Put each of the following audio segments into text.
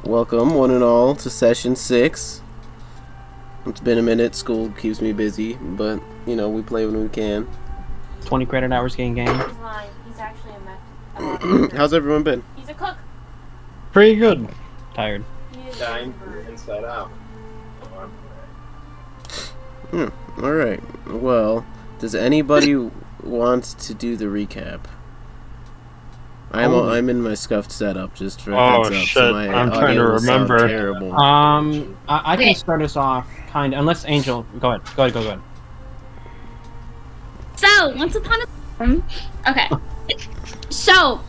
Welcome, one and all, to session 6. It's been a minute. School keeps me busy, but, you know, we play when we can. 20 credit hours game. He's lying. He's actually a mech. How's everyone been? He's a cook. Pretty good. Tired. Dying inside out. Alright. Well, does anybody want to do the recap? I'm in my scuffed setup, just for a heads up. Shit, So my I'm trying audio to will sound remember. terrible. I can start us off, kind of, unless Angel, go ahead. So, once upon a time, okay. So,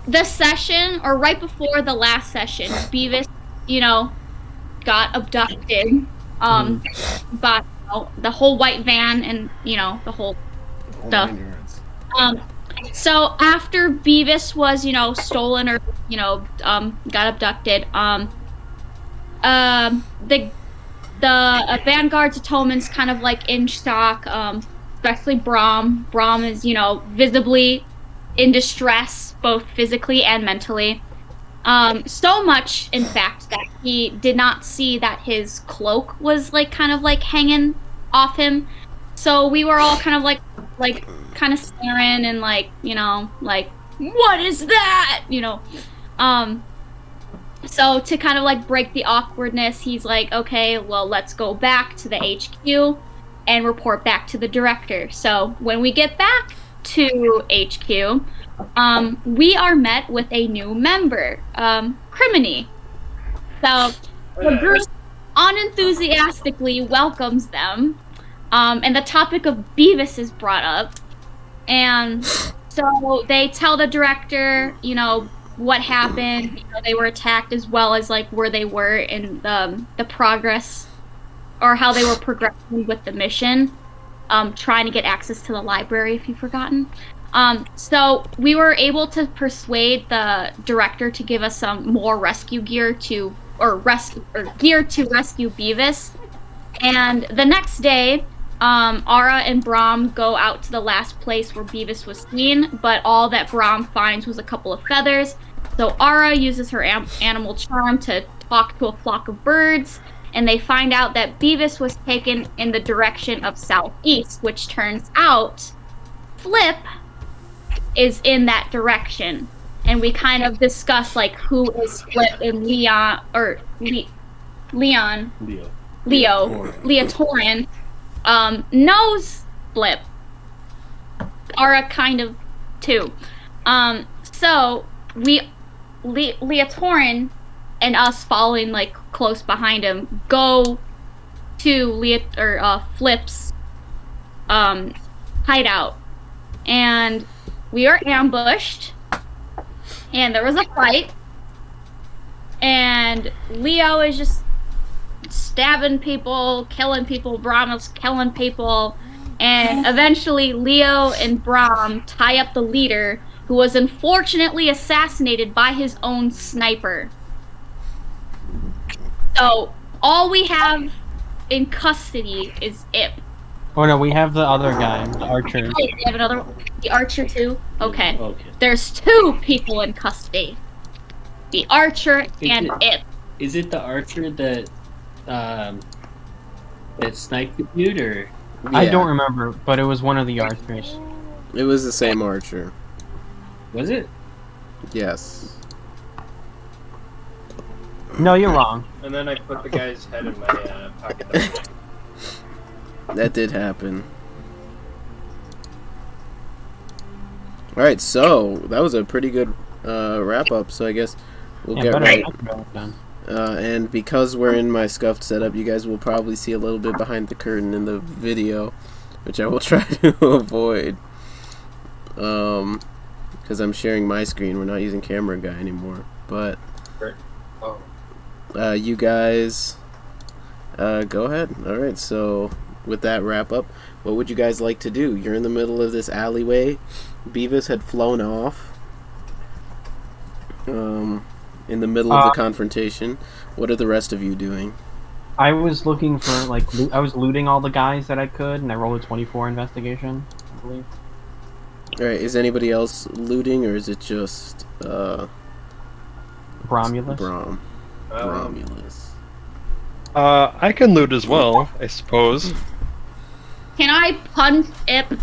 the session, or right before the last session, Beavis, got abducted, by the whole white van and, the whole stuff. So after Beavis was, stolen or, got abducted, the Vanguard's Atonement's kind of like in shock, especially Brom. Brom is, visibly in distress, both physically and mentally. So much, in fact, that he did not see that his cloak was, kind of hanging off him. So we were all kind of kind of staring and what is that? So to kind of break the awkwardness, he's like, okay, well, let's go back to the HQ and report back to the director. So when we get back to HQ, we are met with a new member, Crimeny. So the group unenthusiastically welcomes them, and the topic of Beavis is brought up. And so they tell the director, what happened. They were attacked, as well as where they were in the progress, or how they were progressing with the mission, trying to get access to the library, if you've forgotten. So we were able to persuade the director to give us some more rescue gear to rescue Beavis. And the next day, Ara and Brom go out to the last place where Beavis was seen, but all that Brom finds was a couple of feathers. So Ara uses her animal charm to talk to a flock of birds, and they find out that Beavis was taken in the direction of southeast, which turns out Flip is in that direction. And we kind of discuss who is Flip and Leotorin knows Flip. Ara kind of too. So Leotorin and us following close behind him go to Flip's hideout, and we are ambushed, and there was a fight, and Leo is just stabbing people, killing people. Brom is killing people, and eventually Leo and Brom tie up the leader, who was unfortunately assassinated by his own sniper. So all we have in custody is Ip. Oh no, we have the other guy, the archer. Oh, you have the archer too? Okay. There's 2 people in custody. The archer and Ip. Is it the archer that sniped the dude, or? Yeah. I don't remember, but it was one of the archers. It was the same archer. Was it? Yes. No, you're wrong. And then I put the guy's head in my pocket. That did happen. Alright, so that was a pretty good wrap up, so I guess we'll get right. And because we're in my scuffed setup, you guys will probably see a little bit behind the curtain in the video, which I will try to avoid. Because I'm sharing my screen, we're not using camera guy anymore. But you guys go ahead. Alright, so with that wrap up, what would you guys like to do? You're in the middle of this alleyway. Beavis had flown off in the middle of the confrontation. What are the rest of you doing? I was looking for I was looting all the guys that I could, and I rolled a 24 investigation, I believe. Alright, is anybody else looting, or is it just Bromulus? Brom. Romulus. I can loot as well, I suppose. Can I punch Ip?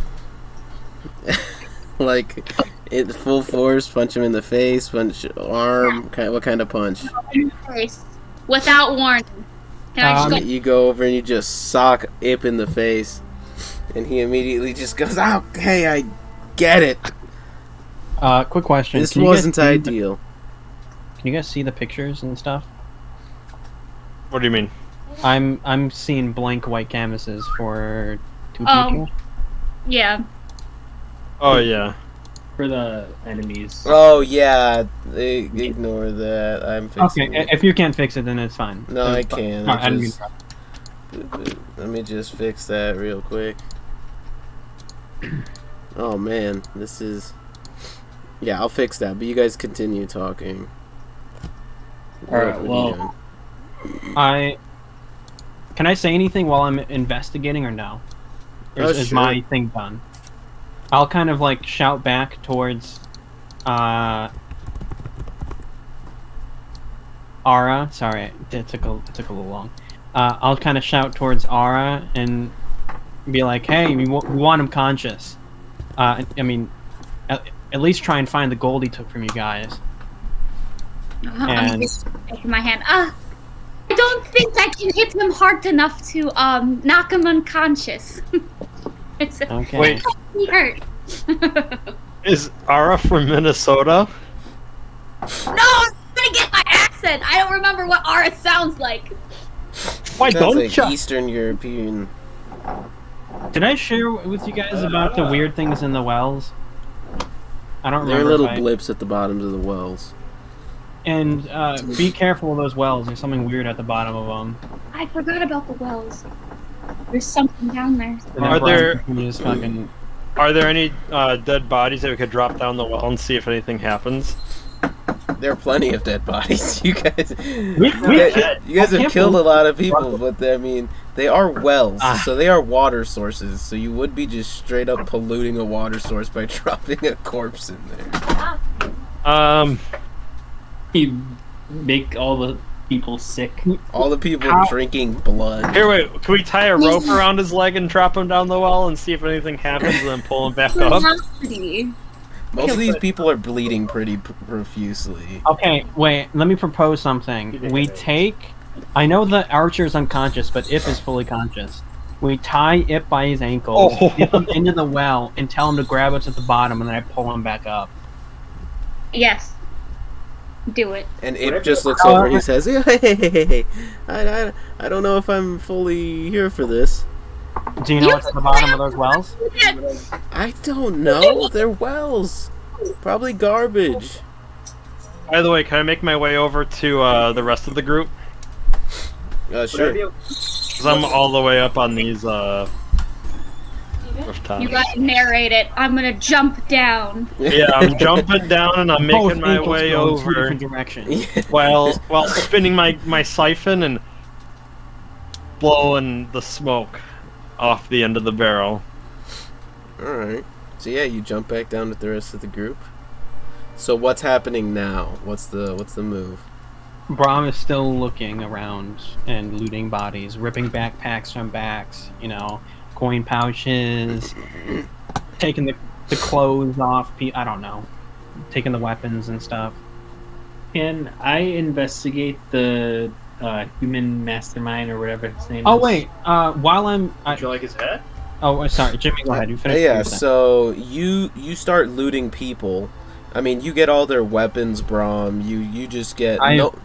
Like, it full force, punch him in the face, punch arm. What kind of punch? Face. Without warning. Can I just go? You go over and you just sock Ip in the face, and he immediately just goes, "Oh, hey, I get it." Quick question. This wasn't ideal. Can you guys see the pictures and stuff? What do you mean? I'm seeing blank white canvases for 2 Oh. people. Yeah. Oh yeah. For the enemies. Oh yeah, ignore that. I'm fixing Okay, it. if you can't fix it, then it's fine. No, Then I it's fine. can. Alright, I didn't mean Just- to- Let me just fix that real quick. Oh man, this is... Yeah, I'll fix that, but you guys continue talking. Alright, What are you well- doing? Can I say anything while I'm investigating or no? Or is Sure. my thing done? I'll kind of like shout back towards Ara. Sorry, it took a little long. I'll kind of shout towards Ara and be like, "Hey, we want him conscious. I mean, at least try and find the gold he took from you guys." I'm And- just shaking my hand. I don't think I can hit him hard enough to knock him unconscious. Okay. Wait, He hurt. is Ara from Minnesota? No, I'm gonna get my accent. I don't remember what Ara sounds like. Why Sounds don't like you? Eastern European. Did I share with you guys about the weird things in the wells? I don't There are remember. little blips at the bottoms of the wells. And be careful of those wells. There's something weird at the bottom of them. I forgot about the wells. There's something down there. And Are then there- Brian just fucking... Are there any dead bodies that we could drop down the well and see if anything happens? There are plenty of dead bodies. You guys, We you guys have can't killed a believe- lot of people, but I mean, they are wells, Ah. so they are water sources. So you would be just straight up polluting a water source by dropping a corpse in there. You make all the people sick. All the people How- drinking blood. Here, wait. Can we tie a rope around his leg and drop him down the well and see if anything happens, and then pull him back up? Curiosity. Most of these people are bleeding pretty profusely. Okay, wait. Let me propose something. We take... I know the archer's unconscious, but Ip is fully conscious. We tie Ip by his ankles, get him into the well, and tell him to grab us at the bottom, and then I pull him back up. Yes. Do it. And Ip just looks over and he says, hey, I don't know if I'm fully here for this. Do you know what's at the bottom of those wells? I don't know. They're wells. Probably garbage. By the way, can I make my way over to the rest of the group? Sure. Because I'm all the way up on these rooftops. You gotta narrate it. I'm gonna jump down. Yeah, I'm jumping down and I'm Both making my ankles way go in 2 over different directions. while spinning my siphon and blowing the smoke off the end of the barrel. Alright. So yeah, you jump back down with the rest of the group. So what's happening now? What's the move? Brom is still looking around and looting bodies, ripping backpacks from backs, coin pouches, taking the clothes off. I don't know, taking the weapons and stuff. Can I investigate the human mastermind or whatever his name Oh is? wait, while I'm, Would you like his head? sorry, Jimmy, go ahead. You finish. Yeah, so you start looting people. I mean, you get all their weapons, Brom. You just get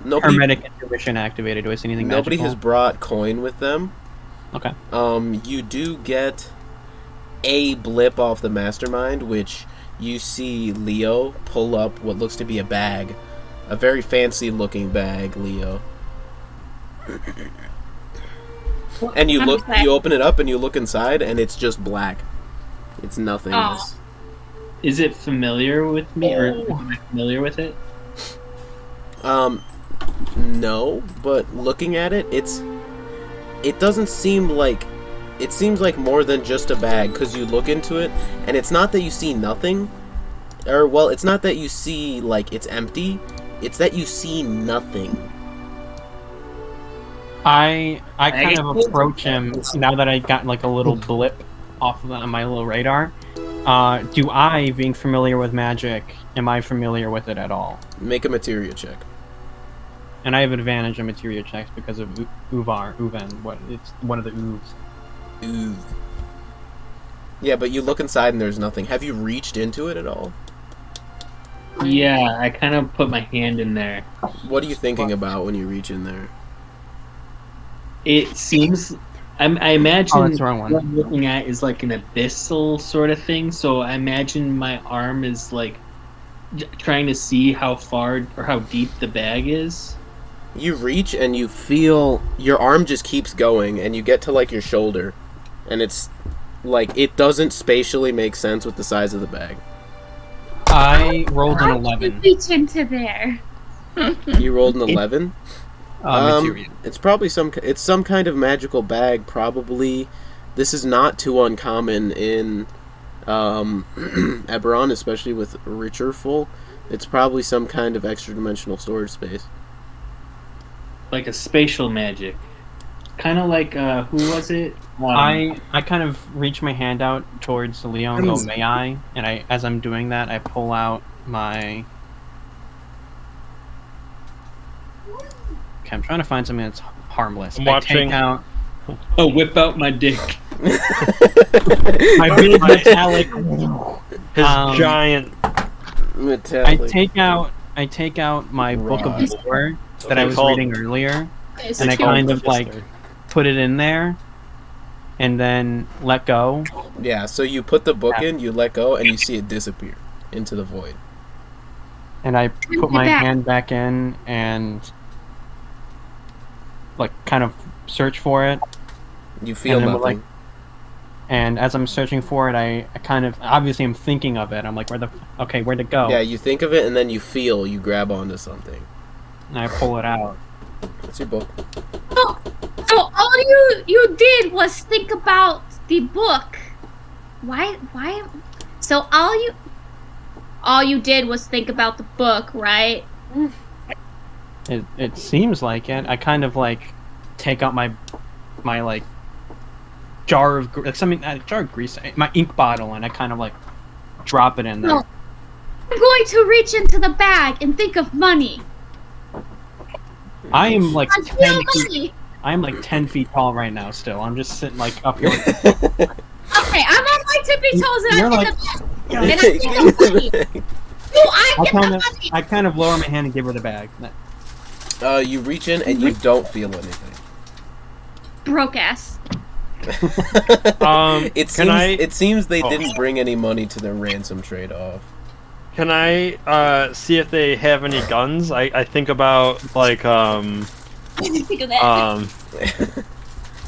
nobody. Hermetic intuition activated. Do I see anything Nobody magical? has brought coin with them. Okay. You do get a blip off the mastermind, which you see Leo pull up what looks to be a bag, a very fancy looking bag, Leo. And you open it up and you look inside, and it's just black. It's nothingness. Is it familiar with me, or am I familiar with it? No, but looking at it, it doesn't seem like, it seems like more than just a bag, because you look into it, and it's not that you see nothing, or, well, it's not that you see, like, it's empty, it's that you see nothing. I kind of approach him now that I got like a little blip off of on my little radar. Do I, being familiar with magic, am I familiar with it at all? Make a materia check. And I have advantage on materia checks because of Uven. It's one of the Oovs. Ooh. Yeah, but you look inside and there's nothing. Have you reached into it at all? Yeah, I kind of put my hand in there. What are you thinking about when you reach in there? It seems... I imagine that's the wrong one. what I'm looking at is like an abyssal sort of thing, so I imagine my arm is like trying to see how far or how deep the bag is. You reach and you feel your arm just keeps going and you get to like your shoulder and it's like it doesn't spatially make sense with the size of the bag. I rolled an 11. Reach into there. You rolled an 11? Materia. It's probably some kind of magical bag, probably. This is not too uncommon in Eberron, especially with richer folk. It's probably some kind of extra-dimensional storage space. Like a spatial magic. Kind of like, who was it? I kind of reach my hand out towards Leo and go, may I? And as I'm doing that, I pull out my... Okay, I'm trying to find something that's harmless. I'm watching. Oh, whip out my dick. My big metallic... His giant... Metallic. I take out my book of lore that I was called- reading earlier, and I kind of like put it in there, and then let go. Yeah, so you put the book in, you let go, and you see it disappear into the void. And I put my hand back in and like kind of search for it. You feel And then, nothing. And as I'm searching for it, I kind of obviously I'm thinking of it. I'm like, where'd it go? Yeah, you think of it, and then you grab onto something. And I pull it out. What's your book? So all you did was think about the book. Why? So all you did was think about the book, right? It seems like it. I kind of like take out my like jar of grease, my ink bottle, and I kind of like drop it in there. No. I'm going to reach into the bag and think of money. I am like I feel money. I am like 10 feet tall right now. Still, I'm just sitting like up here. Okay, I'm on my tippy toes and You're I like- think of and I think of money. Do I get the money? I kind of lower my hand and give her the bag. You reach in and you don't feel anything. Broke ass. It seems they didn't bring any money to their ransom trade-off. Can I see if they have any guns? I think about like Think of that.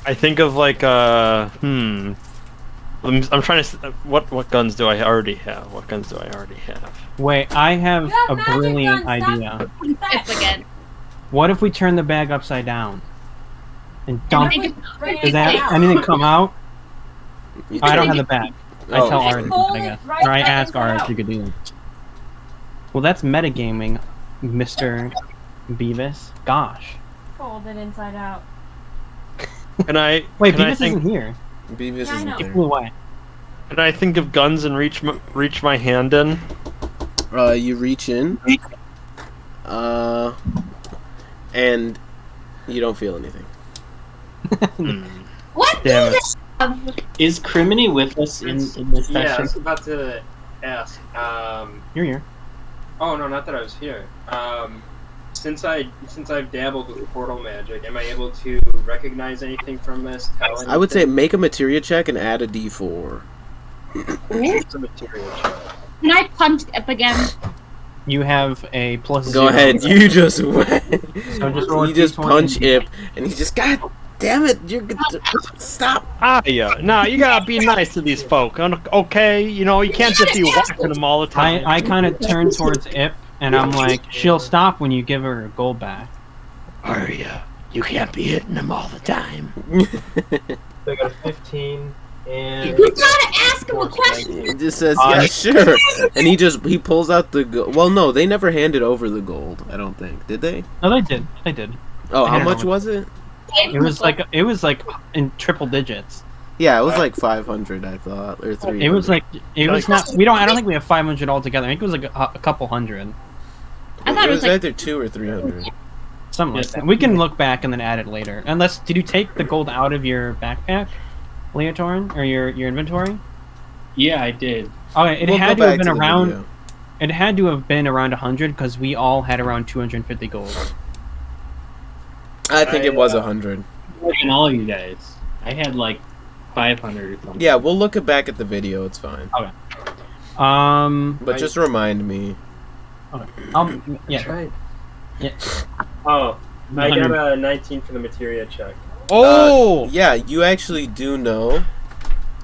I think of like I'm trying to. What guns do I already have? What guns do I already have? Wait, I have You have a magic brilliant guns, idea. It's again. What if we turn the bag upside down and dump? Make it Does that anything come out? You I don't can- have the bag. I Oh. tell Just Ara, hold I it guess, right or I back ask Ara inside if she could do it. Well, that's metagaming, Mr. Beavis. Gosh. Fold it inside out. Can I? Wait, can I Beavis think, isn't here. Beavis Yeah, I isn't know. He there. flew away. Can I think of guns and reach my hand in? You reach in, and you don't feel anything. What do Damn they it. have? Is Crimeny with us in this Yeah, I session? was about to ask. You're here. Oh no, not that I was here. Since I've dabbled with portal magic, am I able to recognize anything from this? Tell I would say anything? make a materia check and add a d4. It's a material check. Can I punch up again? You have a plus Go 0. ahead, you just went. So just roll You a just D20 punch and- Ip, and he's just, God damn it, you're gonna stop. Yeah. No, you gotta be nice to these folk. Okay, you know you can't just be whacking them all the time. I kind of turn towards Ip, and I'm like, she'll stop when you give her her gold back. Arya, you can't be hitting them all the time. So I got a 15 and You gotta ask him a question. It just says, yeah, sure. And he pulls out the gold. Well, no, they never handed over the gold, I don't think. Did they? No, they did. They did. Oh, I how don't much know. was it? It was like in triple digits. Yeah, it was like 500, I thought, or 300. It was like not. We don't. I don't think we have 500 altogether. I think it was like a couple hundred. I thought it was like either 200 or 300. Something like that. We can look back and then add it later. Unless, did you take the gold out of your backpack, Leotorin, or your inventory? Yeah, I did. Okay, it had to have been around. It had to have been around 100 because we all had around 250 gold. I think it was 100. And all of you guys, I had like 500 or something. Yeah, we'll look back at the video. It's fine. Okay. But just remind me. Okay. Yeah. Right. Yeah. Oh, I got a 19 for the materia check. Oh! Yeah, you actually do know.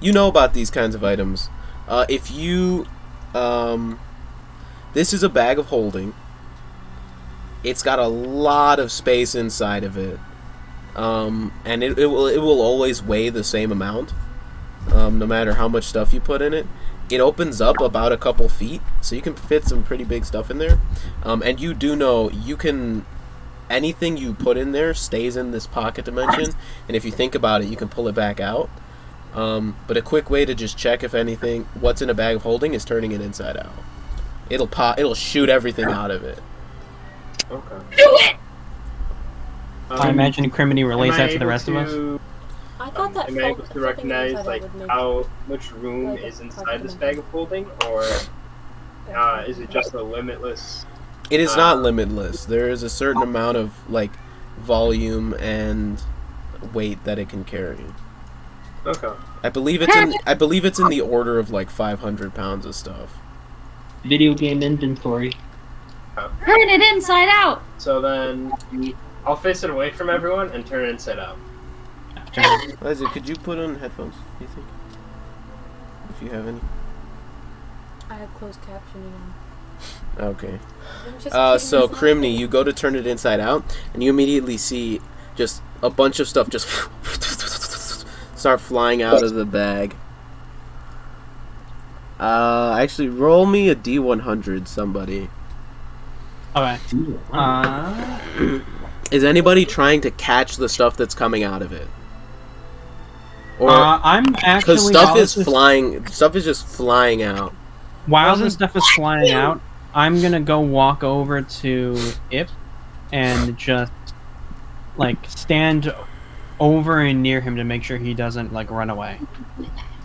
You know about these kinds of items. If you, this is a bag of holding. It's got a lot of space inside of it, and it will always weigh the same amount, no matter how much stuff you put in it. It opens up about a couple feet, so you can fit some pretty big stuff in there. And you do know you can. Anything you put in there stays in this pocket dimension, and if you think about it, you can pull it back out. But a quick way to just check if what's in a bag of holding is turning it inside out. It'll shoot everything out of it. Okay. Do it! I imagine Crimeny relays that to the rest of us. I thought that. Am I able to recognize like how much room is inside this bag of holding, or is it just a limitless? It is not limitless. There is a certain amount of like volume and weight that it can carry. Okay. I believe it's in the order of like 500 pounds of stuff. Video game inventory. Turn it inside out. So then, I'll face it away from everyone and turn it inside out. Eliza, could you put on headphones, do you think? If you have any. I have closed captioning on. Okay. So Crimeny, you go to turn it inside out, and you immediately see just a bunch of stuff just start flying out of the bag. Actually, roll me a D100, somebody. Okay. Is anybody trying to catch the stuff that's coming out of it? Or I'm actually because stuff is flying. Stuff is just flying out. While this stuff is flying out, I'm gonna go walk over to Ip and just like stand over and near him to make sure he doesn't like run away.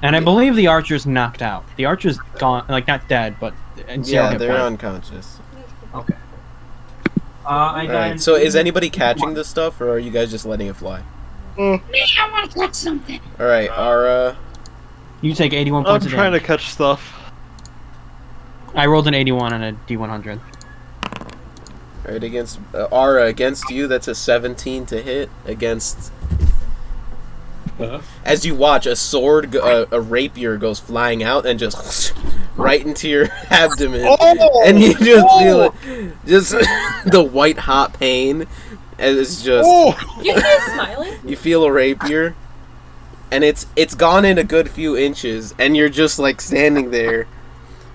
And I believe the archer's knocked out. The archer's gone, like not dead, but yeah, they're unconscious. Okay. Alright, so is anybody catching this stuff, or are you guys just letting it fly? Me, I want to catch something. Alright, Ara. You take 81 points I'm of trying damage. to catch stuff. I rolled an 81 on a D100. Alright, against Ara, against you, that's a 17 to hit. Against as you watch, a sword, a rapier goes flying out and just right into your abdomen, and you just feel it, just the white hot pain, and it's just. You guys smiling? You feel a rapier, and it's gone in a good few inches, and you're just like standing there,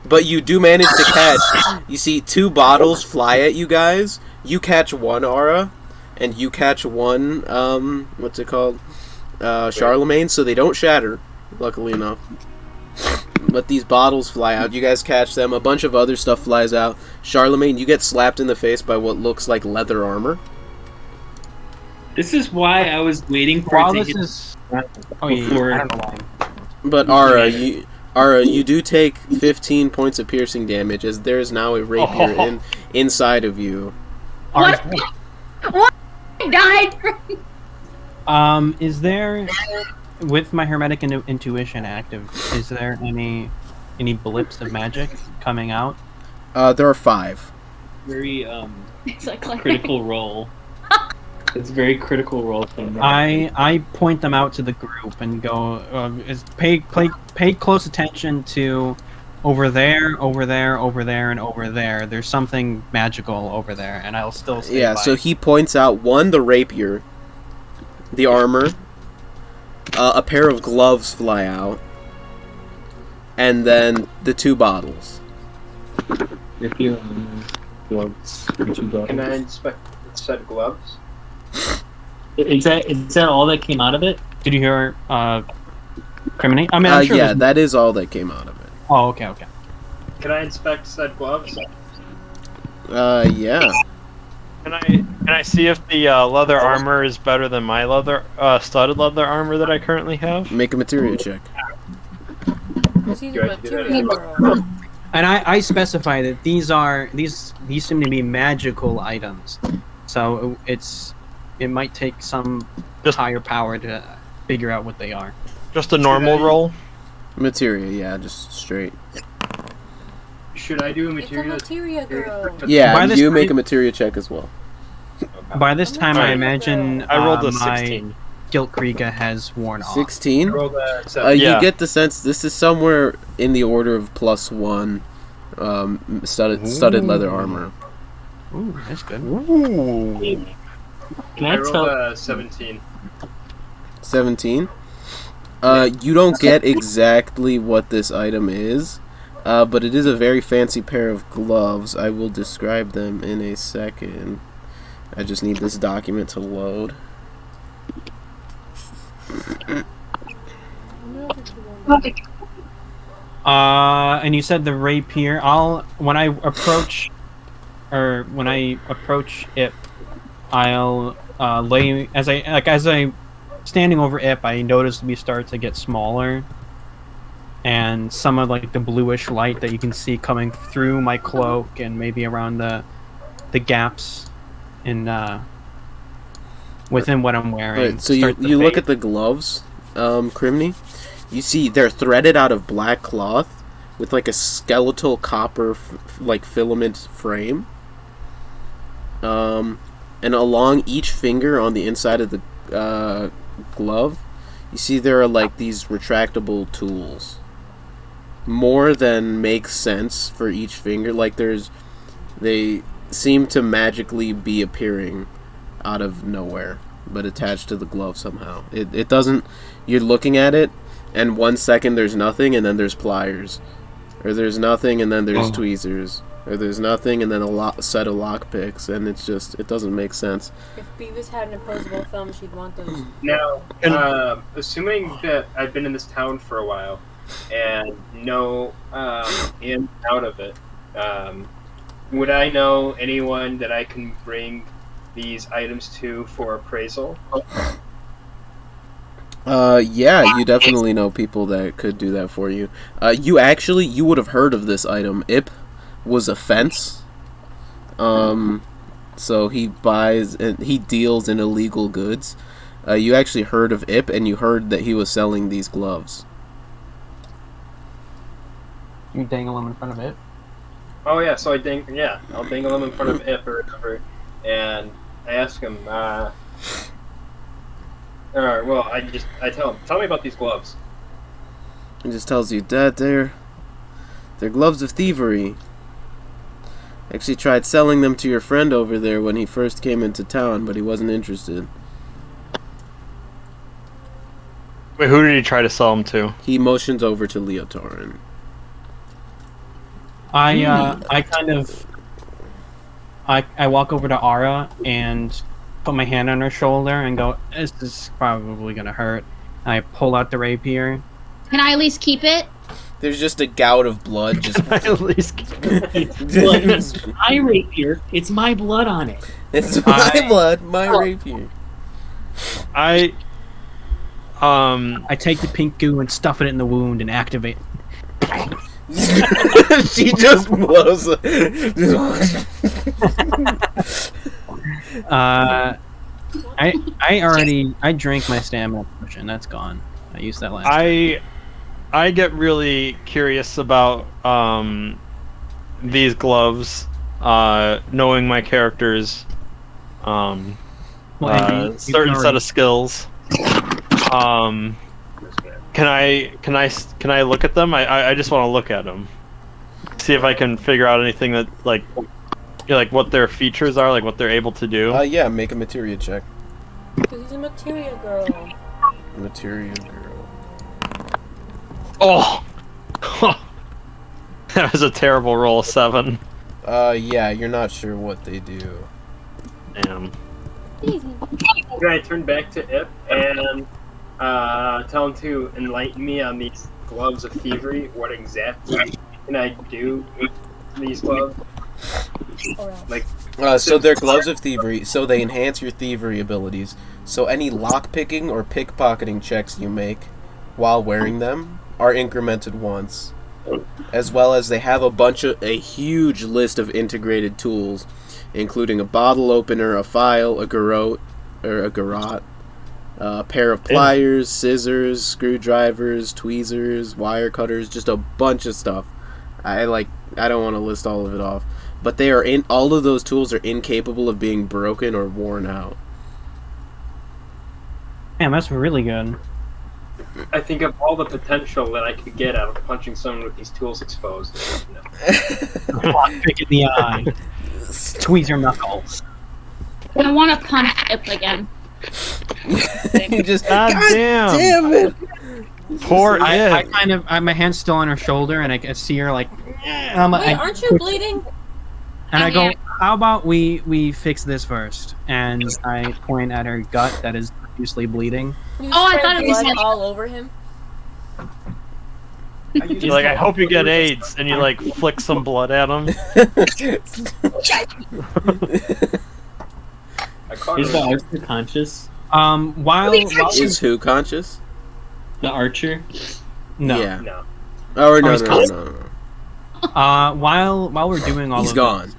but you do manage to catch. You see 2 bottles fly at you guys. You catch one, Ara, and you catch one. What's it called? Charlemagne, so they don't shatter, luckily enough. But these bottles fly out. You guys catch them. A bunch of other stuff flies out. Charlemagne, you get slapped in the face by what looks like leather armor. This is why I was waiting for it to hit before. I don't know why. But Ara, you do take 15 points of piercing damage, as there is now a rapier inside of you. What? What? I died from... Is there, with my hermetic intuition active, is there any blips of magic coming out? There are 5. Very Exactly. critical roll. It's a very critical roll thing. I point them out to the group and go, pay close attention to over there, over there, over there, and over there. There's something magical over there, and I'll still stay by. So he points out, 1, the rapier, the armor, a pair of gloves fly out, and then the 2 bottles. Gloves. 2 bottles. Can I inspect said gloves? Is that all that came out of it? Did you hear Crimeny? I mean, I'm sure yeah, that is all that came out of it. Oh, okay. Can I inspect said gloves? Yeah. Can I see if the leather armor is better than my studded leather armor that I currently have? Make a materia check. She's a material girl. And I specify that these seem to be magical items, so it might take some higher power to figure out what they are. Just a normal roll? Materia, yeah, just straight. Should I do a It's a material? materia girl. Yeah, this you make time- a materia check as well. By this time, I Alright. imagine I rolled a my 16. Guilt Kriega has worn off. 16? Roll that 7. You Yeah. get the sense this is somewhere in the order of +1 studded leather armor. Ooh, that's good. Ooh. Can I I rolled tell? a 17. 17? You don't get exactly what this item is, but it is a very fancy pair of gloves. I will describe them in a second. I just need this document to load. And you said the rapier. When I approach Ip, I'll lay as I standing over Ip. I notice we start to get smaller, and some of like the bluish light that you can see coming through my cloak and maybe around the gaps in within what I'm wearing. Right, so you look at the gloves, Crimeny. You see they're threaded out of black cloth with like a skeletal copper like filament frame. And along each finger on the inside of the glove, you see there are like these retractable tools. More than makes sense for each finger. Like they seem to magically be appearing out of nowhere, but attached to the glove somehow. It doesn't. You're looking at it, and 1 second there's nothing, and then there's pliers, or there's nothing, and then there's tweezers, or there's nothing, and then a set of lockpicks, and it doesn't make sense. If Beavis had an opposable thumb, she'd want those. Now, assuming that I've been in this town for a while and know in and out of it, would I know anyone that I can bring these items to for appraisal? Yeah, you definitely know people that could do that for you. You would have heard of this item. Ip was a fence. So he buys and he deals in illegal goods. You actually heard of Ip, and you heard that he was selling these gloves. You dangle them in front of Ip. Oh yeah, so I'll dangle them in front of Ip or whatever, and I ask him, I tell me about these gloves. He just tells you that they're gloves of thievery. Actually tried selling them to your friend over there when he first came into town, but he wasn't interested. Wait, who did he try to sell them to? He motions over to Leotorin. I walk over to Ara and put my hand on her shoulder and go, "This is probably gonna hurt." And I pull out the rapier. Can I at least keep it? There's just a gout of blood. Just At least. It's my rapier. It's my blood on it. It's my blood, my rapier. I take the pink goo and stuff it in the wound and activate. She just blows. I drank my stamina potion. That's gone. I used that last time. I get really curious about these gloves, knowing my character's certain set of skills. Can I look at them? I just want to look at them, see if I can figure out anything that like what their features are, like what they're able to do. Yeah, make a materia check. Because he's a materia girl. Materia girl. Oh, that was a terrible roll. 7. Yeah, you're not sure what they do. Damn. Then I turn back to Ip and tell him to enlighten me on these gloves of thievery. What exactly can I do with these gloves? Like, so they're gloves of thievery, so they enhance your thievery abilities. So any lockpicking or pickpocketing checks you make while wearing them are incremented once. As well as they have a huge list of integrated tools, including a bottle opener, a file, a garrote, a pair of pliers, scissors, screwdrivers, tweezers, wire cutters, just a bunch of stuff. I don't want to list all of it off, but all of those tools are incapable of being broken or worn out. Damn, that's really good. I think of all the potential that I could get out of punching someone with these tools exposed. No. Pick in the eye. Squeeze your knuckles. I want to punch Ip again. You just God damn it! Poor I Ip. kind of, my hand's still on her shoulder, and I can see her like. And I'm like, Wait, aren't you bleeding? And I go, how about we fix this first? And I point at her gut that is profusely bleeding. You Oh, I spread thought it was blood like- all over him. You're like, I hope you get AIDS, and you like flick some blood at him. Is the archer conscious? While Is who conscious? The archer? no, Yeah. No. Oh, no, he's no. while we're doing all He's of gone.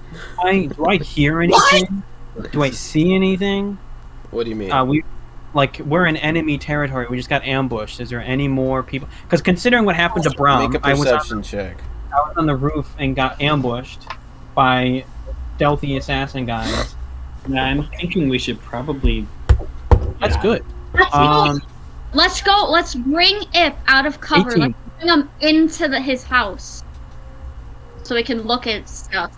this, do I hear anything? Do I see anything? What do you mean? We're in enemy territory. We just got ambushed. Is there any more people? Because considering what happened to Brom, Make a I was perception check. on the roof and got ambushed by stealthy assassin guys. Yeah, I'm thinking we should probably. That's good. Let's go. Let's bring Ip out of cover. 18. Let's bring him into his house so we can look at stuff.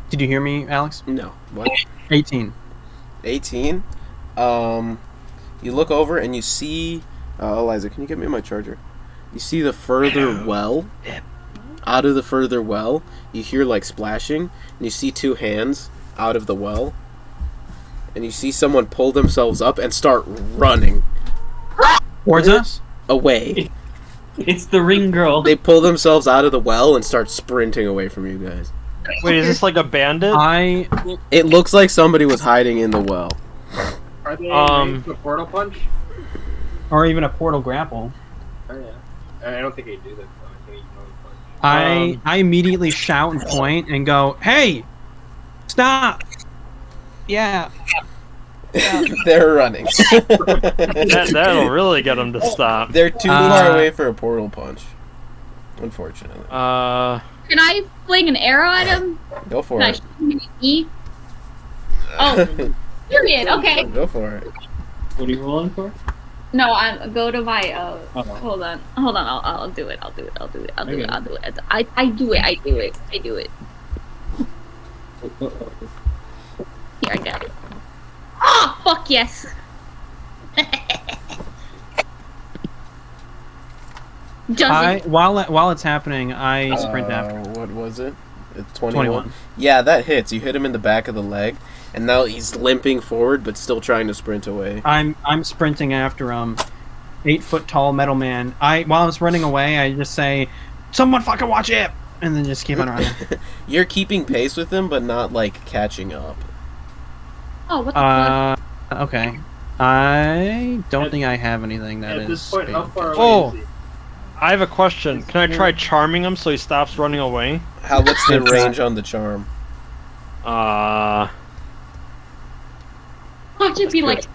Did you hear me, Alex? No. What? 18. 18. You look over and you see. Eliza, can you get me my charger? You see the further well. Out of the further well, you hear like splashing, and you see two hands out of the well, and you see someone pull themselves up and start running Towards us? away. It's the ring girl. They pull themselves out of the well and start sprinting away from you guys. Wait, is this like a bandit? It looks like somebody was hiding in the well. Are they ready for portal punch? Or even a portal grapple. Oh, yeah. I don't think they do that, though. I think you can only punch. I immediately shout and point and go, "Hey! Stop!" Yeah. They're running. That'll really get them to stop. They're too far away for a portal punch, unfortunately. Can I fling an arrow at him? Go for Can I it. shoot him in the knee? Oh, period. Okay. Go for it. What are you rolling for? No, I go to my. Oh. Hold on. I'll do it. Okay. I do it. Here, I got it. Oh, fuck yes. While it's happening, I sprint after. What was it? It's 21. Yeah, that hits. You hit him in the back of the leg, and now he's limping forward, but still trying to sprint away. I'm sprinting after 8-foot tall metal man. While I'm sprinting away, I just say, "Someone fucking watch it!" and then just keep on running. You're keeping pace with him, but not like catching up. Oh, what the fuck? Okay. I don't think I have anything that is. At this point, how far away Oh. is he? I have a question. Can I try charming him so he stops running away? What's the range on the charm? Watch it be like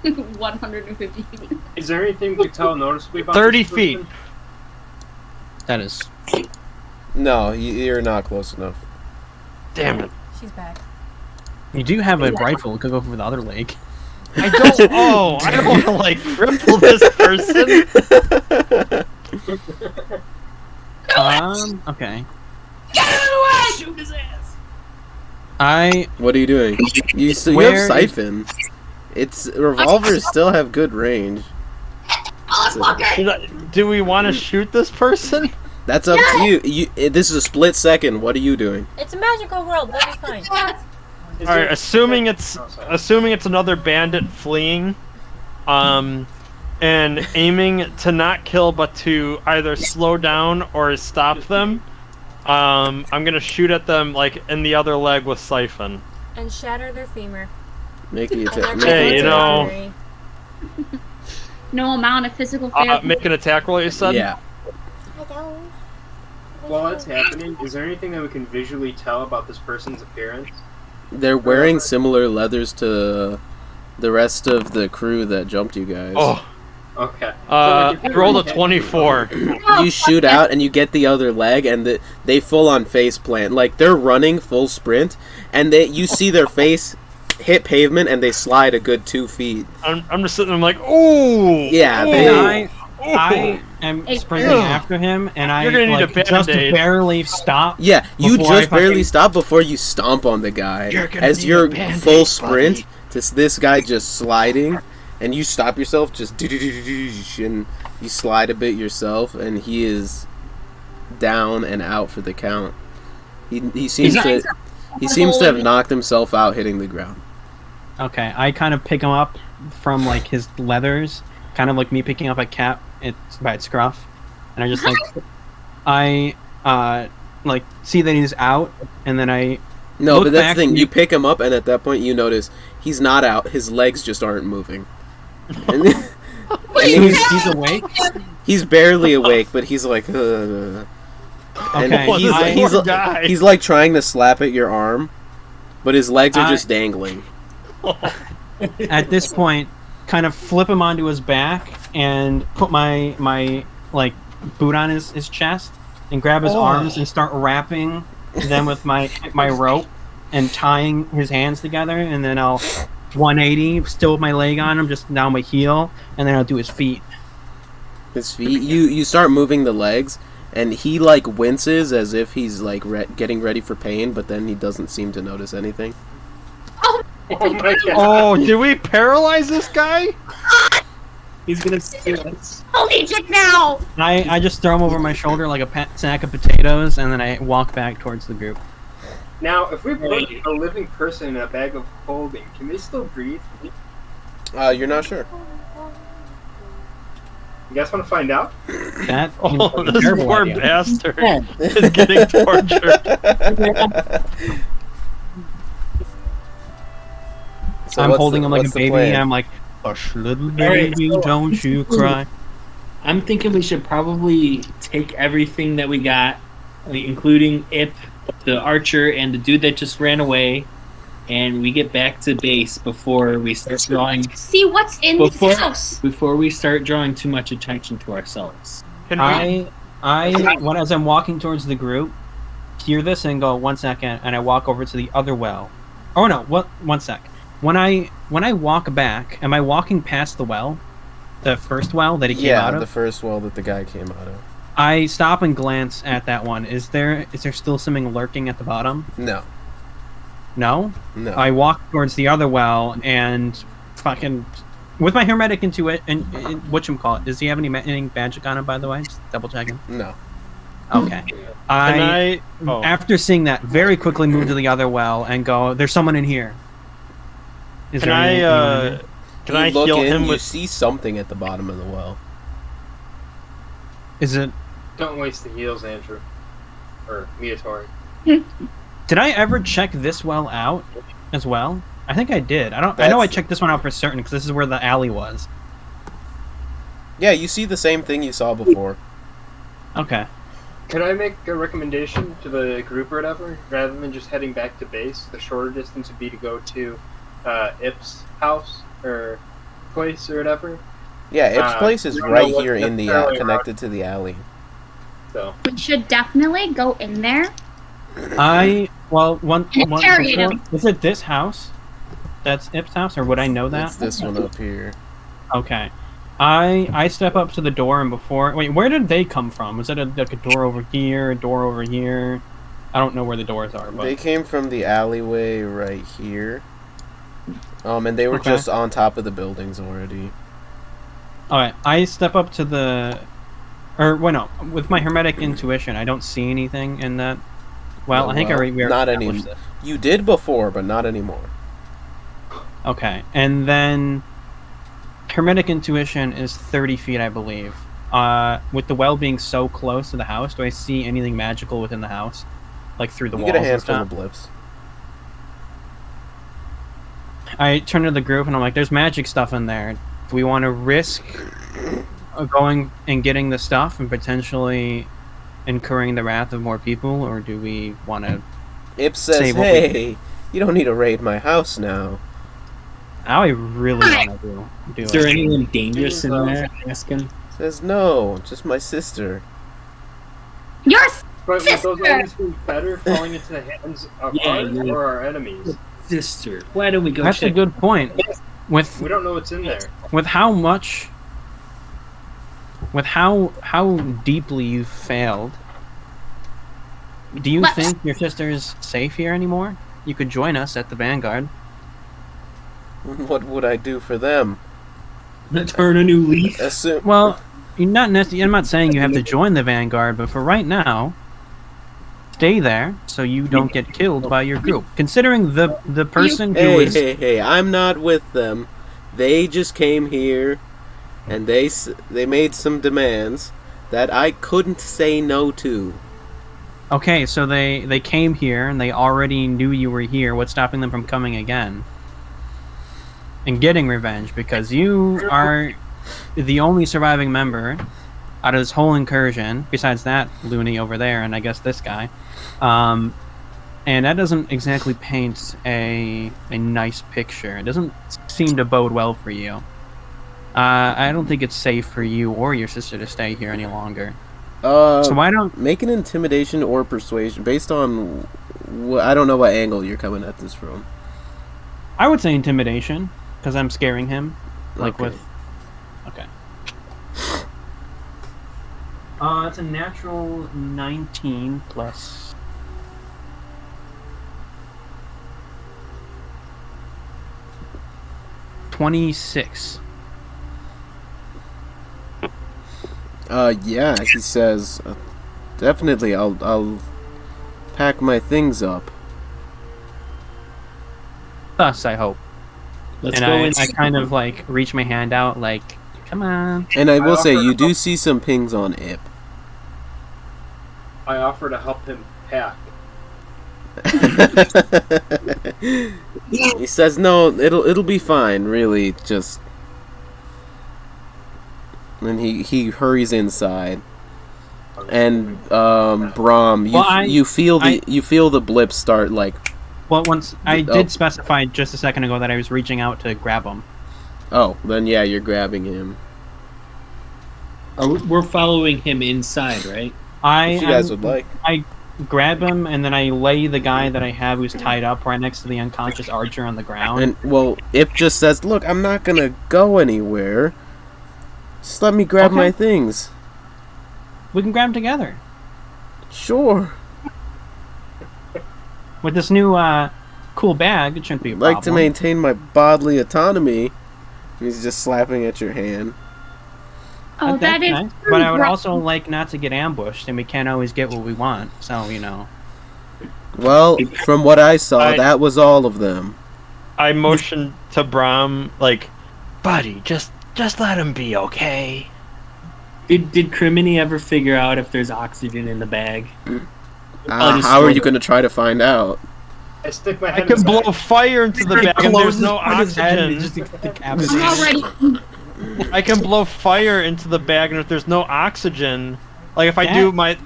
150 feet. Is there anything we can tell noticeably about 30 this feet. person? That is. No, you're not close enough. Damn it. She's back. You do have a rifle. It could go for the other leg. I don't. I don't want to like cripple this person. Okay. Get out of the way! Shoot his ass! What are you doing? You have Where siphon. Revolvers still have good range. Do we want to shoot this person? That's up to you. This is a split second. What are you doing? It's a magical world. That'll be fine. Alright, assuming it's another bandit fleeing, and aiming to not kill but to either slow down or stop them, I'm gonna shoot at them like in the other leg with Siphon. And shatter their femur. Make it Hey, you know. No amount of physical therapy. Make an attack roll, you said? Yeah. While that's happening, is there anything that we can visually tell about this person's appearance? They're wearing similar leathers to the rest of the crew that jumped you guys. Oh. Okay. Roll a 24. You shoot out and you get the other leg, and they full on face plant. Like, they're running full sprint, and you see their face hit pavement, and they slide a good 2 feet. I'm just sitting there like, ooh! Yeah, I am sprinting after him, and I like, just barely stop. Yeah, you just barely stop before you stomp on the guy. As you're full sprint to this guy just sliding, and you stop yourself, just and you slide a bit yourself, and he is down and out for the count. He seems to have knocked himself out hitting the ground. Okay, I kind of pick him up from like his leathers, kind of like me picking up a cat by its scruff, and I just like see that he's out, and then I but that's the thing. You pick him up, and at that point you notice he's not out. His legs just aren't moving. And he's awake. He's barely awake, but he's like. And okay, he's like trying to slap at your arm, but his legs are just dangling. At this point, kind of flip him onto his back and put my like boot on his chest and grab his arms and start wrapping them with my rope and tying his hands together, and then I'll 180, still with my leg on him, just down my heel, and then I'll do his feet. His feet? You start moving the legs, and he like winces as if he's like getting ready for pain, but then he doesn't seem to notice anything. Oh my god. Oh, did we paralyze this guy? He's gonna steal us. Holy shit now! I just throw him over my shoulder like a sack of potatoes, and then I walk back towards the group. Now, if we put a living person in a bag of holding, can they still breathe? You're not sure. You guys want to find out? That this poor bastard is getting tortured. So I'm holding him like a baby. And I'm like, hush, little baby, don't you cry. I'm thinking we should probably take everything that we got, including Ip, the archer, and the dude that just ran away, and we get back to base before we start drawing. See what's in this house before we start drawing too much attention to ourselves. As I'm walking towards the group, hear this and go 1 second, and I walk over to the other well. Oh no! What? 1 sec. When I walk back, am I walking past the well, the first well that he came out of? Yeah, the first well that the guy came out of. I stop and glance at that one. Is there still something lurking at the bottom? No. No? No. I walk towards the other well and fucking with my hermetic intuition and whatchamacallit. Does he have any magic on him, by the way? Just double checking. No. Okay. After seeing that, very quickly move to the other well and go, there's someone in here. Can I heal him with... You see something at the bottom of the well. Is it... Don't waste the heals, Andrew. Or Leotorin. Did I ever check this well out as well? I think I did. I know I checked this one out for certain because this is where the alley was. Yeah, you see the same thing you saw before. Okay. Can I make a recommendation to the group or whatever? Rather than just heading back to base, the shorter distance would be to go to Ip's house or place or whatever. Yeah, Ip's place is right here in the connected to the alley. So we should definitely go in there. Interrogate him. Is it this house? That's Ip's house, or would I know that? It's this one up here. Okay. I step up to the door, and where did they come from? Was it like a door over here, a door over here? I don't know where the doors are, but they came from the alleyway right here. And they were just on top of the buildings already. Alright, I step up to the... with my hermetic intuition, I don't see anything in that Well, I think we already not established anymore. this. You did before, but not anymore. Okay, and then Hermetic Intuition is 30 feet, I believe. With the well being so close to the house, do I see anything magical within the house? Like through the walls You get a and handful stuff? of blips. I turn to the group and I'm like, there's magic stuff in there. Do we want to risk going and getting the stuff and potentially incurring the wrath of more people, or do we want to... Ip says, Say what hey, you don't need to raid my house now. Now I really want to do Is there it. anyone dangerous in there? Ask him. Says, no, just my sister. Your But would those sister! items be better falling into the hands of ours or our enemies? Sister. Why don't we go That's a check? good point. We don't know what's in there. With how much... With how deeply you've failed, do you Let's- think your sister's safe here anymore? You could join us at the Vanguard. What would I do for them? Turn a new leaf. Assume. Well, you're not necessarily. I'm not saying you have to join the Vanguard, but for right now, stay there so you don't get killed by your group. Considering the person who is... Hey, I'm not with them. They just came here, and they made some demands that I couldn't say no to. Okay, so they came here and they already knew you were here. What's stopping them from coming again? And getting revenge, because you are the only surviving member out of this whole incursion, besides that loony over there, and I guess this guy. And that doesn't exactly paint a nice picture. It doesn't seem to bode well for you. I don't think it's safe for you or your sister to stay here any longer. So why don't... Make an intimidation or persuasion based on... I don't know what angle you're coming at this from. I would say intimidation, because I'm scaring him. Like Okay. with... Okay. It's a natural 19 plus... 26. Yeah, he says, definitely, I'll pack my things up. Thus, I hope. Let's And go I, in. I kind of like reach my hand out, like, come on. And I will say, offer you to do help- see some pings on Ip. I offer to help him pack. He says, no, it'll be fine, really, just... And he hurries inside. And, Brom, you feel the blip start, like... Well, once I Oh. did specify just a second ago that I was reaching out to grab him. Oh, then yeah, you're grabbing him. We're following him inside, right? If you guys would like. I grab him and then I lay the guy that I have who's tied up right next to the unconscious archer on the ground. And, well, Ip just says, look, I'm not gonna go anywhere. Just let me grab Okay. my things. We can grab them together. Sure. With this new cool bag, it shouldn't be a problem. Like to maintain my bodily autonomy. He's just slapping at your hand. Oh, that is. nice. But I would rough. also like not to get ambushed, and we can't always get what we want. So, you know. Well, from what I saw, I- that was all of them. I motioned to Brom, like, buddy, just let him be, okay? Did Crimeny ever figure out if there's oxygen in the bag? just How are throw you it- going to try to find out? I stick my I head can inside. blow fire into the bag and there's no oxygen. I'm already. I can blow fire into the bag, and if there's no oxygen, like if I do my,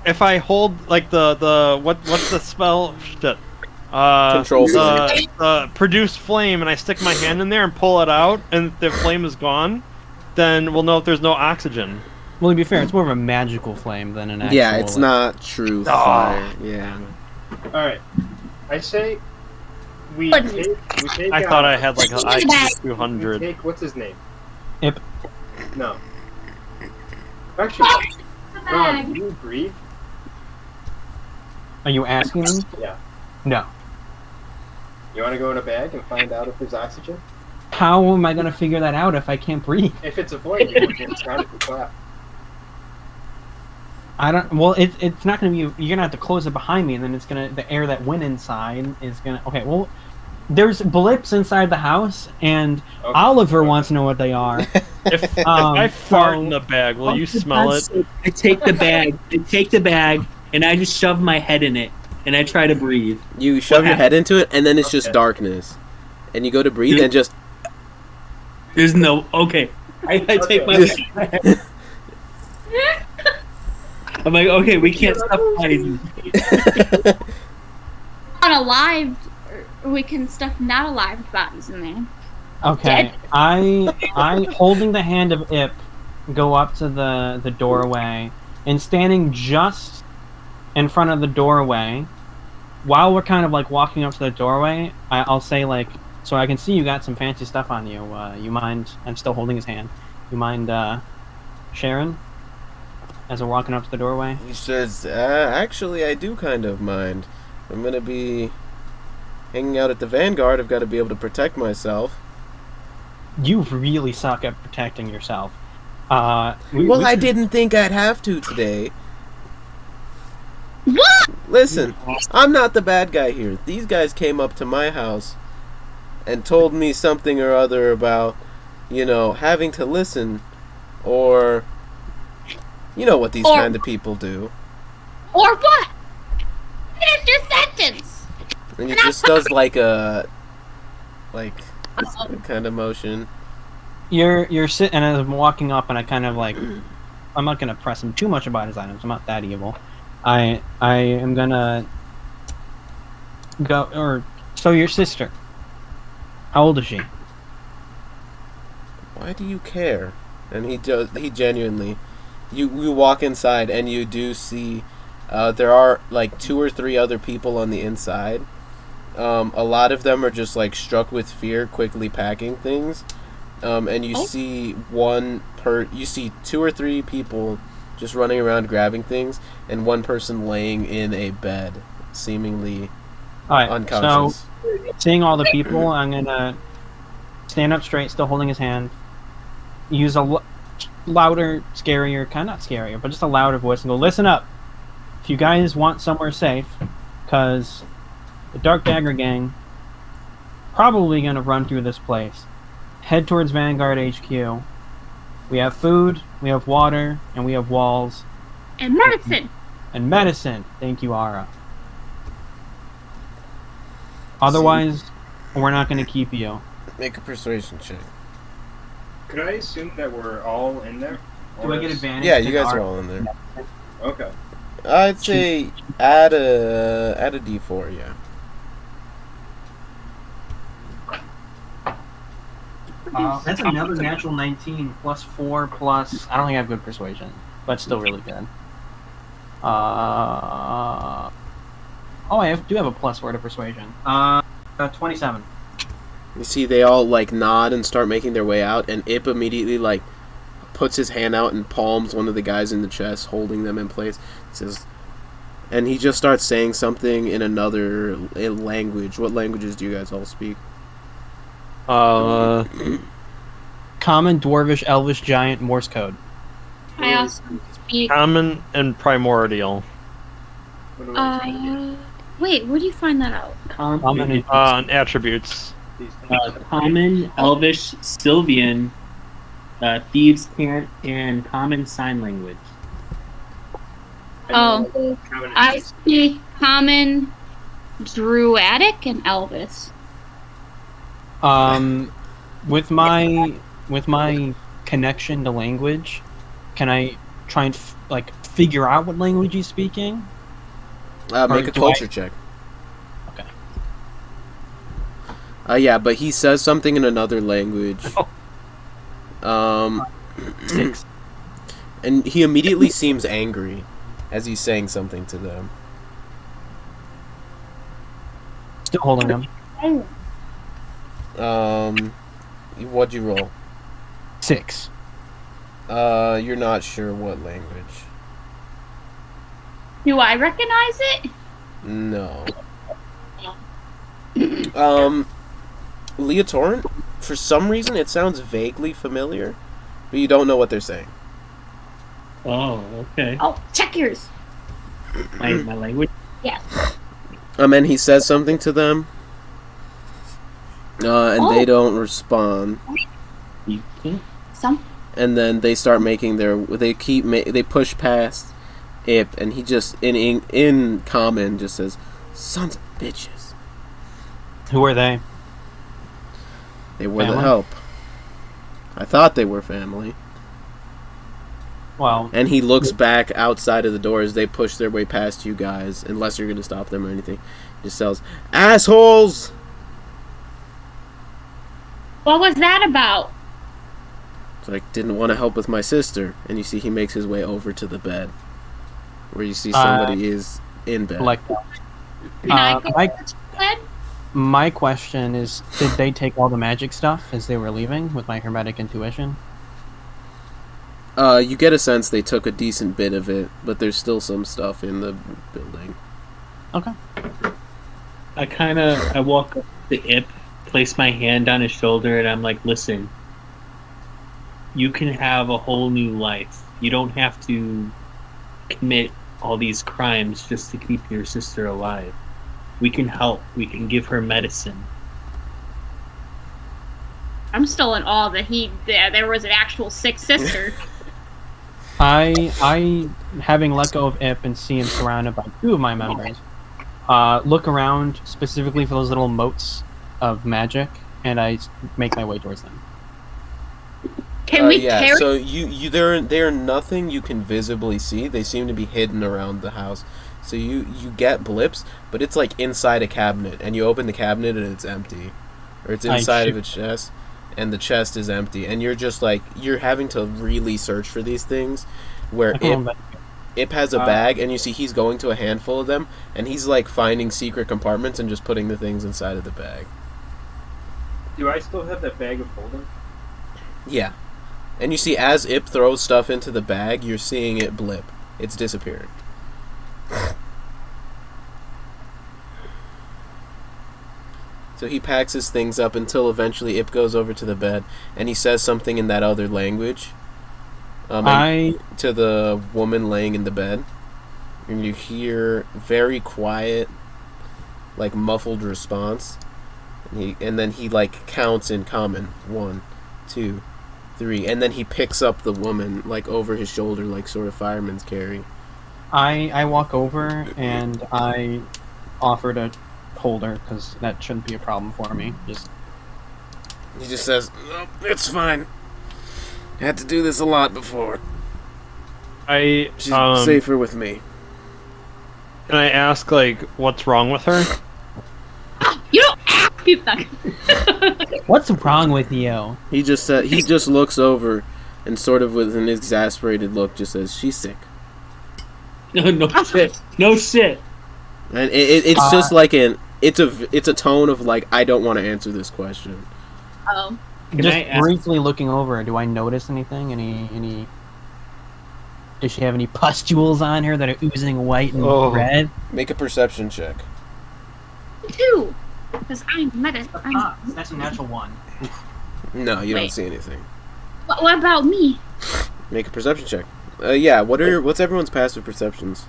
if I hold like the what's the spell? Shit. Control the produce flame, and I stick my hand in there and pull it out, and if the flame is gone, then we'll know if there's no oxygen. Well, to be fair, it's more of a magical flame than an actual... Yeah, it's not true fire. Yeah. Alright. I say we But- take I thought I had like an Bag. IQ we 200. take what's his name? Ip. No. Actually, Ron, do you breathe? Are you asking me? Yeah. No. You want to go in a bag and find out if there's oxygen? How am I going to figure that out if I can't breathe? If it's a void, you can get sound if you clap. I don't. Well, it's not gonna be. You're gonna have to close it behind me, and then the air that went inside is gonna. Okay. Well, there's blips inside the house, and Oliver wants to know what they are. If I fart in the bag, will you smell it? I take the bag, and I just shove my head in it, and I try to breathe. You shove your head into it, and then it's just darkness. And you go to breathe, and just... There's no... Okay. I take my head. I'm like, okay, we can't stop fighting. Unalive, or we can stuff not alive bodies in there. Okay, Dead? I holding the hand of Ip, go up to the doorway, and standing just in front of the doorway, while we're kind of like walking up to the doorway, I'll say like, so I can see you got some fancy stuff on you. You mind? I'm still holding his hand. You mind sharing? As we're walking up to the doorway, he says, "Actually, I do kind of mind. I'm gonna be hanging out at the Vanguard. I've got to be able to protect myself." You really suck at protecting yourself. I didn't think I'd have to today. What? Listen, I'm not the bad guy here. These guys came up to my house and told me something or other about, having to listen, or, what these kind of people do. Or what? Finish your sentence! And he just does like a kind of motion. You're sitting, and as I'm walking up, and I kind of like, I'm not gonna press him too much about his items. I'm not that evil. I am gonna go. Or so your sister. How old is she? Why do you care? And he genuinely. You walk inside, and you do see there are like 2 or 3 other people on the inside. A lot of them are just like struck with fear, quickly packing things. And you see you see 2 or 3 people just running around grabbing things, and one person laying in a bed, seemingly unconscious. So, seeing all the people, I'm gonna stand up straight, still holding his hand. Use a louder, scarier, kind of not scarier, but just a louder voice, and go, "Listen up. If you guys want somewhere safe, because the Dark Dagger Gang probably gonna run through this place. Head towards Vanguard HQ. We have food, we have water, and we have walls. And medicine! And medicine! Thank you, Ara. Otherwise, we're not gonna keep you." Make a persuasion check. Could I assume that we're all in there? Do I get advantage? Yeah, you guys are all in there. Okay. I'd say add a D4, yeah. That's another natural 19 plus 4 plus... I don't think I have good persuasion, but still really good. I do have a plus 4 to persuasion. 27. You see they all like nod and start making their way out, and Ip immediately like puts his hand out and palms one of the guys in the chest, holding them in place. He says, and he just starts saying something in another language. What languages do you guys all speak? Common, Dwarvish, Elvish, Giant, Morse code. I also speak... Common and Primordial. Wait, where do you find that out? Common and attributes. Common, Elvish, Sylvian, Thieves' Cant, and Common Sign Language. Oh, I speak Common, Druidic, and Elvis. With my connection to language, can I try and figure out what language he's speaking? Make a culture check. Okay. Yeah, but he says something in another language. 6. And he immediately seems angry as he's saying something to them. Still holding them. What'd you roll? 6. You're not sure what language. Do I recognize it? No. Leotorin, for some reason it sounds vaguely familiar, but you don't know what they're saying. Oh, okay. Oh, check yours. My language. Yeah. And he says something to them, and they don't respond. Some. And then they start making they push past Ip, and he just in common just says, "Sons of bitches." Who are they? They were Family? the help. I thought they were family. Well, And he looks back outside of the door as they push their way past you guys, unless you're going to stop them or anything. He just yells, "Assholes!" What was that about? It's like, didn't want to help with my sister. And you see he makes his way over to the bed, where you see somebody is in bed. like, Can I go to bed? my question is, did they take all the magic stuff as they were leaving with my hermetic intuition? You get a sense they took a decent bit of it, but there's still some stuff in the building. Okay. I walk up to Ip, place my hand on his shoulder, and I'm like, listen, you can have a whole new life. You don't have to commit all these crimes just to keep your sister alive. We can help. We can give her medicine. I'm still in awe that there was an actual sick sister. I, having let go of Ip and see him surrounded by two of my members, look around specifically for those little motes of magic, and I make my way towards them. Can we carry? So they're nothing you can visibly see. They seem to be hidden around the house. So you get blips, but it's like inside a cabinet, and you open the cabinet and it's empty, or it's inside of a chest, and the chest is empty, and you're just like, you're having to really search for these things. Where Ip has a bag, and you see he's going to a handful of them, and he's like finding secret compartments and just putting the things inside of the bag. Do I still have that bag of holding? Yeah. And you see, as Ip throws stuff into the bag, you're seeing it blip. It's disappearing. So he packs his things up until eventually Ip goes over to the bed, and he says something in that other language to the woman laying in the bed. And you hear very quiet, like muffled response. And then he like counts in common. 1, 2, 3. And then he picks up the woman like over his shoulder, like sort of fireman's carry. I walk over and I offer to hold her, because that shouldn't be a problem for me. He just says, "Oh, it's fine. Had to do this a lot before. She's safer with me." Can I ask, like, what's wrong with her? You don't ask people. What's wrong with you? He just looks over and sort of with an exasperated look just says, "She's sick." No shit. No shit. And it's just like it's a tone of like, I don't want to answer this question. Oh. Just briefly looking over, do I notice anything? Any? Does she have any pustules on her that are oozing white and red? Make a perception check. 2, because I'm medicine. That's a natural 1. No, you don't see anything. What about me? Make a perception check. Yeah. What's everyone's passive perceptions?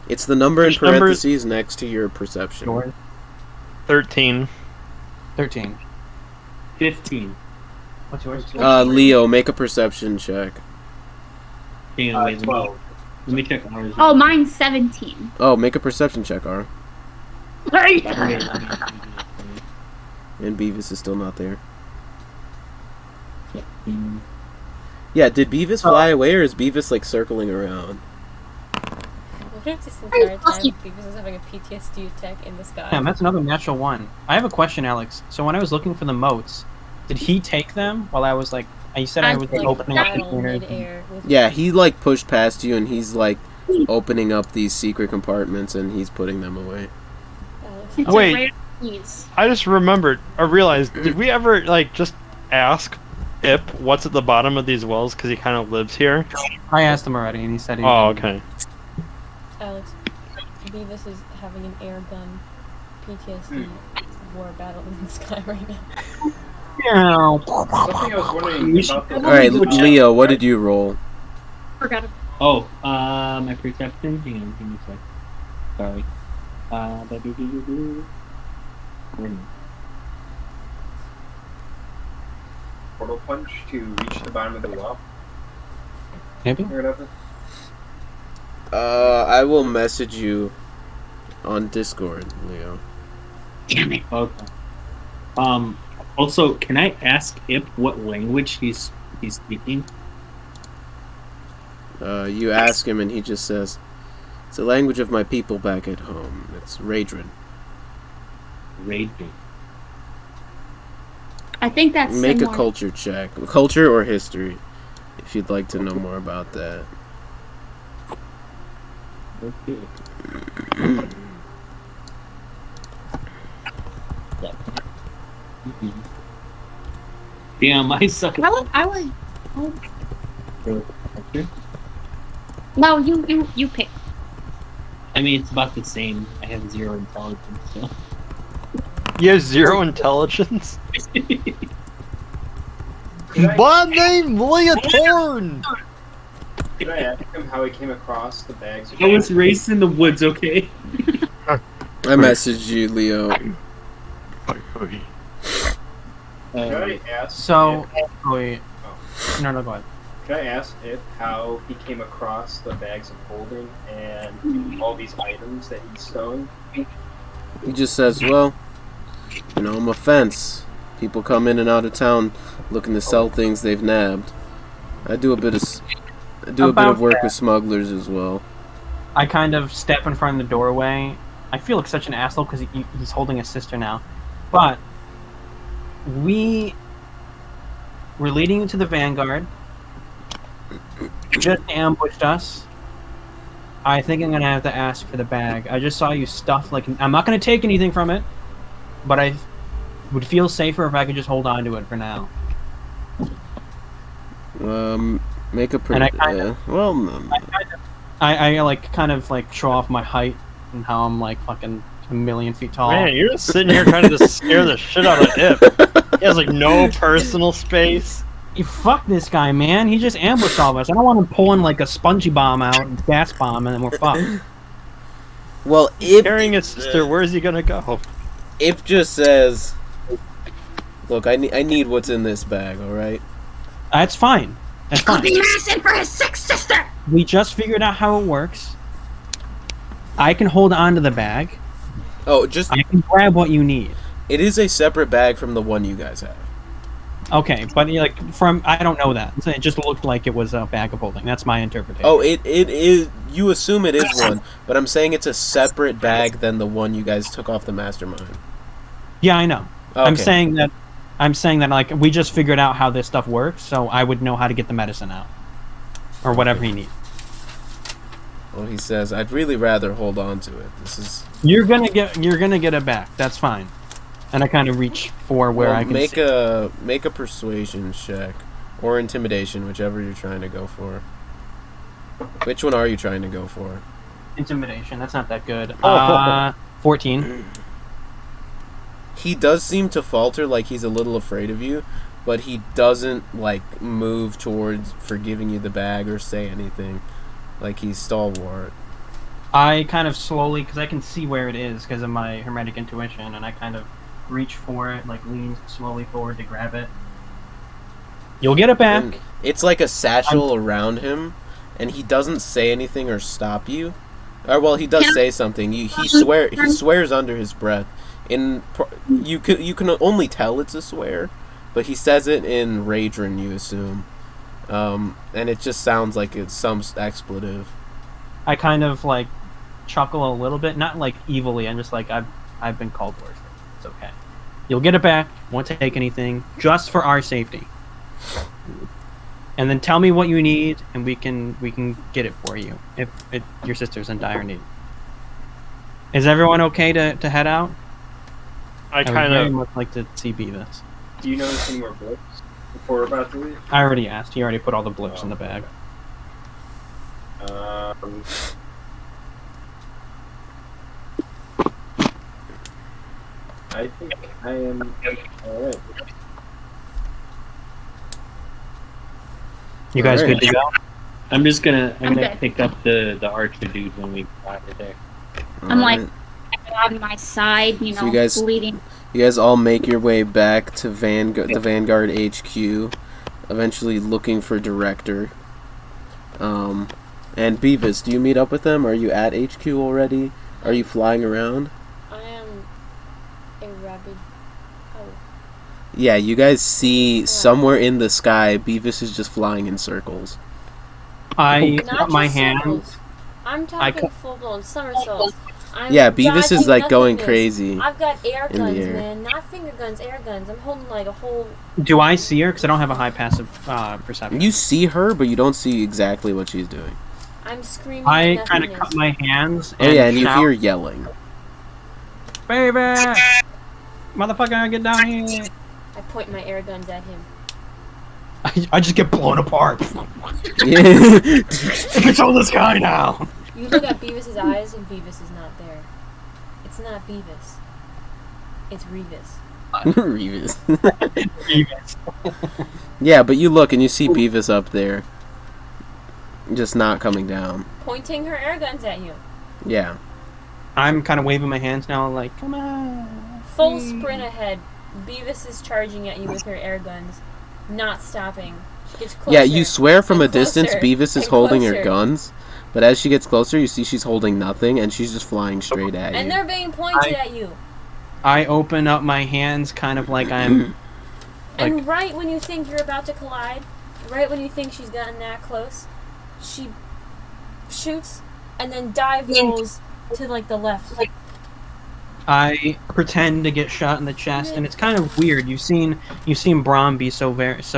It's the number in parentheses next to your perception. Yours? 13. 13. 15. What's yours? Leo, make a perception check. Hang on, wait, 12. Let me check ours. Oh, mine's 17. Oh, make a perception check, Ara. Hey! And Beavis is still not there. Yeah, did Beavis fly away, or is Beavis like circling around? What if this entire time Beavis is having a PTSD attack in the sky? Damn, that's another natural 1. I have a question, Alex. So when I was looking for the motes, did he take them while I was like? You said I was like, opening up containers. Yeah, he like pushed past you, and he's like opening up these secret compartments, and he's putting them away. Wait, I just remembered. I realized. Did we ever like just ask Ip what's at the bottom of these wells, because he kind of lives here? I asked him already, and he said he. Oh, okay. Alex, Beavis is having an air gun PTSD war battle in the sky right now. Something I was wondering about the. All right, Leo, what did you roll? Forgot. Oh, my perception. Hang on, give me a sec. Sorry. Portal punch to reach the bottom of the well. Maybe. Or whatever. I will message you on Discord, Leo. Damn it. Okay. Also, can I ask Ip what language he's speaking? You ask him and he just says, "It's the language of my people back at home. It's Raedrin." Raedrin. I think that's Make similar. a culture check. Culture or history, if you'd like to know more about that. Okay. Damn, I suck. I would. No, you pick. I mean, it's about the same. I have 0 intelligence, so. You have 0 intelligence? My name Leotorin! Could I ask him how he came across the bags? I was raised in the woods, okay? I messaged you, Leo. Could I ask? So, If, wait. No, go ahead. could I ask if how he came across the bags of holding and all these items that he's stowing? He just says, "Well, you know, I'm a fence. People come in and out of town looking to sell things they've nabbed. I do a bit of work with smugglers as well." I kind of step in front of the doorway. I feel like such an asshole because he's holding his sister now. But we're leading into the Vanguard. You just ambushed us. I think I'm gonna have to ask for the bag. I just saw you stuff like I'm not gonna take anything from it, but I would feel safer if I could just hold on to it for now. Make a And I kinda- well, no. I like kind of like show off my height and how I'm like fucking a million feet tall. Man, you're just sitting here trying to just scare the shit out of Ip. He has like no personal space. You fuck this guy, man. He just ambushed all of us. I don't want him pulling like a spongy bomb out, a gas bomb, and then we're fucked. Well, Ip Carrying his sister, where's he gonna go? Ip just says, "Look, I need what's in this bag. All right." That's fine. That's I'll fine. be messing for his sick sister. We just figured out how it works. I can hold on to the bag. Oh, just I can grab what you need. it is a separate bag from the one you guys have. Okay, but like I don't know that. So it just looked like it was a bag of holding. That's my interpretation. Oh, it is. You assume it is one, but I'm saying it's a separate bag than the one you guys took off the mastermind. Yeah, I know. Okay. I'm saying that like we just figured out how this stuff works, so I would know how to get the medicine out or whatever he needs. Well, he says, "I'd really rather hold on to it. This is." You're gonna get it back. That's fine. And I kind of reach for where I can make see. a persuasion check or intimidation, whichever you're trying to go for. Which one are you trying to go for? Intimidation. That's not that good. Oh. 14. He does seem to falter, like he's a little afraid of you, but he doesn't like move towards forgiving you the bag or say anything. Like he's stalwart. I kind of slowly, because I can see where it is because of my hermetic intuition, and I kind of reach for it, like lean slowly forward to grab it. You'll get it back. And it's like a satchel around him, and he doesn't say anything or stop you. Or well, he does say something. He swears under his breath. You can only tell it's a swear, but he says it in Raedrin, you assume, and it just sounds like it's some expletive. I kind of like chuckle a little bit, not like evilly. I'm just like I've been called worse. It's okay. You'll get it back. Won't take anything, just for our safety. And then tell me what you need, and we can get it for you if your sister's in dire need. Is everyone okay to head out? I would kind very of. much like to see Beavis. Do you notice any more blips before we're about to leave? I already asked. He already put all the blips in the bag. I think I am alright. You guys Alright. good to go? I'm gonna good. pick up the archer dude when we got her there. I'm like Alright. on my side, you know, So you guys- bleeding. You guys all make your way back to the Vanguard HQ, eventually looking for Director. And Beavis, do you meet up with them? Are you at HQ already? Are you flying around? I am a rabid. Oh, Yeah, you guys see somewhere in the sky, Beavis is just flying in circles. I not cut my just hand. circles. I'm talking cut- full-blown somersaults. I'm Yeah, Beavis is dodging like going nothingness. crazy. I've got air in the guns, air. man. Not finger guns, air guns. I'm holding like a whole. Do I see her? Because I don't have a high passive perception. You see her, but you don't see exactly what she's doing. I'm screaming. I at kind of nothingness. cut my hands. Oh yeah, and you shout, hear yelling. "Baby, motherfucker, get down here!" I point my air guns at him. I just get blown apart. Yeah. Control this guy now. You look at Beavis's eyes, and Beavis is not there. It's not Beavis. It's Revis. Revis. Yeah, but you look and you see Beavis up there. Just not coming down. Pointing her air guns at you. Yeah. I'm kind of waving my hands now, like, come on. Full sprint ahead. Beavis is charging at you with her air guns, not stopping. She gets closer. Yeah, you swear from a and distance closer, Beavis is and holding her closer. guns, but as she gets closer, you see she's holding nothing, and she's just flying straight at And you. they're being pointed at you. I open up my hands, kind of like I'm. And right when you think you're about to collide, right when you think she's gotten that close, she shoots and then dive rolls to like the left. I pretend to get shot in the chest, and it's kind of weird. You've seen Brom be so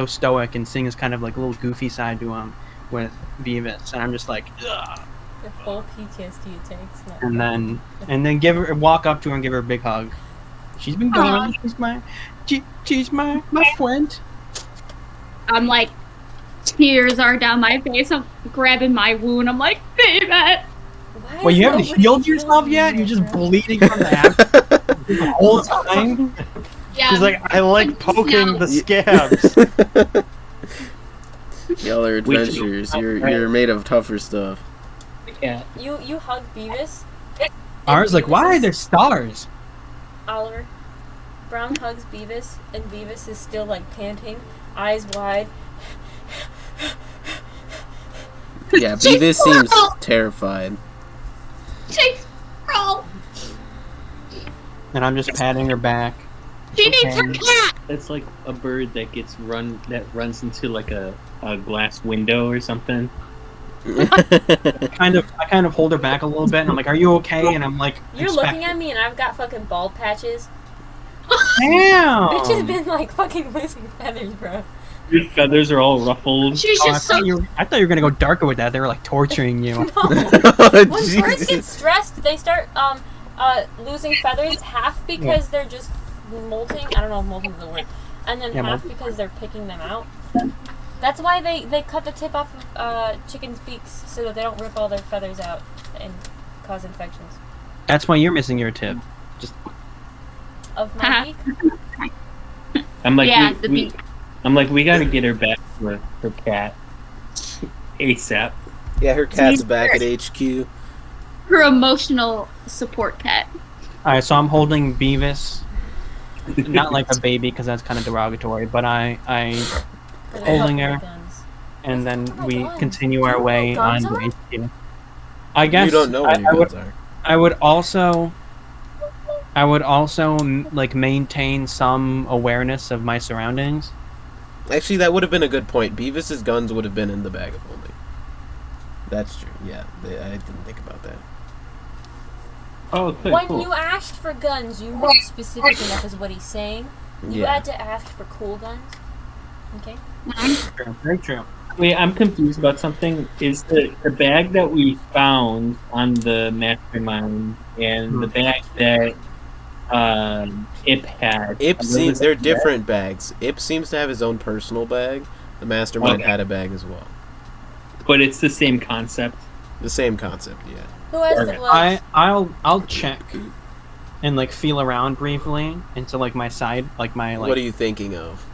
stoic and sing his kind of like little goofy side to him with Beavis, and I'm just like, ugh. The full PTSD it takes. And then walk up to her and give her a big hug. She's been gone. She's my friend. I'm like, tears are down my face. I'm grabbing my wound. I'm like, Beavis. Well, you haven't healed yourself yet? You're just bleeding from the ass the whole time? Yeah. She's like, I like poking the scabs. Y'all are adventurers. You're made of tougher stuff. Yeah. You hug Beavis. Ours like, why are there stars? Oliver. Brown hugs Beavis, and Beavis is still like panting, eyes wide. Yeah, Beavis seems terrified. Chase, bro. And I'm just patting her back. She needs her Okay. cat. That's like a bird that runs into like a glass window or something. I kind of hold her back a little bit, and I'm like, "Are you okay?" And I'm like, You're looking at me, and I've got fucking bald patches. Damn! Bitch has been like fucking losing feathers, bro. Your feathers are all ruffled. She's Oh, just so. I thought you were gonna go darker with that. They were like torturing you. When birds get stressed, they start losing feathers, half because they're just molting. I don't know if molting is the word. And then Yeah, half molting. because they're picking them out. That's why they cut the tip off of chickens' beaks so that they don't rip all their feathers out and cause infections. That's why you're missing your tip. Of my beak? I'm like, Yeah, the beak. I'm like, we gotta get her back to her cat ASAP. Yeah, her cat's back at HQ. Her emotional support cat. Alright, so I'm holding Beavis. Not like a baby, because that's kind of derogatory, but I But Holding I her. love my guns. and then Oh my we God. continue our Do you know way what on guns to HQ. I guess You don't know what I your would, guns are. I would also like maintain some awareness of my surroundings. Actually, that would have been a good point. Beavis's guns would have been in the bag of holding. That's true. Yeah, I didn't think about that. Oh, okay, When cool. you asked for guns, you weren't specific enough, is what he's saying. You Yeah. had to ask for cool guns. Okay? True, very true. Wait, I'm confused about something. Is the bag that we found on the mastermind and the bag that Ip had? Ip seems they're they're different bags. Ip seems to have his own personal bag. The mastermind Okay. had a bag as well. But it's the same concept. The same concept, yeah. Who has the Okay. gloves? I'll check and like feel around briefly into like my side, like my like. What are you thinking of?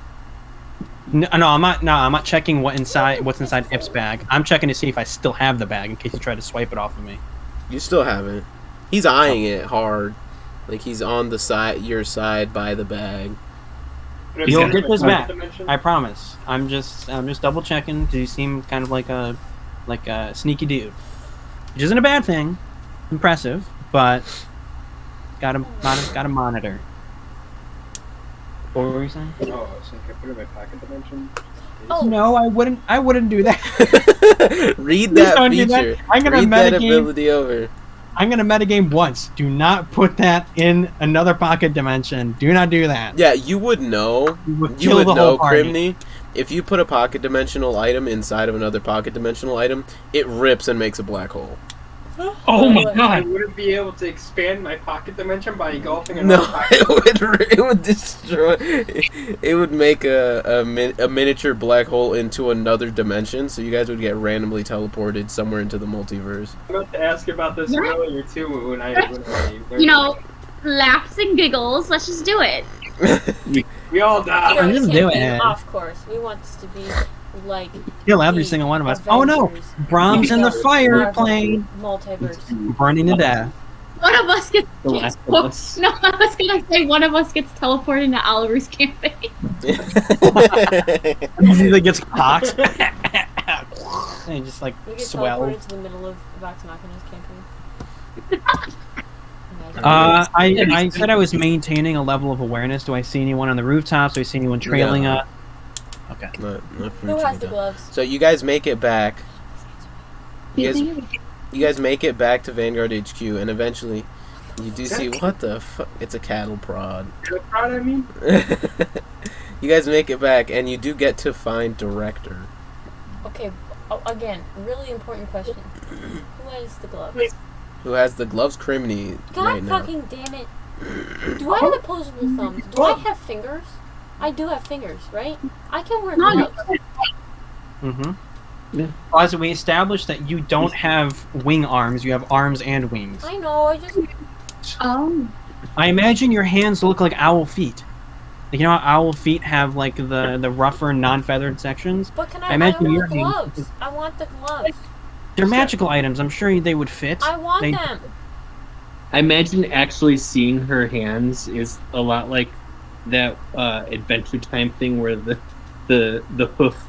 No, I'm not. No, I'm not checking what's inside Ip's bag. I'm checking to see if I still have the bag in case you try to swipe it off of me. You still haven't. He's eyeing it hard, like he's on the side, your side by the bag. You'll get this back. I promise. I'm just double checking because you seem kind of like a sneaky dude, which isn't a bad thing. Impressive, but gotta monitor. What were you saying? Oh, I was thinking, put it in my pocket dimension. Oh. No, I wouldn't do that. Read that feature. That. I'm gonna read that metagame. ability over. I'm gonna metagame once. Do not put that in another pocket dimension. Do not do that. Yeah, you would know. You would know, Crimeny. If you put a pocket dimensional item inside of another pocket dimensional item, it rips and makes a black hole. Oh my I god! wouldn't be able to expand my pocket dimension by engulfing another No, pocket. it would destroy. It would make a miniature black hole into another dimension, so you guys would get randomly teleported somewhere into the multiverse. I meant to ask about this earlier too when I You know, laughs and giggles. Let's just do it. we all die. I'm just doing it. Of course, we want this to be like. Kill every single one of us. Oh no! Brom's in the fire plane, Multiverse. burning to death. One of us gets. The Last of Us. No, I was gonna say one of us gets teleported into Owl's campaign. He gets pox. And he just like We get swells. teleported to the middle of Vox Machina's campaign. Imagine. I said I was maintaining a level of awareness. Do I see anyone on the rooftops? Do I see anyone trailing No. us? Okay. Not Who has the gloves? So you guys make it back. You guys make it back to Vanguard HQ, and eventually you do see what the fuck. It's a cattle prod. Proud of me? You guys make it back, and you do get to find Director. Okay, again, really important question. Who has the gloves? Who has the gloves? Crimeny God right now. fucking damn it. Do I have opposable thumbs? Do I have fingers? I do have fingers, right? I can wear gloves. Mm-hmm. Yeah. As we established that you don't have wing arms, you have arms and wings. I know, I just... Oh. I imagine your hands look like owl feet. Like, you know how owl feet have like the rougher, non-feathered sections? But can I I imagine want your the hands- gloves. I want the gloves. They're magical items. I'm sure they would fit. I want They- them. I imagine actually seeing her hands is a lot like that Adventure Time thing where the hoof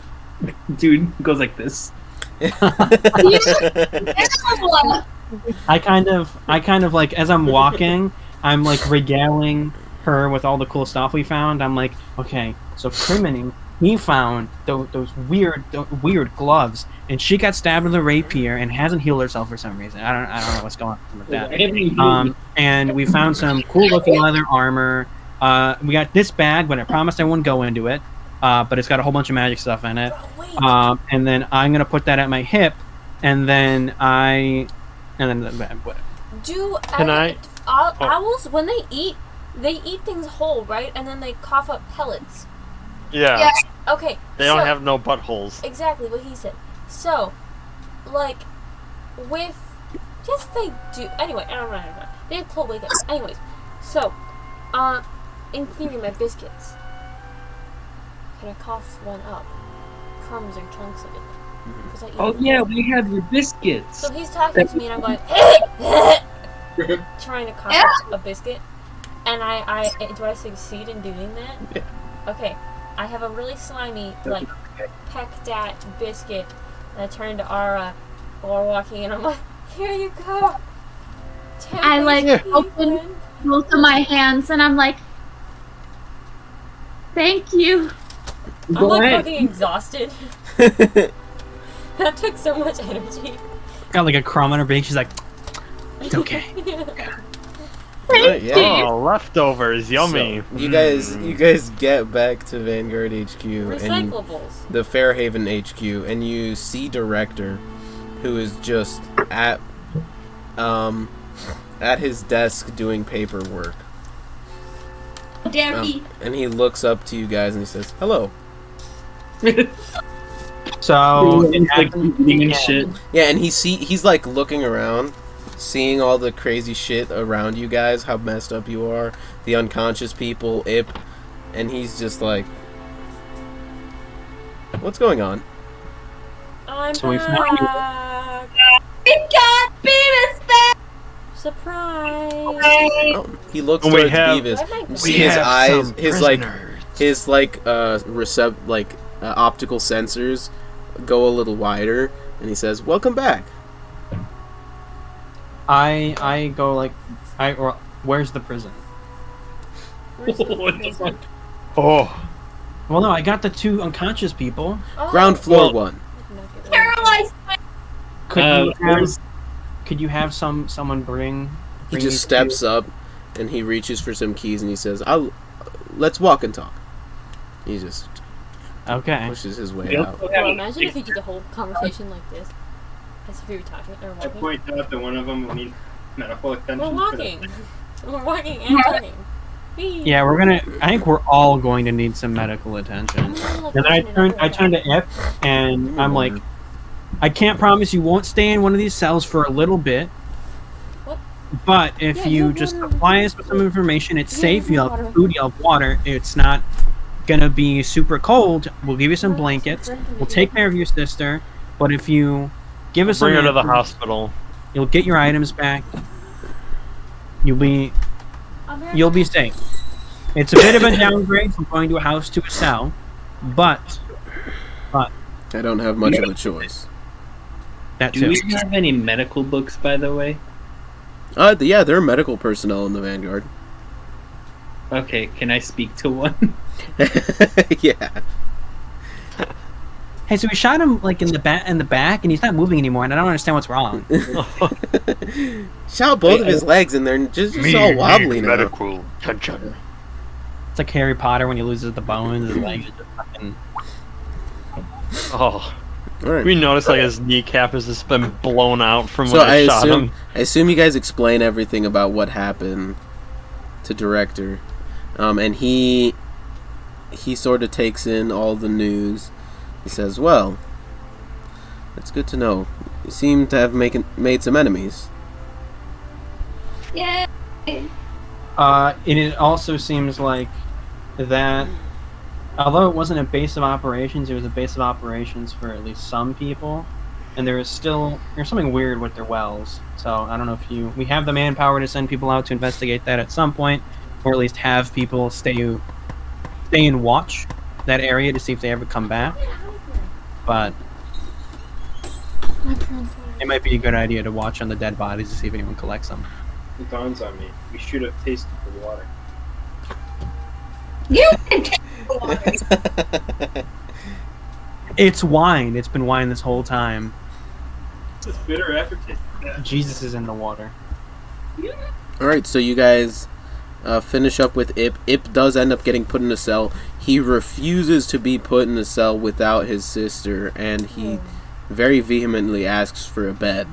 dude goes like this. I kind of like, as I'm walking, I'm like regaling her with all the cool stuff we found. I'm like, okay, so Crimeny, he found those weird gloves, and she got stabbed with a rapier and hasn't healed herself for some reason. I don't know what's going on with that. And we found some cool looking leather armor. We got this bag, but I promised I wouldn't go into it. But it's got a whole bunch of magic stuff in it. Bro, wait. And then I'm gonna put that at my hip, and then Owls, when they eat things whole, right? And then they cough up pellets. Yeah. Okay. They don't have no buttholes. Exactly what he said. So, like, with... Yes, they do. Anyway, I don't know. They have cold wake up. Anyways, so, in theory, my biscuits. Can I cough one up? Crumbs or chunks of it. 'Cause I eat Oh them yeah, whole. we have your biscuits. So he's talking to me and I'm going, trying to cough up a biscuit. And do I succeed in doing that? Yeah. Okay. I have a really slimy, like, pecked at biscuit. And I turn to Ara while we're walking and I'm like, here you go. I like open Ethan. both of my hands and I'm like, thank you. I'm Go like ahead. fucking exhausted. That took so much energy. got like a crumb on her beak. She's like, it's okay. Right, yeah. Oh, leftovers, yummy. So, you guys get back to Vanguard HQ and Recyclables. the Fairhaven HQ, and you see Director, who is just at his desk doing paperwork. Dare me. And he looks up to you guys and he says, "Hello." So it like happened eating and again. shit. Yeah, and he's like looking around, seeing all the crazy shit around you guys, how messed up you are, the unconscious people, Ip, and he's just like, What's going on? I'm So we back. We got Beavis back! Surprise! Oh, he looks We towards have- Beavis. You see We his have eyes, some his optical sensors go a little wider, and he says, "Welcome back." I go like, where's the prison? Where's the What the prison? fuck? Oh, Well, no, I got the 2 unconscious people. Oh, Ground floor Well- 1. I did not get that. Paralyzed! Could you have someone bring? He bring just these steps 2? up, and he reaches for some keys, and he says, let's walk and talk." He just Okay. pushes his way Yep. out. Well, imagine if you did the whole conversation like this. As if we were talking or I walking. point out that one of them will need medical attention. We're for the- walking. We're walking and talking. Whee! Yeah, I think we're all going to need some medical attention. I'm gonna, like, And then open it up I turn to Ip, and I'm like, I can't promise you won't stay in one of these cells for a little bit. What? But if Yeah, you you're just one- supply us with some information, it's Yeah, safe, you water. have food, you have water, it's not gonna be super cold, we'll give you some blankets, we'll take care of your sister, but if you give us bring her some to the answers, hospital. you'll get your items back, you'll be safe. It's a bit of a downgrade from going to a house to a cell, but I don't have much of a choice. that Do too. we have any medical books, by the way? Yeah, there are medical personnel in the Vanguard. Okay, can I speak to one? Yeah. Hey, so we shot him like in the back, and he's not moving anymore, and I don't understand what's wrong. Shot both of his legs, and they're just all wobbly now. medical attention. It's like Harry Potter when he loses the bones, his legs are just fucking. Oh, All right. we noticed like his kneecap has just been blown out from So when I shot him. I assume you guys explain everything about what happened to Director, and he sort of takes in all the news. He says, "Well, that's good to know. You seem to have made some enemies." Yeah. And it also seems like that, although it wasn't a base of operations, it was a base of operations for at least some people, and there's something weird with their wells. So I don't know if we have the manpower to send people out to investigate that at some point, or at least have people stay and watch that area to see if they ever come back. But it might be a good idea to watch on the dead bodies to see if anyone collects them. It dawns on me. We should have tasted the water. You can take the water. It's wine. It's been wine this whole time. It's bitter aftertaste. Jesus is in the water. All right, so you guys finish up with Ip. Ip does end up getting put in a cell. He refuses to be put in a cell without his sister, and he very vehemently asks for a bed.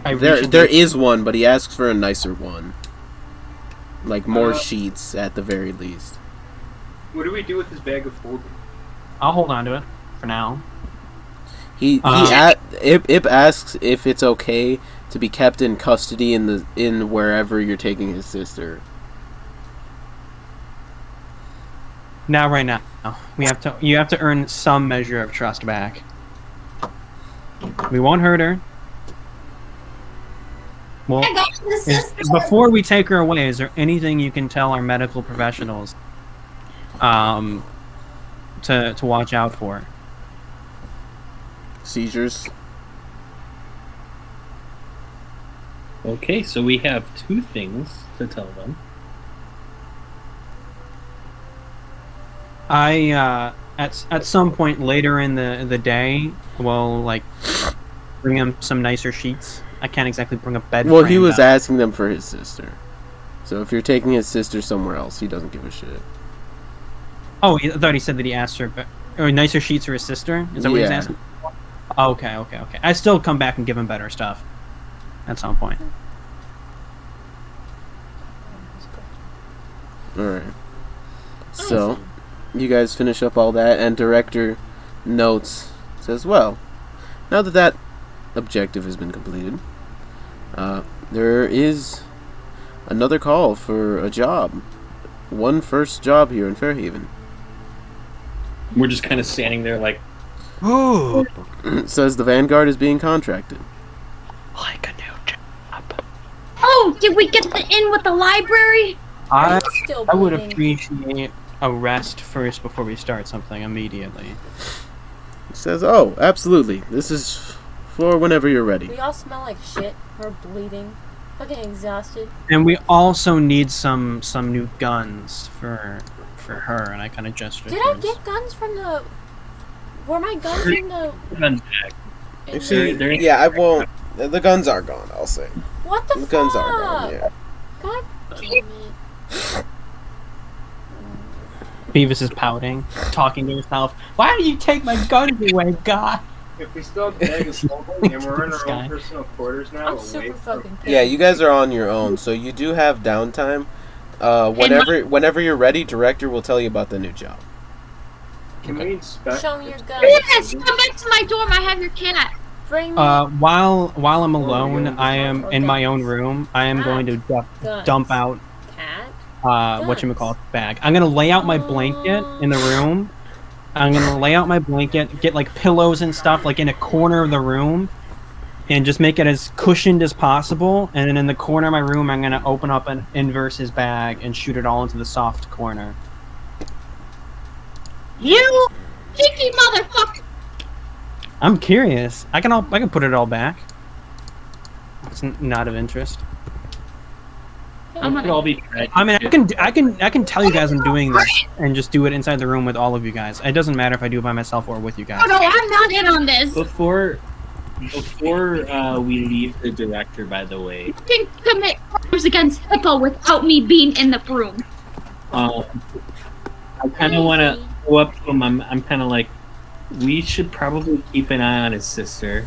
There is one, but he asks for a nicer one. Like more sheets at the very least. What do we do with his bag of holding? I'll hold on to it for now. Ip asks if it's okay to be kept in custody in wherever you're taking his sister. Now, right now, you have to earn some measure of trust back. We won't hurt her. Well, I got the sister. before we take her away, is there anything you can tell our medical professionals to watch out for? Seizures. Okay, so we have 2 things to tell them. At some point later in the day, we'll like bring him some nicer sheets. I can't exactly bring a bed. Well, he frame was up. asking them for his sister. So if you're taking his sister somewhere else, he doesn't give a shit. Oh, I thought he said that he asked her, or nicer sheets for his sister. Is that what he's Yeah. asking? Okay. I still come back and give him better stuff at some point. Alright. So, you guys finish up all that, and Director notes, says, well, now that objective has been completed, there is another call for a job. One first job here in Fairhaven. We're just kind of standing there like, Ooh. It says the Vanguard is being contracted. Like a new job. Oh, did we get the in with the library? I Still would bleeding. appreciate a rest first before we start something immediately. It says, oh, absolutely. This is for whenever you're ready. We all smell like shit. We're bleeding. Fucking exhausted. And we also need some new guns for her, and I kind of gestured. Did I get guns from the... Were my guns in the... guns back. in Actually, the- yeah, I won't. The guns are gone, I'll say. What the The fuck? guns are gone, yeah. God damn it. Beavis is pouting, talking to himself. Why do you take my guns away, God? If we still have bag of smoking and we're in This our guy. own personal quarters now, I'm away super from... fucking pissed. Yeah, you guys are on your own, so you do have downtime. Whenever you're ready, Director will tell you about the new job. Can we inspect... Show me your guns. Yes, come back to my dorm. I have your cat. Bring me While I'm Oh, alone, yeah. I am in my own room. I am going to guns. dump out cat. whatchamacallit bag. I'm gonna lay out my blanket in the room. I'm gonna lay out my blanket, get like pillows and stuff like in a corner of the room, and just make it as cushioned as possible. And then in the corner of my room, I'm gonna open up an Inverse's bag and shoot it all into the soft corner. You cheeky motherfucker. I'm curious. I can put it all back. It's not of interest. I'm it could gonna. all be tragic. I mean, I can tell you guys I'm doing this and just do it inside the room with all of you guys. It doesn't matter if I do it by myself or with you guys. Oh no, I'm not in on this. Before we leave the Director, by the way, You can commit crimes against Hippo without me being in the room. I kind of want to go up to him. I'm kind of like, we should probably keep an eye on his sister.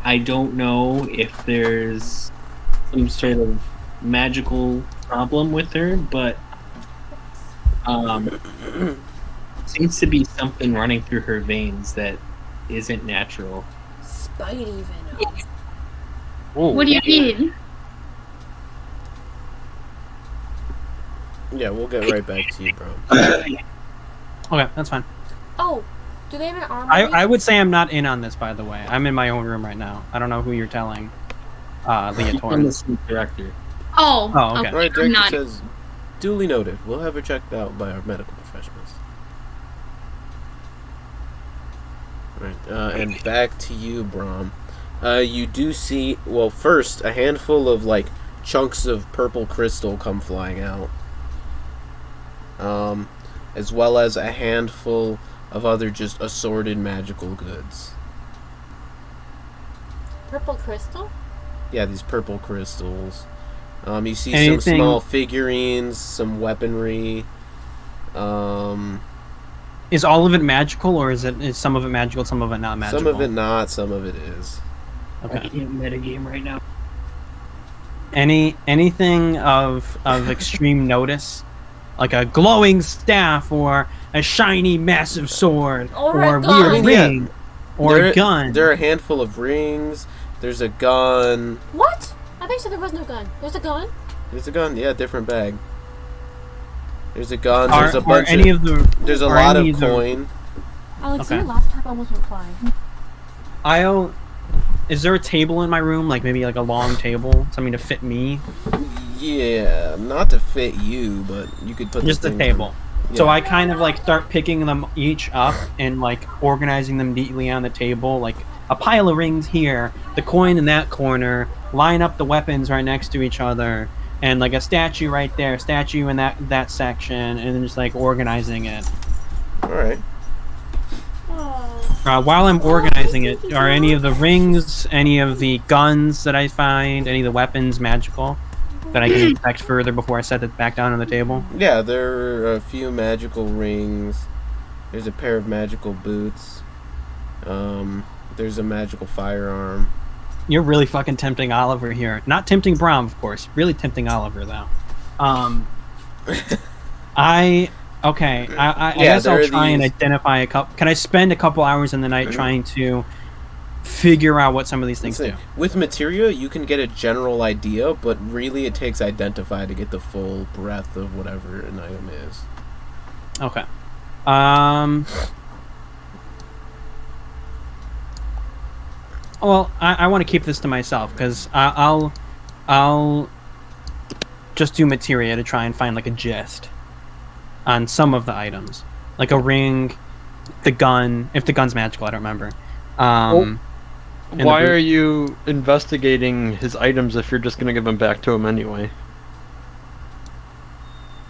I don't know if there's some sort of magical problem with her, but seems to be something running through her veins that isn't natural. Spidey venom. What do you mean? Yeah, we'll get right back to you, bro. Okay, that's fine. Oh, do they have an armory? I would say I'm not in on this, by the way. I'm in my own room right now. I don't know who you're telling. I'm Leotorin. the Director. Oh, Oh, okay. All right, I'm Director not. says, duly noted. We'll have her checked out by our medical professionals. All right, and back to you, Brom. You do see, well, first, a handful of, like, chunks of purple crystal come flying out. As well as a handful of other just assorted magical goods. Purple crystal? Yeah, these purple crystals. You see some Anything- small figurines, some weaponry. Is all of it magical, or is some of it magical, some of it not magical? Some of it not, some of it is. I Okay. can't metagame right now. Anything of extreme notice, like a glowing staff, or a shiny massive sword, Or or a a gun. weird Yeah. ring, or a gun. There are a handful of rings. There's a gun. What? I think so. There was no gun. There's a gun? There's a gun. Yeah, different bag. There's a gun. There's a Are bunch any of. of the? There's a are lot of any the- coin. Alex, Okay. your laptop almost went flying. Is there a table in my room, like maybe like a long table, something to fit me? Yeah, not to fit you, but you could put Just the a thing table. on. So Yeah. I kind of like start picking them each up and like organizing them neatly on the table, like a pile of rings here, the coin in that corner, line up the weapons right next to each other, and like a statue right there, statue in that section, and then just like organizing it. All right. While I'm organizing it, are any of the rings, any of the guns that I find, any of the weapons magical that I can inspect further before I set it back down on the table? Yeah, there are a few magical rings. There's a pair of magical boots. There's a magical firearm. You're really fucking tempting Oliver here. Not tempting Brom, of course. Really tempting Oliver, though. I Yeah, guess there I'll are try and these- identify a couple. Can I spend a couple hours in the night trying to figure out what some of these things do? Listen, with materia, you can get a general idea, but really it takes identify to get the full breadth of whatever an item is. Okay. Well, I want to keep this to myself because I'll just do materia to try and find like a gist on some of the items, like a ring, the gun. If the gun's magical, I don't remember. Why are you investigating his items if you're just gonna give them back to him anyway?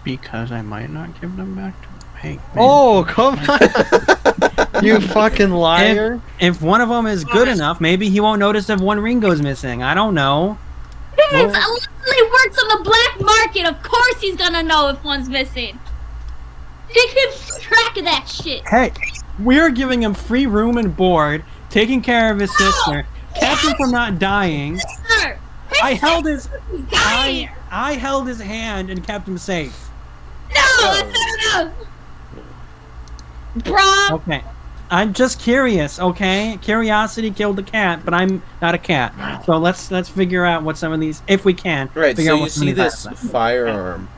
Because I might not give them back to him. Hey, man. Oh, come on! You fucking liar! If one of them is good enough, maybe he won't notice if one ring goes missing. I don't know. He literally works on the black market. Of course he's gonna know if one's missing. He keeps track of that shit. Hey, we're giving him free room and board, taking care of his sister, kept him from not dying. Sir, I held his dying. I held his hand and kept him safe. No, that's not enough. Brom. Okay. I'm just curious, okay? Curiosity killed the cat, but I'm not a cat. So let's figure out what some of these, if we can. Right, figure so out you what some of see these this items are. firearm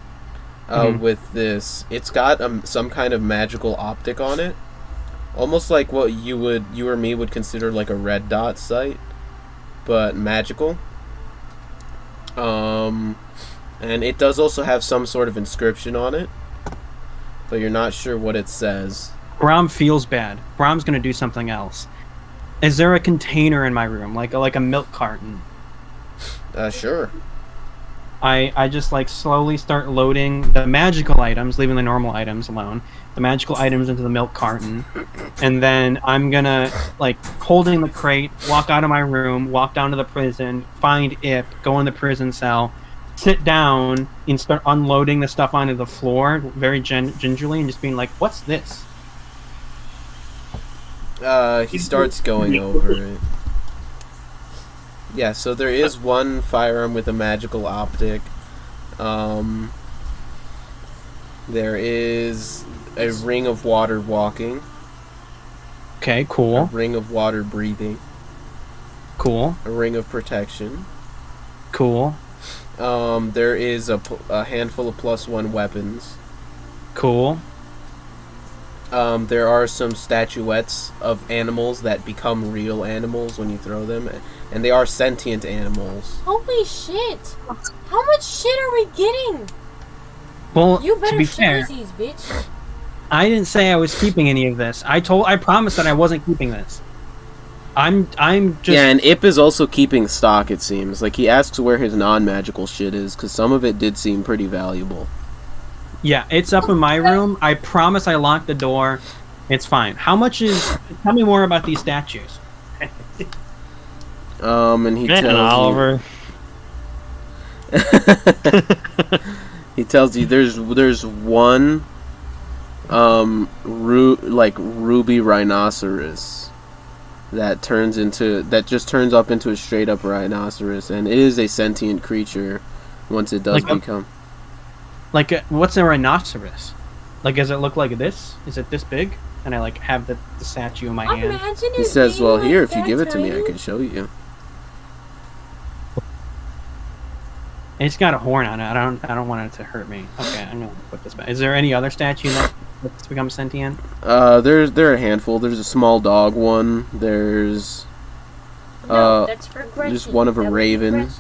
with this. It's got some kind of magical optic on it. Almost like what you or me would consider like a red dot sight, but magical. And it does also have some sort of inscription on it, but you're not sure what it says. Brom feels bad. Brom's gonna do something else. Is there a container in my room, like a milk carton? Sure. I just like slowly start loading the magical items, leaving the normal items alone. The magical items into the milk carton, and then I'm gonna like holding the crate, walk out of my room, walk down to the prison, find Ip, go in the prison cell, sit down, and start unloading the stuff onto the floor very gingerly, and just being like, "What's this?" He starts going over it. Yeah, so there is one firearm with a magical optic. There is a ring of water walking. Okay, cool. A ring of water breathing. Cool. A ring of protection. Cool. There is a handful of +1 weapons. Cool. There are some statuettes of animals that become real animals when you throw them, and they are sentient animals. Holy shit! How much shit are we getting? Well, You to better be share fair, these, bitch. I didn't say I was keeping any of this. I promised that I wasn't keeping this. I'm just... Yeah, and Ip is also keeping stock, it seems. Like, he asks where his non-magical shit is, because some of it did seem pretty valuable. Yeah, it's up in my room. I promise I locked the door. It's fine. How much is... Tell me more about these statues. And he tells Oliver. He tells you there's one ruby rhinoceros that just turns up into a straight up rhinoceros, and it is a sentient creature once it does become. What's a rhinoceros? Like, does it look like this? Is it this big? And I like have the statue in my hand. Imagine He it says, being "Well, like here, if you that, give it to me, I right? can show you." It's got a horn on it. I don't want it to hurt me. Okay, I'm gonna put this back. Is there any other statue that's become sentient? There are a handful. There's a small dog one. There's No, that's for Gretchen. there's one of a That was raven. Gretchen.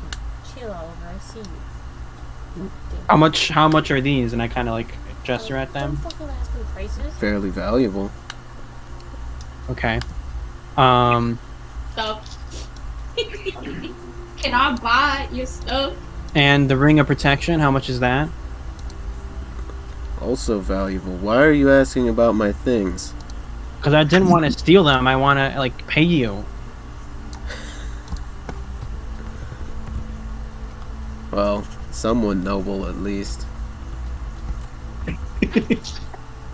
Chill, Oliver. I see you. How much are these? And I kind of like gesture at them. Don't fucking ask me prices. Fairly valuable. Okay. Stuff. Can I buy your stuff? And the ring of protection, how much is that? Also valuable. Why are you asking about my things? Because I didn't want to steal them. I want to like pay you. Well, someone noble at least.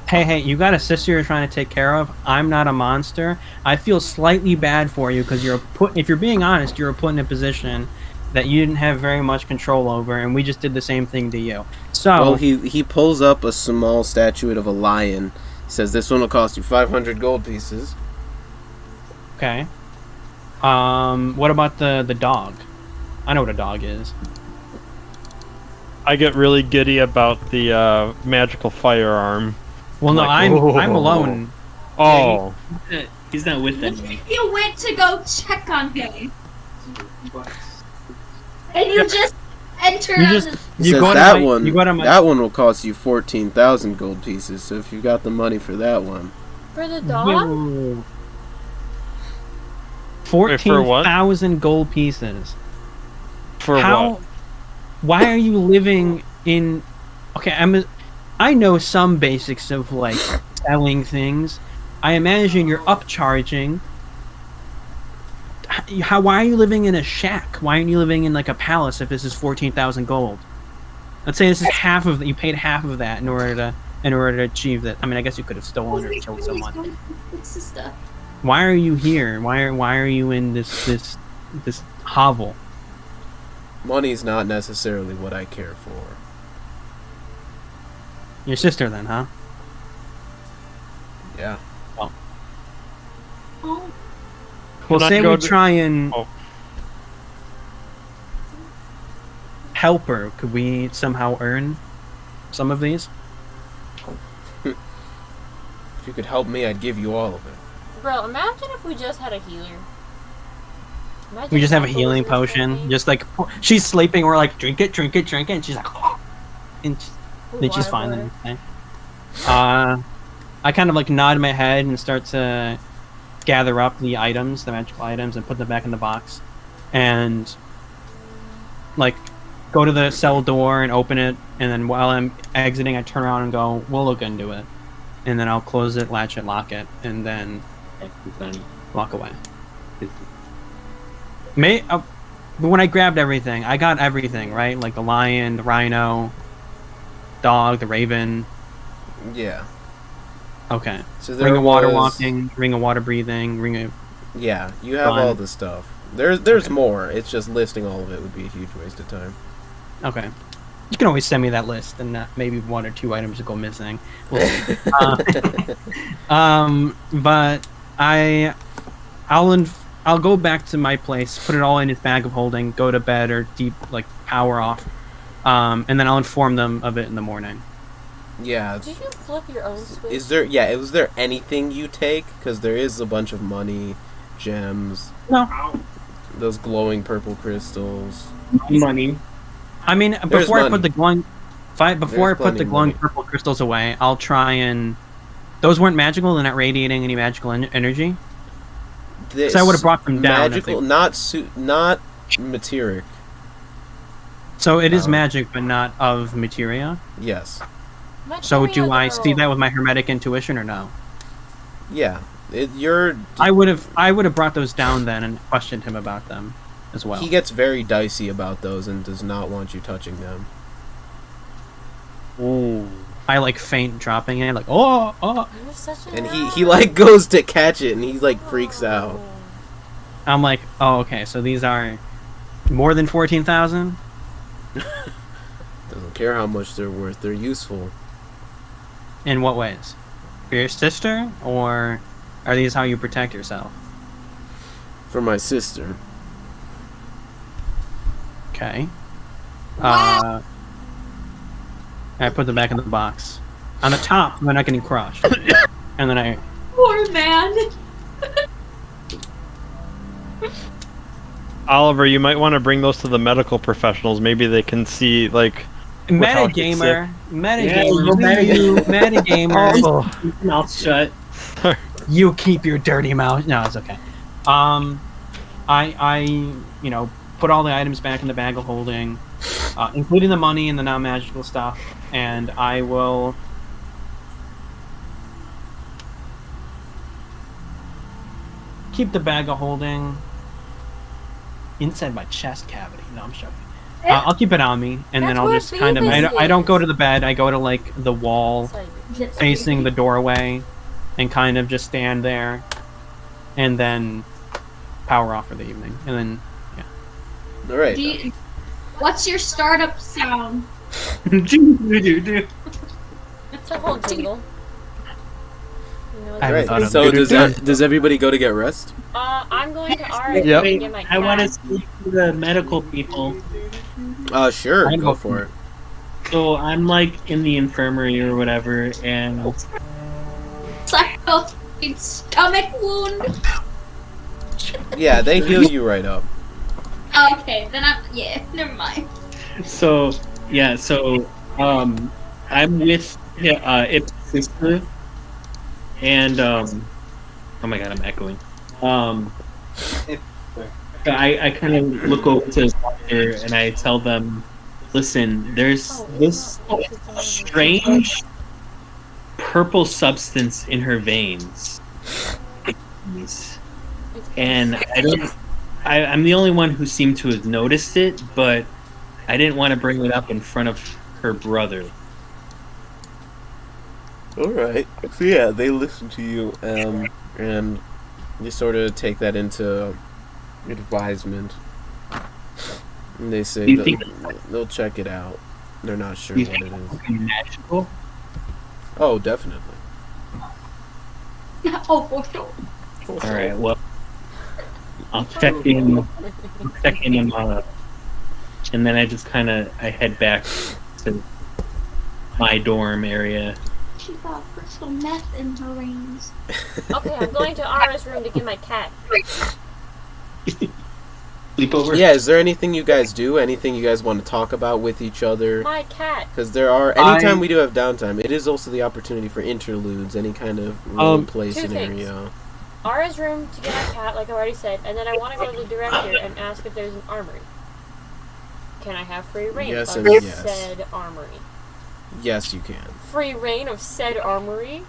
Hey, you got a sister you're trying to take care of. I'm not a monster. I feel slightly bad for you because if you're being honest, you're put in a position that you didn't have very much control over, and we just did the same thing to you. So, Well, he pulls up a small statuette of a lion. He says, "This one will cost you 500 gold pieces." okay. What about the dog? I know what a dog is. I get really giddy about the magical firearm. Well, no, I'm alone. Oh. He's not with them. You went to go check on him. And you just enter that one will cost you 14,000 gold pieces. So if you got the money for that one, For the dog? 14,000 gold pieces. For what? Why are you living in? Okay, I know some basics of like selling things. I imagine you're upcharging. Why are you living in a shack? Why aren't you living in like a palace if this is 14,000 gold? Let's say this is half of you paid half of that in order to achieve that. I mean, I guess you could have stolen or killed someone. Why are you here? Why are you in this hovel? Money's not necessarily what I care for. Your sister, then, huh? Yeah. Oh. Well, say we try and help her. Could we somehow earn some of these? If you could help me, I'd give you all of it. Bro, imagine if we just had a healer. Imagine We just have a if healing was this potion. thing. Just like she's sleeping, we're like drink it, and she's like, and then she's fine. Then okay. I kind of like nod my head and start to gather up the items, the magical items, and put them back in the box, and like go to the cell door and open it, and then while I'm exiting, I turn around and go, "We'll look into it," and then I'll close it, latch it, lock it, and then walk away. But when I grabbed everything, I got everything, right? Like the lion, the rhino, dog, the raven. Yeah. Okay. So ring of water walking, ring of water breathing, ring of... Yeah, you have all the stuff. There's more. It's just listing all of it would be a huge waste of time. Okay. You can always send me that list, and maybe one or two items will go missing. We'll see. But I'll go back to my place, put it all in his bag of holding, go to bed or power off, and then I'll inform them of it in the morning. Yeah. Did you flip your own switch? Is there anything you take? Because there is a bunch of money, gems. No. Those glowing purple crystals. Money. I mean, before I put the glowing money. purple crystals away, I'll try and... Those weren't magical? They're not radiating any magical energy? So I would have brought them down. Magical, not materic. So it is magic, but not of materia? Yes. So do I see that with my hermetic intuition or no? Yeah. I would have brought those down then and questioned him about them as well. He gets very dicey about those and does not want you touching them. Ooh. I faint dropping it, oh. You're such a and he goes to catch it and he freaks out. I'm like, oh, okay, so these are more than 14,000? Doesn't care how much they're worth, they're useful. In what ways? For your sister, or are these how you protect yourself? For my sister. Okay. I put them back in the box. On the top, they're not getting crushed. And then I... Poor man! Oliver, you might want to bring those to the medical professionals. Maybe they can see, Metagamer. Keep your mouth shut. You keep your dirty mouth. No, it's okay. I put all the items back in the bag of holding, including the money and the non-magical stuff, and I will keep the bag of holding inside my chest cavity. No, I'm joking. I'll keep it on me, and then I'll just kind of... I don't go to the bed. I go to, the wall facing the doorway and kind of just stand there and then power off for the evening. And then, yeah. All right. What's your startup sound? It's a whole jingle. All right. So does everybody go to get rest? I'm going to Ara Yep. and get my cat. I want to speak to the medical people. Sure, go for it. So I'm in the infirmary or whatever, and fucking stomach wound. Yeah, they heal you right up. Okay, then never mind. So I'm with Ip's sister, and oh my god, I'm echoing. I kind of look over to the doctor and I tell them, listen, there's this strange purple substance in her veins, and I'm the only one who seemed to have noticed it, but I didn't want to bring it up in front of her brother. Alright. So yeah, they listen to you, and you sort of take that into advisement. And they say they'll check it out. They're not sure what it is. Magical? Oh, definitely. Oh, for sure. Alright, well, I'll check in and then I just I head back to my dorm area. She got crystal meth in her veins. Okay, I'm going to Ara's room to get my cat. Sleepover? Yeah, is there anything you guys do? Anything you guys want to talk about with each other? My cat. Because anytime we do have downtime, it is also the opportunity for interludes, any kind of role-play scenario. Things. Ara's room to get my cat, like I already said, and then I want to go to the director and ask if there's an armory. Can I have free reign of said armory? Yes, you can. Free reign of said armory?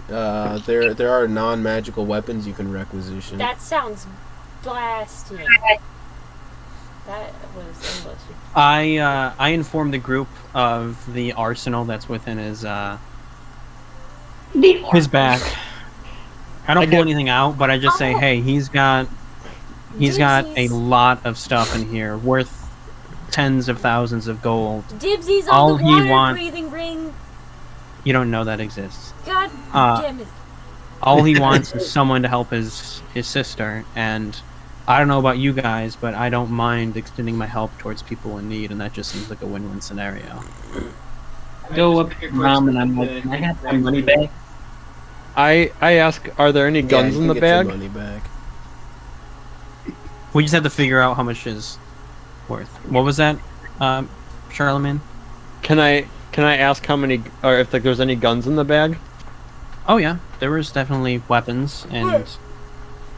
There are non-magical weapons you can requisition. That sounds blasting. That was English. I informed the group of the arsenal that's within his back. I don't pull anything out, but I just say, hey, he's got a lot of stuff in here, worth tens of thousands of gold. Dibsies on the water-breathing ring. You don't know that exists. God damn it. All he wants is someone to help his sister, and I don't know about you guys, but I don't mind extending my help towards people in need, and that just seems like a win-win scenario. Go up to Brom and I'm like, can I have my money back? I ask, are there any guns in the bag? Money back. We just have to figure out how much is worth. What was that, Charlemagne? Can I ask how many, or if there's any guns in the bag? Oh yeah, there was definitely weapons and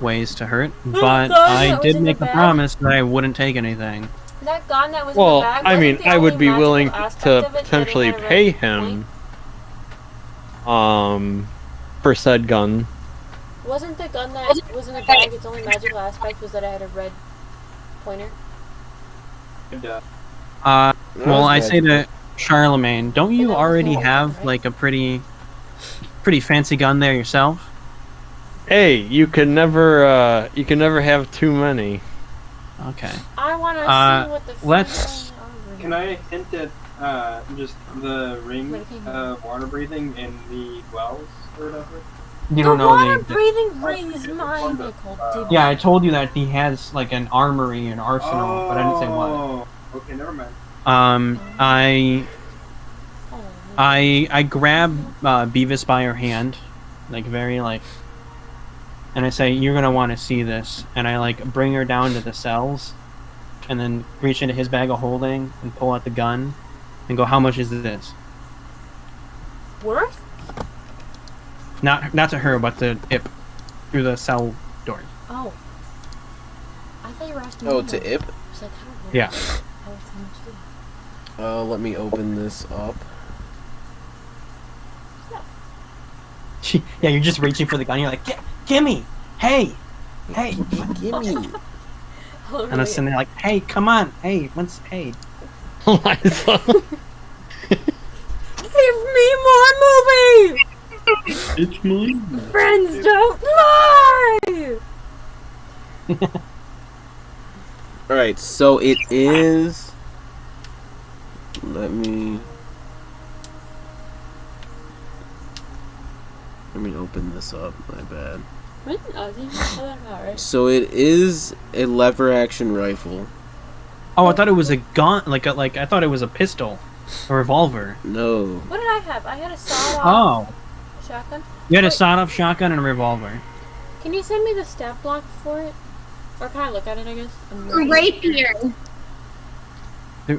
ways to hurt, but I did make a promise that I wouldn't take anything. That gun that was in the bag, I mean, I would be willing to of it potentially pay him, for said gun. Wasn't the gun that was in the bag, its only magical aspect was that I had a red pointer? Well, I say to Charlemagne, don't you already have like a pretty fancy gun there yourself? Hey, you can never have too many. Okay. I want to see what the let's. Can I hint at just the ring water breathing in the wells or whatever? You don't know water breathing ring is mine. Yeah, I told you that he has like an armory, an arsenal, but I didn't say what. Okay, never mind. I grab Beavis by her hand, like very like, and I say, "You're gonna want to see this." And I like bring her down to the cells, and then reach into his bag of holding and pull out the gun, and go, "How much is this?" Worth? Not to her, but to Ip, through the cell door. Oh. I thought you were asking. Oh, to Ip? I was like, I don't know. Yeah. Let me open this up. Yeah, you're just reaching for the gun. You're like, gimme! Hey! Gimme! Oh, And I'm sitting there like, hey, come on! Hey, hey. Eliza. Give me more movies! It's mine. Friends don't lie! Alright, so it is... Let me open this up, my bad. So it is a lever action rifle. Oh, I thought it was a gun, like I thought it was a pistol, a revolver. No. What did I have? I had a sawed-off Shotgun? You had a Wait, sawed-off shotgun and a revolver. Can you send me the stat block for it? Or can I look at it, I guess? Rapier.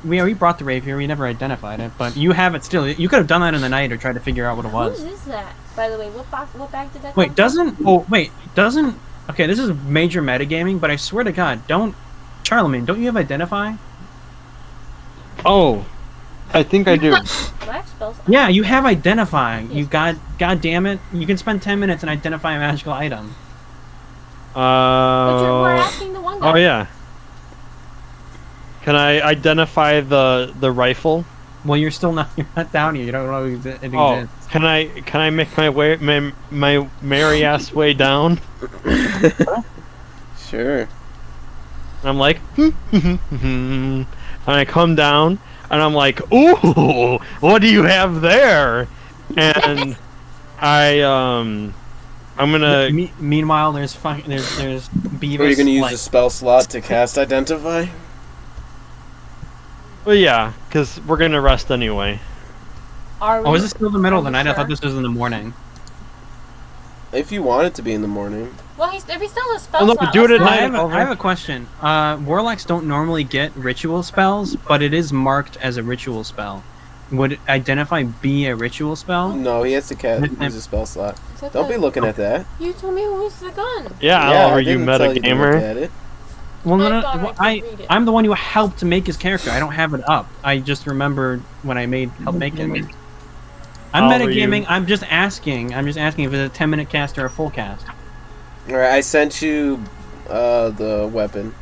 We brought the rapier. We never identified it, but you have it still. You could have done that in the night or tried to figure out what it was. Whose is that? By the way, what bag did that Wait, come doesn't... Oh, wait. Doesn't... Okay, this is major metagaming, but I swear to God, don't... Charlemagne, don't you have Identify? Oh, I think I do. from? Do I have spells? Yeah, you have Identify. You got... God damn it. You can spend 10 minutes and identify a magical item. But we're asking the one guy. Oh yeah. Can I identify the rifle? Well, you're not down here. You don't know it exists. Oh, can I make my merry ass way down? Sure. I'm like, and I come down, and I'm like, ooh, what do you have there? And I'm gonna. Meanwhile, there's Beavis. Are you gonna use a spell slot to cast Identify? Well, yeah, because we're gonna rest anyway. Are we? Oh, is this still the middle of the Are we night? I sure? thought this was in the morning. If you want it to be in the morning. Well, if he still has spell Well, no, slot, do it let's at not- night. I have a question. Warlocks don't normally get ritual spells, but it is marked as a ritual spell. Would Identify be a ritual spell? No, he has to use a spell slot. Is that Don't the- be looking at that. You told me who was the gun. Yeah, I Oliver, you didn't tell meta you to look gamer. at it. Well, I no, thought well, I could read it. I'm the one who helped to make his character. I don't have it up. I just remembered when I helped make it. I'm Oliver, metagaming. I'm just asking if it's a 10-minute cast or a full cast. Alright, I sent you the weapon.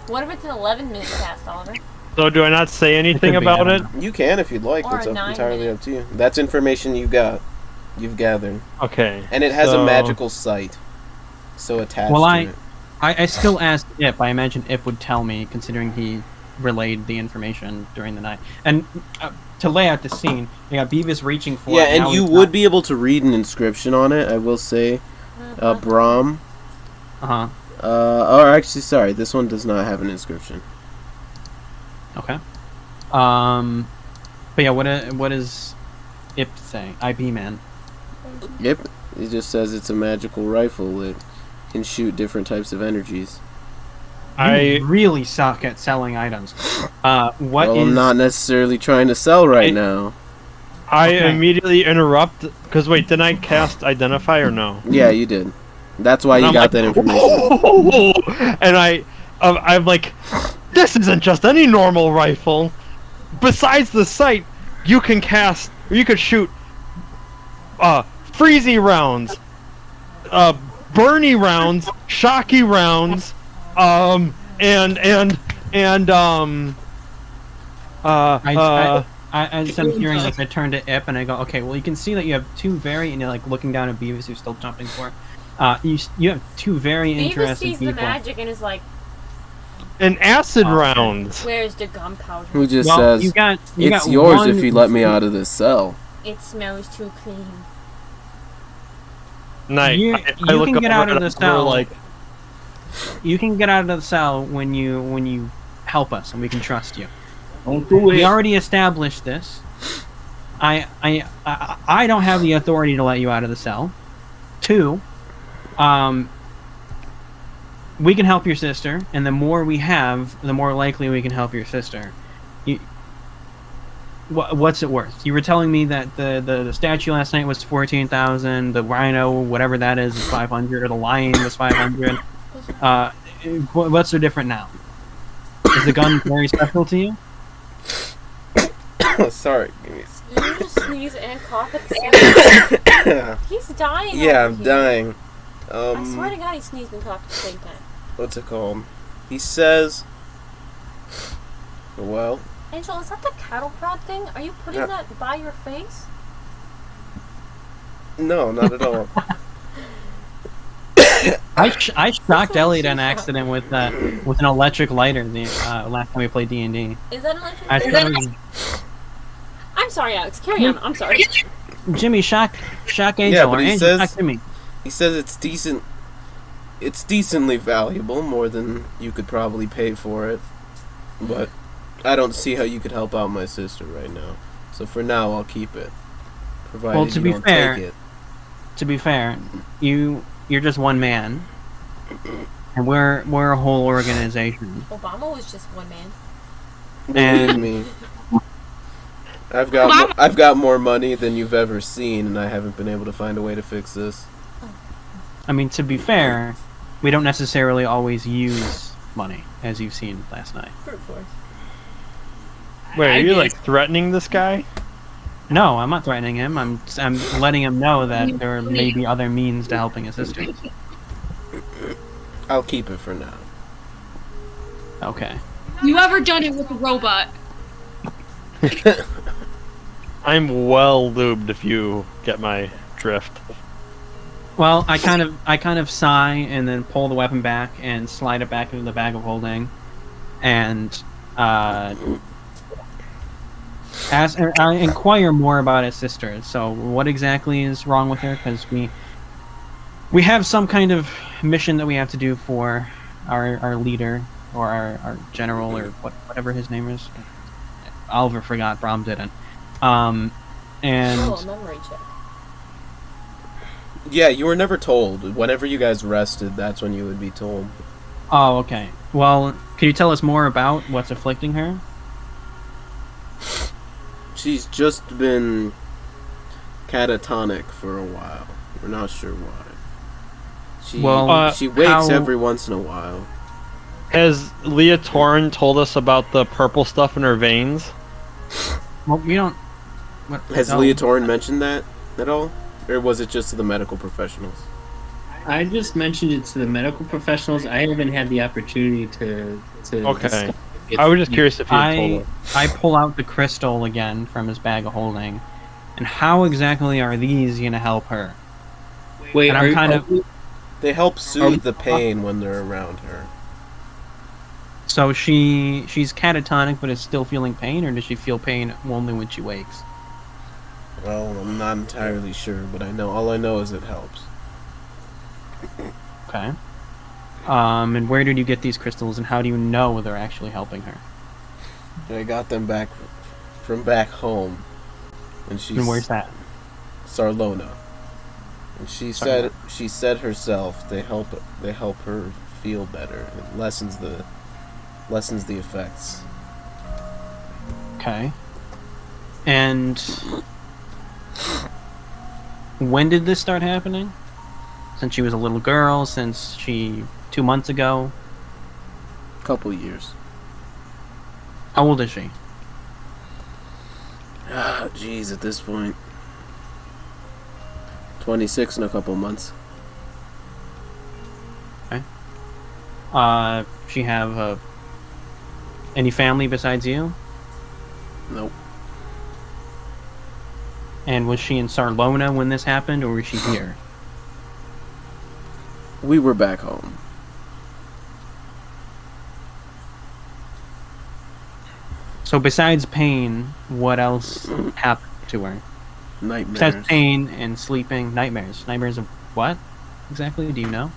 What if it's an 11-minute cast, Oliver? So do I not say anything could be, about I it? don't You can if you'd like. Or It's a 9 entirely minute. up to you. That's information you've gathered. Okay. And it has so- a magical sight. So attached Well, to it. I still asked Ip. I imagine Ip would tell me, considering he relayed the information during the night. And to lay out the scene, you got Beavis reaching for Yeah, it. and now you he's would not- be able to read an inscription on it, I will say. Brom. Uh-huh. Or actually, sorry, this one does not have an inscription. Okay. But yeah, what does Ip say? IP man. Yep, it just says it's a magical rifle that can shoot different types of energies. You really suck at selling items. Well, I'm not necessarily trying to sell right now. I Okay. immediately interrupt because wait, didn't I cast Identify or no? Yeah, you did. That's why And you I'm got like, that information. And I'm like, this isn't just any normal rifle. Besides the sight, you can shoot freezy rounds, burny rounds, shocky rounds, As I'm hearing this, I turn to Ip and I go, okay, well, you can see that you have two very, and you're like looking down at Beavis, who's still jumping for. You have two very Beavis interesting sees the people. magic and is like, and acid rounds. where's the gunpowder? Who just Well, says, you got it's yours one- if you let me out of this cell. It smells too clean. Night. You I look can get over out of and the we're cell. like, You can get out of the cell when you help us, and we can trust you. Don't do We it. already established this. I don't have the authority to let you out of the cell. 2, we can help your sister, and the more we have, the more likely we can help your sister. What's it worth? You were telling me that the statue last night was 14,000, the rhino, whatever that is 500, or the lion was 500. What's so different now? Is the gun very special to you? Sorry, give me Did you just sneeze and cough at the same time? He's dying. Yeah, over I'm here. dying. I swear to God, he sneezed and coughed at the same time. What's it called? He says, well, Angel, is that the cattle prod thing? Are you putting Yeah. that by your face? no, not at all. I shocked Elliott on accident with an electric lighter the last time we played D&D. Is that an electric? I thought it was, I'm sorry, Alex. Carry on. I'm sorry. Jimmy, shock Angel, Yeah, or but he Angel, says- shock Jimmy. He says it's decent. It's decently valuable, more than you could probably pay for it. But I don't see how you could help out my sister right now. So for now, I'll keep it. Provided Well, to you be don't fair- take it. To be fair, you're just one man, and we're a whole organization. Obama was just one man. Believe me. I've got more money than you've ever seen, and I haven't been able to find a way to fix this. I mean, to be fair, we don't necessarily always use money, as you've seen last night. Brute force. Wait, are you guess- like threatening this guy? No, I'm not threatening him. I'm letting him know that there may be other means to helping his sister. I'll keep it for now. Okay. You ever done it with a robot? I'm well lubed if you get my drift. Well, I kind of sigh and then pull the weapon back and slide it back into the bag of holding, and I inquire more about his sister. So, what exactly is wrong with her? Because we have some kind of mission that we have to do for our leader or our general or whatever his name is. Oliver forgot. Brom didn't. And Memory check. Yeah, you were never told. Whenever you guys rested, that's when you would be told. oh, okay. Well, can you tell us more about what's afflicting her? She's just been catatonic for a while. We're not sure why. She wakes how- every once in a while. Has Leotorin told us about the purple stuff in her veins? Well, we don't. Has no. Leotorin mentioned that at all? Or was it just to the medical professionals? I just mentioned it to the medical professionals. I haven't had the opportunity to Okay. discuss it. I was just curious if you had told I us. pull out the crystal again from his bag of holding, and how exactly are these gonna help her? Wait, And I'm kind of- They help soothe the pain when they're around her. So she's catatonic, but is still feeling pain, or does she feel pain only when she wakes? Well, I'm not entirely sure, but all I know is it helps. Okay. And where did you get these crystals, and how do you know they're actually helping her? I got them back from back home. And And where's that? Sarlona. And she said herself they help her feel better. It lessens the effects. Okay. And when did this start happening? Since she was a little girl, 2 months ago? Couple years. How old is she? Ah, jeez, at this point. 26 in a couple months. She have any family besides you? Nope. And was she in Sarlona when this happened, or was she here? We were back home. So besides pain, what else happened to her? Nightmares. Besides pain and sleeping, nightmares. Nightmares of what exactly? Do you know?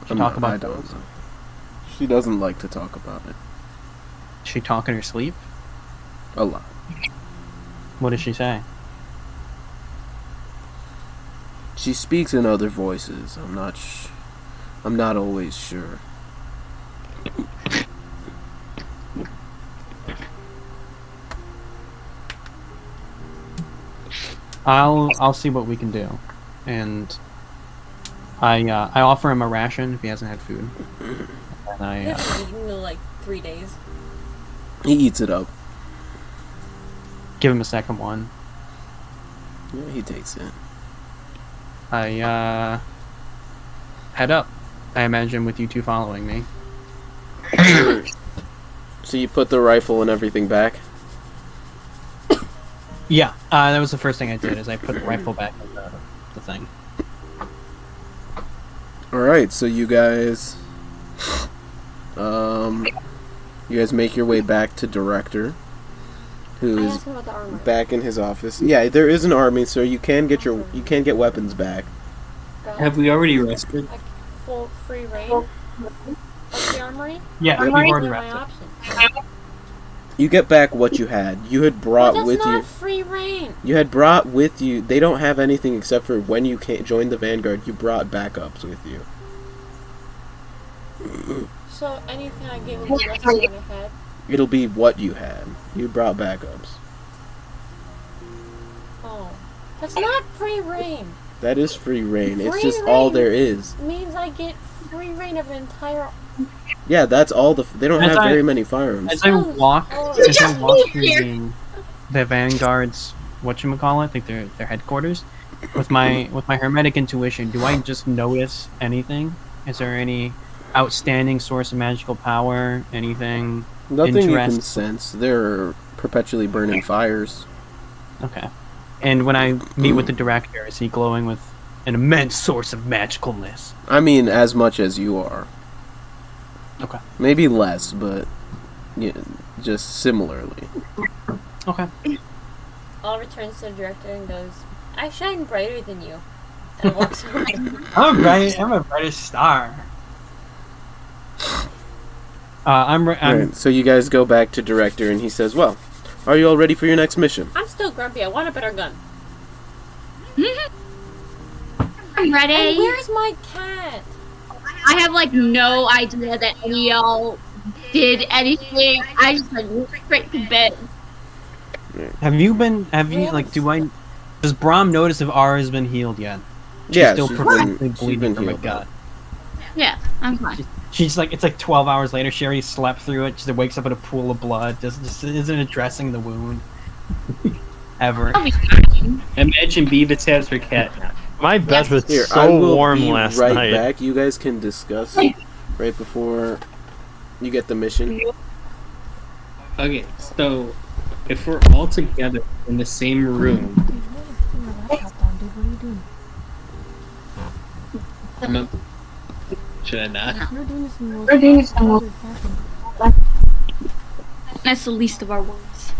She talk about I don't those? know. She doesn't like to talk about it. Does she talk in her sleep? A lot. What does she say? She speaks in other voices. I'm not always sure. I'll see what we can do, and I offer him a ration if he hasn't had food, and He I hasn't eaten in like 3 days. He eats it up. give him a second one. Yeah, he takes it. I head up. I imagine with you two following me. So you put the rifle and everything back? Yeah, that was the first thing I did. Is I put the rifle back in the thing. Alright, so you guys make your way back to Director, who I is asked him about the armor. back in his office. Yeah, there is an army, so you can get weapons back. Have we already rested? Like full free reign of the armory? Yeah, Armory? you've already What are my wrapped it. options? You get back what you had. You had brought But with that's you. not free reign. You had brought with you. They don't have anything except for when you joined the Vanguard. You brought backups with you. So anything I get will be less than what I had. It'll be what you had. You brought backups. Oh, that's not free reign. That is free reign. It's Free just all reign there is. Means I get free reign of an entire. Yeah, that's all the. They don't As have I- very many firearms. As I walk through the Vanguard's whatchamacallit, like their headquarters, with my hermetic intuition, do I just notice anything? Is there any outstanding source of magical power? Anything? Nothing you can interest- sense. They're perpetually burning fires. Okay. And when I meet with the director, is he glowing with an immense source of magicalness? I mean, as much as you are. Okay. Maybe less, but yeah, just similarly. Okay. All returns to the director and goes, "I shine brighter than you," and walks away. I'm a brightest star. I'm Right, so you guys go back to director, and he says, "Well, are you all ready for your next mission?" I'm still grumpy. I want a better gun. I'm ready. And where's my cat? I have like no idea that any of y'all did anything. I just like went straight to bed. Have you like, does Brom notice if Ara's been healed yet? Yeah, still she's profoundly been bleeding from a healed. gut. Yeah, I'm fine. She's like, it's like 12 hours later, she already slept through it, she wakes up in a pool of blood, just isn't addressing the wound. Ever. I'll be fine. Imagine Beavis has her cat now. My bed was Here, I so will warm be last right night. back. You guys can discuss right before you get the mission. Okay, so if we're all together in the same room, should I not? That's the least of our worries.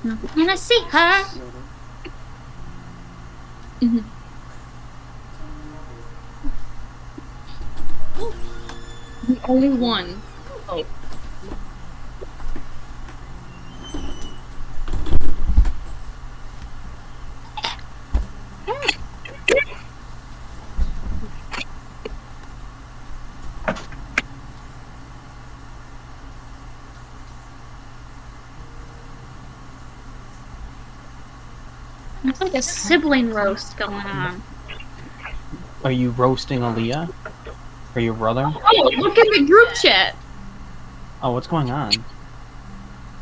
I'm gonna see her. The only one. Oh. It's like a sibling roast going on. Are you roasting Aaliyah? Or your brother? Oh, look at the group chat. Oh, what's going on?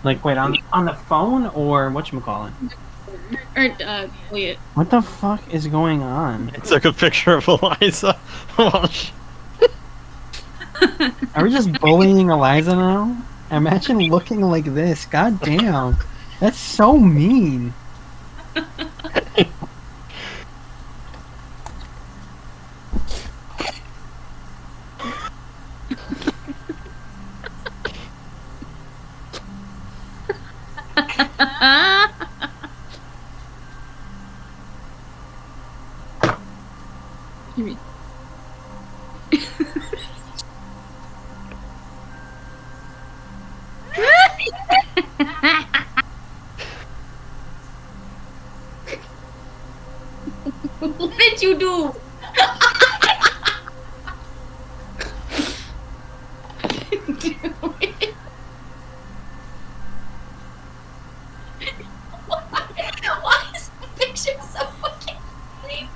Like, wait, on the phone or whatchamacallit? Or, Elliott. What the fuck is going on? I took a picture of Eliza. Are we just bullying Eliza now? Imagine looking like this. God damn. That's so mean. What did you do? Why is the picture so fucking funny?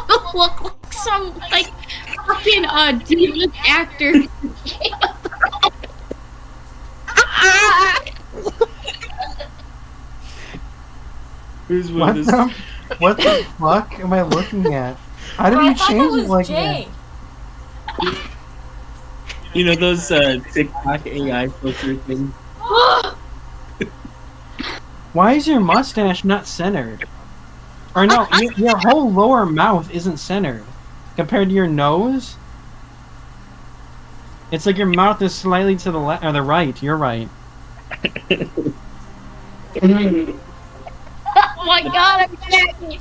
Look like some like fucking demon actor. Who's with What this? what the fuck am I looking at? How did I you thought that change was it like Jay. that? You know those TikTok AI filter things? Why is your mustache not centered? Or no, your whole lower mouth isn't centered. Compared to your nose? It's like your mouth is slightly to the left or the right. You're right. Oh my god, I'm jacking.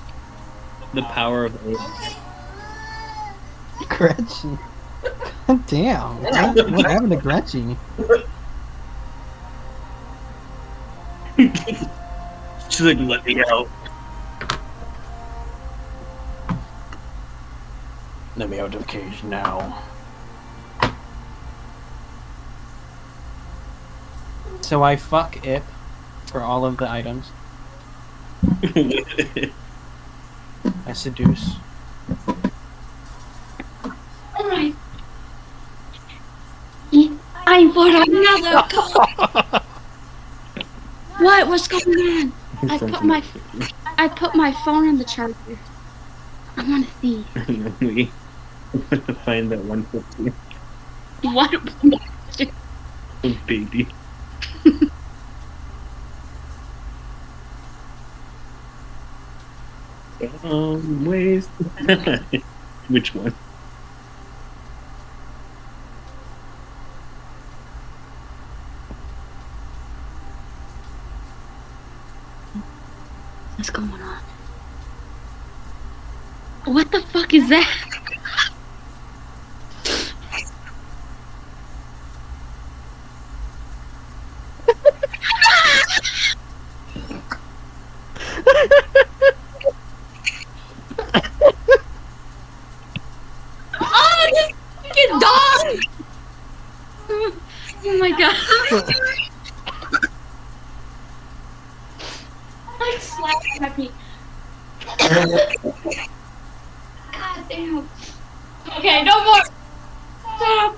The power of AI. Gretchen. God damn. What happened to Gretchen? She's like, let me out. Let me out of the cage now. So I fuck Ip for all of the items. I seduce. Alright. I bought another code. What? What's going on? I put my phone on the charger. I want to see. We find that 150. What? Oh, baby. Ways. Which one? What's going on? What the fuck is that? Oh, this fucking dog! Oh my god. Like slapping at me. God damn. Okay, no more. Stop.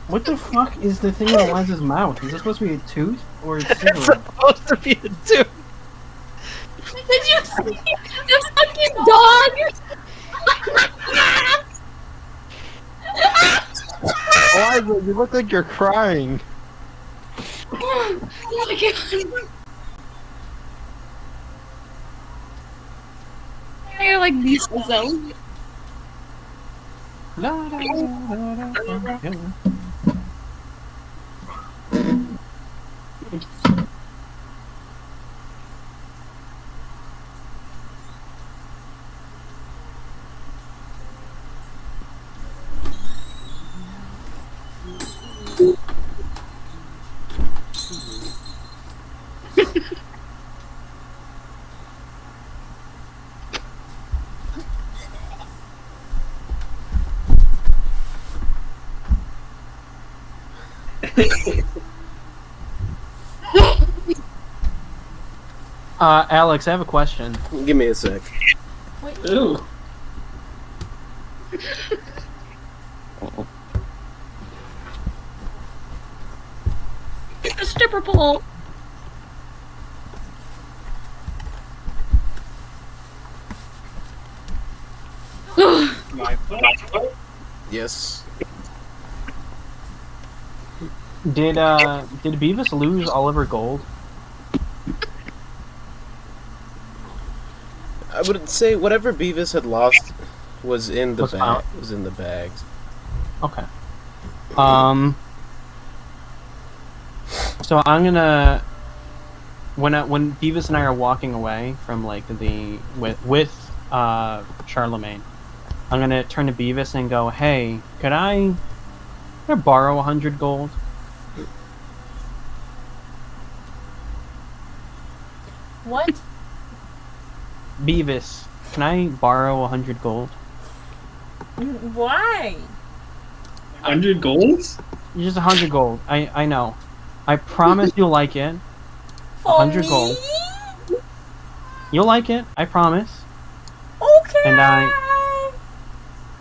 What the fuck is the thing in Eliza's mouth? Is this supposed to be a tooth or a cigarette? It's supposed to be a tooth. Did you see the fucking dog? Eliza, you look like you're crying. Oh my god. You're like these zones. La, la, la, la, la, la. Alex, I have a question. Give me a sec. Ooh. It's a stripper pole. Yes. Did Beavis lose all of her gold? I would say whatever Beavis had lost was in the Was bag. out. Was in the bags. Okay. So I'm gonna when Beavis and I are walking away from like with Charlemagne, I'm gonna turn to Beavis and go, "Hey, could I borrow 100 gold?" What? Beavis, can I borrow 100 gold? Why? 100 golds? Just 100 gold. I know. I promise you'll like it. For 100 me? gold. You'll like it. I promise. Okay. And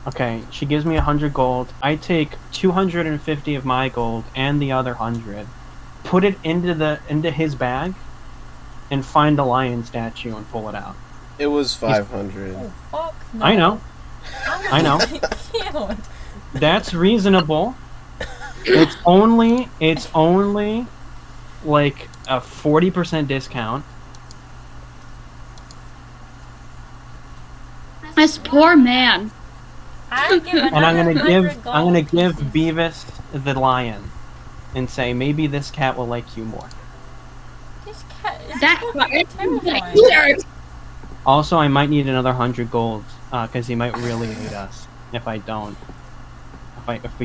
okay, she gives me 100 gold. I take 250 of my gold and the other 100, put it into his bag, and find the lion statue and pull it out. It was 500. Oh, fuck no. I know. I know. Can't. That's reasonable. It's only like a 40% discount. This poor man. I give And I'm gonna $100 give Beavis the lion and say maybe this cat will like you more. This cat is That fucking terrifying. Here. Also, I might need another 100 gold because he might really need us if we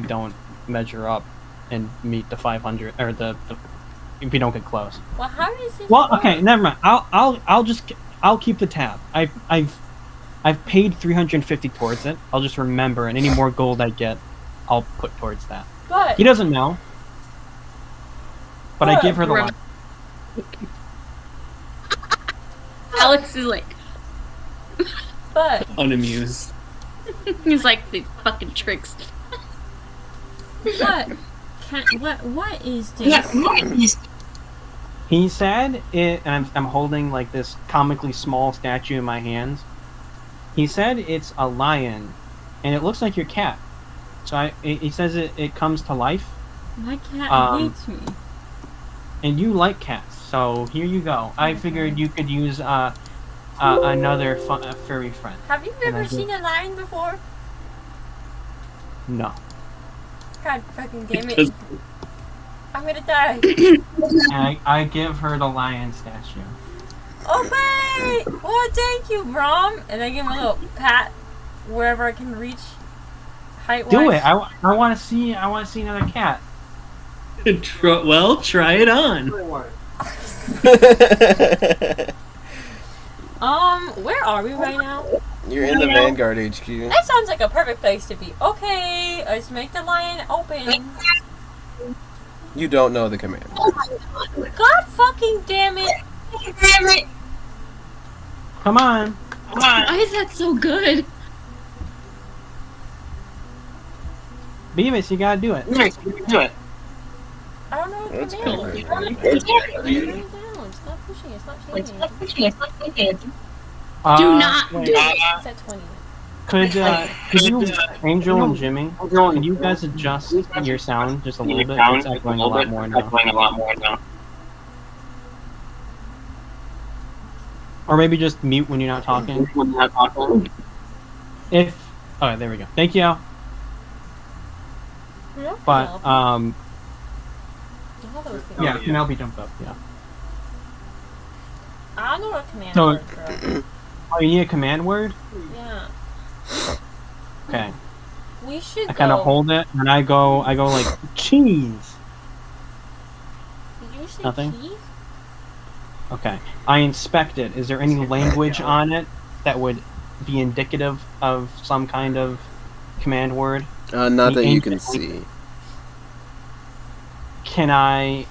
don't measure up and meet the 500 or the if we don't get close. Well, how does this Well, work? okay, never mind. I'll keep the tab. I've paid 350 towards it. I'll just remember, and any more gold I get, I'll put towards that. But He doesn't know, but I give her the line. Alex is like, but Unamused. he's like the fucking tricks. what is this? He said it, and I'm holding like this comically small statue in my hands. He said it's a lion, and it looks like your cat. So he says it comes to life, My cat hates me. and you like cats. So here you go. I figured you could use another furry friend. Have you And I ever do. seen a lion before? No. God fucking damn it. Because- I'm gonna die. And I give her the lion statue. Okay! Well, thank you, Brom. And I give him a little pat wherever I can reach height-wise. Do it. I want to see another cat. Well, try it on. Where are we right now? You're in the Vanguard HQ. That sounds like a perfect place to be. Okay, let's make the lion open. You don't know the command. God fucking damn it! Come on. Why is that so good? Beavis, you gotta do it. I don't know what That's command pretty is. good. Stop pushing it, stop changing. Do not wait. do it. It's at 20. Could you, Angel and Jimmy, can you guys adjust your sound just a little bit? It's echoing a lot more now. Or maybe just mute when you're not talking. If okay, there we go. Thank you. But yeah, Penelope jumped up. Yeah. I don't know what command So- word, bro. Oh, you need a command word? Yeah. Okay. We should I kind of hold it and I go like cheese. Did you say Nothing? cheese? Okay. I inspect it. Is there any language on it that would be indicative of some kind of command word? Not The that you can ancient see. Can I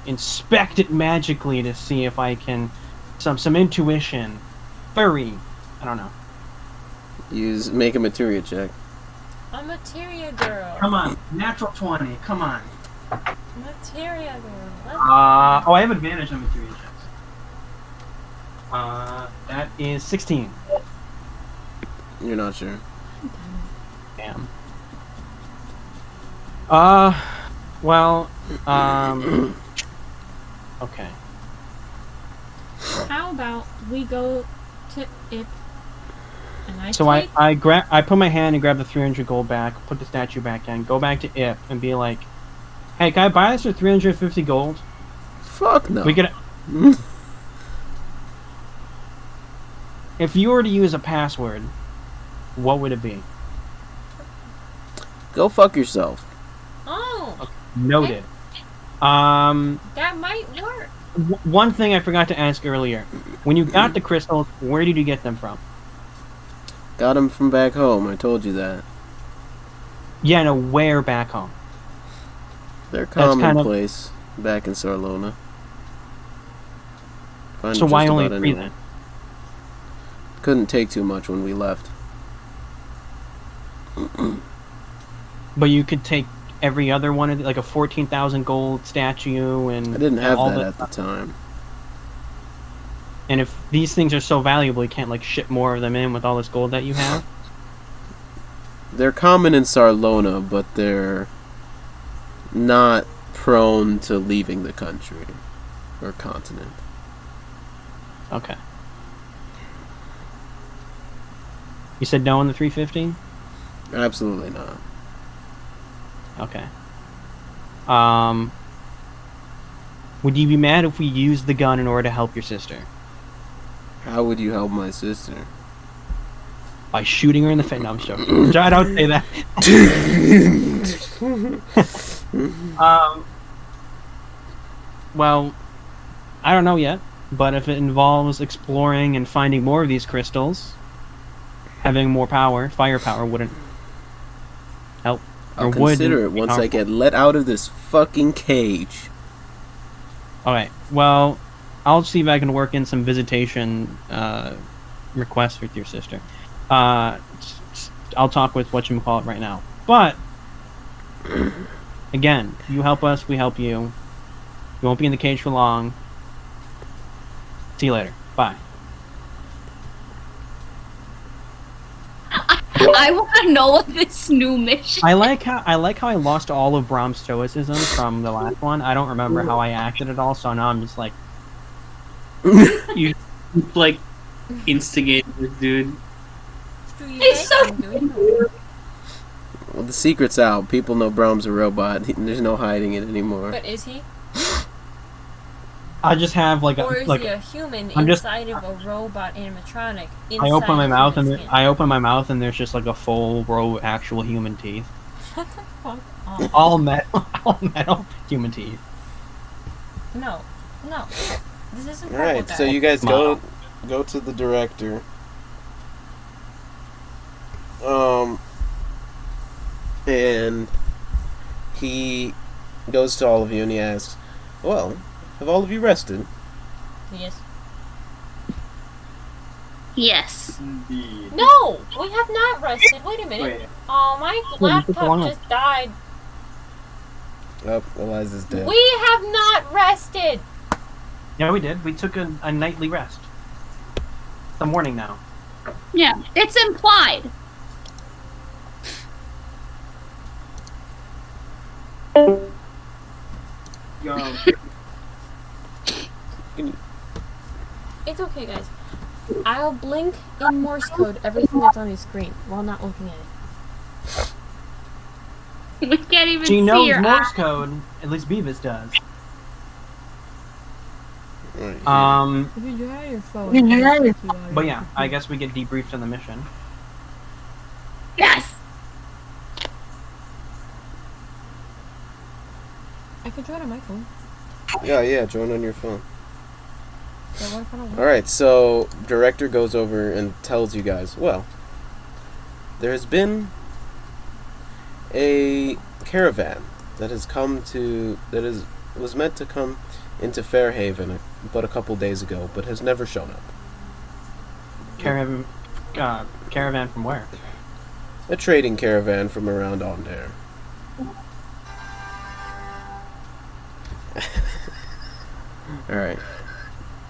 inspect it magically to see if I can some intuition? Furry. I don't know. Make a materia check. A materia girl. Come on. Natural 20. Come on. Materia girl. Let's Oh, I have advantage on materia checks. That is 16. You're not sure. Damn. Well, okay. How about we go to it and So I put my hand and grab the 300 gold back, put the statue back in, go back to Ip and be like, "Hey, can I buy this for 350 gold? Fuck no. We could." If you were to use a password, what would it be? Go fuck yourself. Oh, Noted. that might work. One thing I forgot to ask earlier: when you got the crystals, where did you get them from? Got him from back home. I told you that. Yeah, no, where back home? They're kind of- commonplace back in Sarlona. Find So them why just only about 3 anywhere. then? Couldn't take too much when we left. But you could take every other one of like a 14,000 gold statue and I didn't have all that at the time. And if these things are so valuable, you can't like ship more of them in with all this gold that you have. They're common in Sarlona, but they're not prone to leaving the country or continent. Okay. You said no on the 350? Absolutely not. Okay. Would you be mad if we used the gun in order to help your sister? How would you help my sister? By shooting her in the face. No, I'm joking. I don't say that. Well, I don't know yet, but if it involves exploring and finding more of these crystals, having more power, firepower wouldn't help. I'll consider it once I get let out of this fucking cage. Alright, well, I'll see if I can work in some visitation requests with your sister. I'll talk with whatchamacallit right now. But, again, you help us, we help you. You won't be in the cage for long. See you later. Bye. I want to know what this new mission. I like how I lost all of Brom's stoicism from the last one. I don't remember how I acted at all, so now I'm just like, You like instigated this dude. He's so. Well, the secret's out. People know Brom's a robot. There's no hiding it anymore. But is he? I just have like Or is like he a human I'm just- inside of a robot animatronic? I open my inside mouth of and human skin? I open my mouth and there's just like a full row of actual human teeth. Shut the fuck up. All metal human teeth. No. This isn't All right, so you guys go to the director. And he goes to all of you and he asks, "Well, have all of you rested?" Yes. Yes. Indeed. No! We have not rested. Wait a minute. Wait. Oh, my laptop just died. Oh, Eliza's dead. We have not rested! Yeah, we did. We took a nightly rest. It's the morning now. Yeah, it's implied. Yo. It's okay, guys. I'll blink in Morse code everything that's on your screen while not looking at it. We can't even She see knows your Morse eye. code. At least Beavis does. Right, If you do it on your phone, But yeah, I guess we get debriefed on the mission. Yes. I can join on my phone. yeah, join on your phone. Is that one phone on Alright, so director goes over and tells you guys, well, there has been a caravan that has come to, was meant to come into Fairhaven but a couple days ago, but has never shown up. Caravan from where? A trading caravan from around Onder. Alright.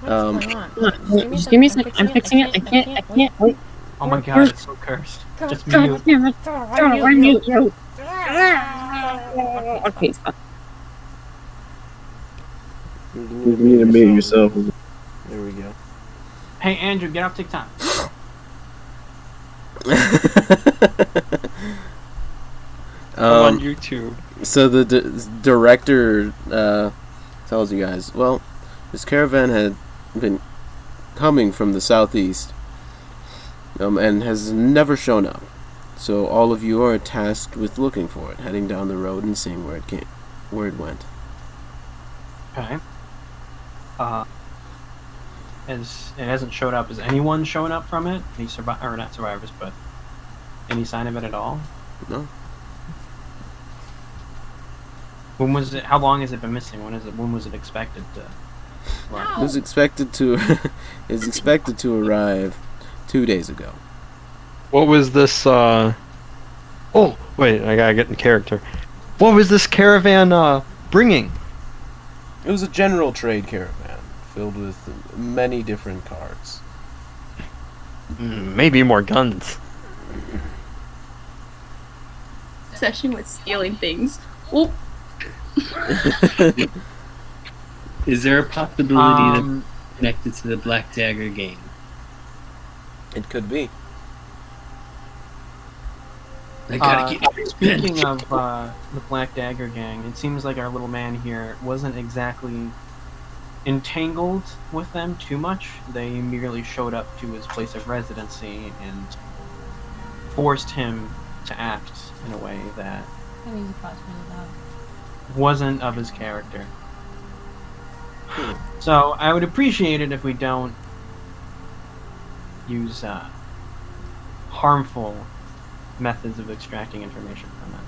What's going on? Just give me a second. I'm fixing it. I can't. Wait. Oh my god, it's so cursed. Just mute. We're mute. Okay, stop. You need to mute yourself. There we go. Hey Andrew, get off TikTok. I'm on YouTube. So the director tells you guys, well, this caravan had been coming from the southeast and has never shown up. So all of you are tasked with looking for it, heading down the road and seeing where it went. Okay. It hasn't showed up. Is anyone showing up from it? Any or not survivors, but any sign of it at all? No. When was it? How long has it been missing? When was it expected to? It was expected to is expected to arrive 2 days ago. What was this, Oh, wait, I gotta get in character. What was this caravan, bringing? It was a general trade caravan filled with many different cards. Maybe more guns. Obsession with stealing things. Oop. Is there a possibility that it's connected to the Black Dagger game? It could be. I gotta get Speaking of the Black Dagger gang, it seems like our little man here wasn't exactly entangled with them too much. They merely showed up to his place of residency and forced him to act in a way that wasn't of his character. So I would appreciate it if we don't use harmful methods of extracting information from them.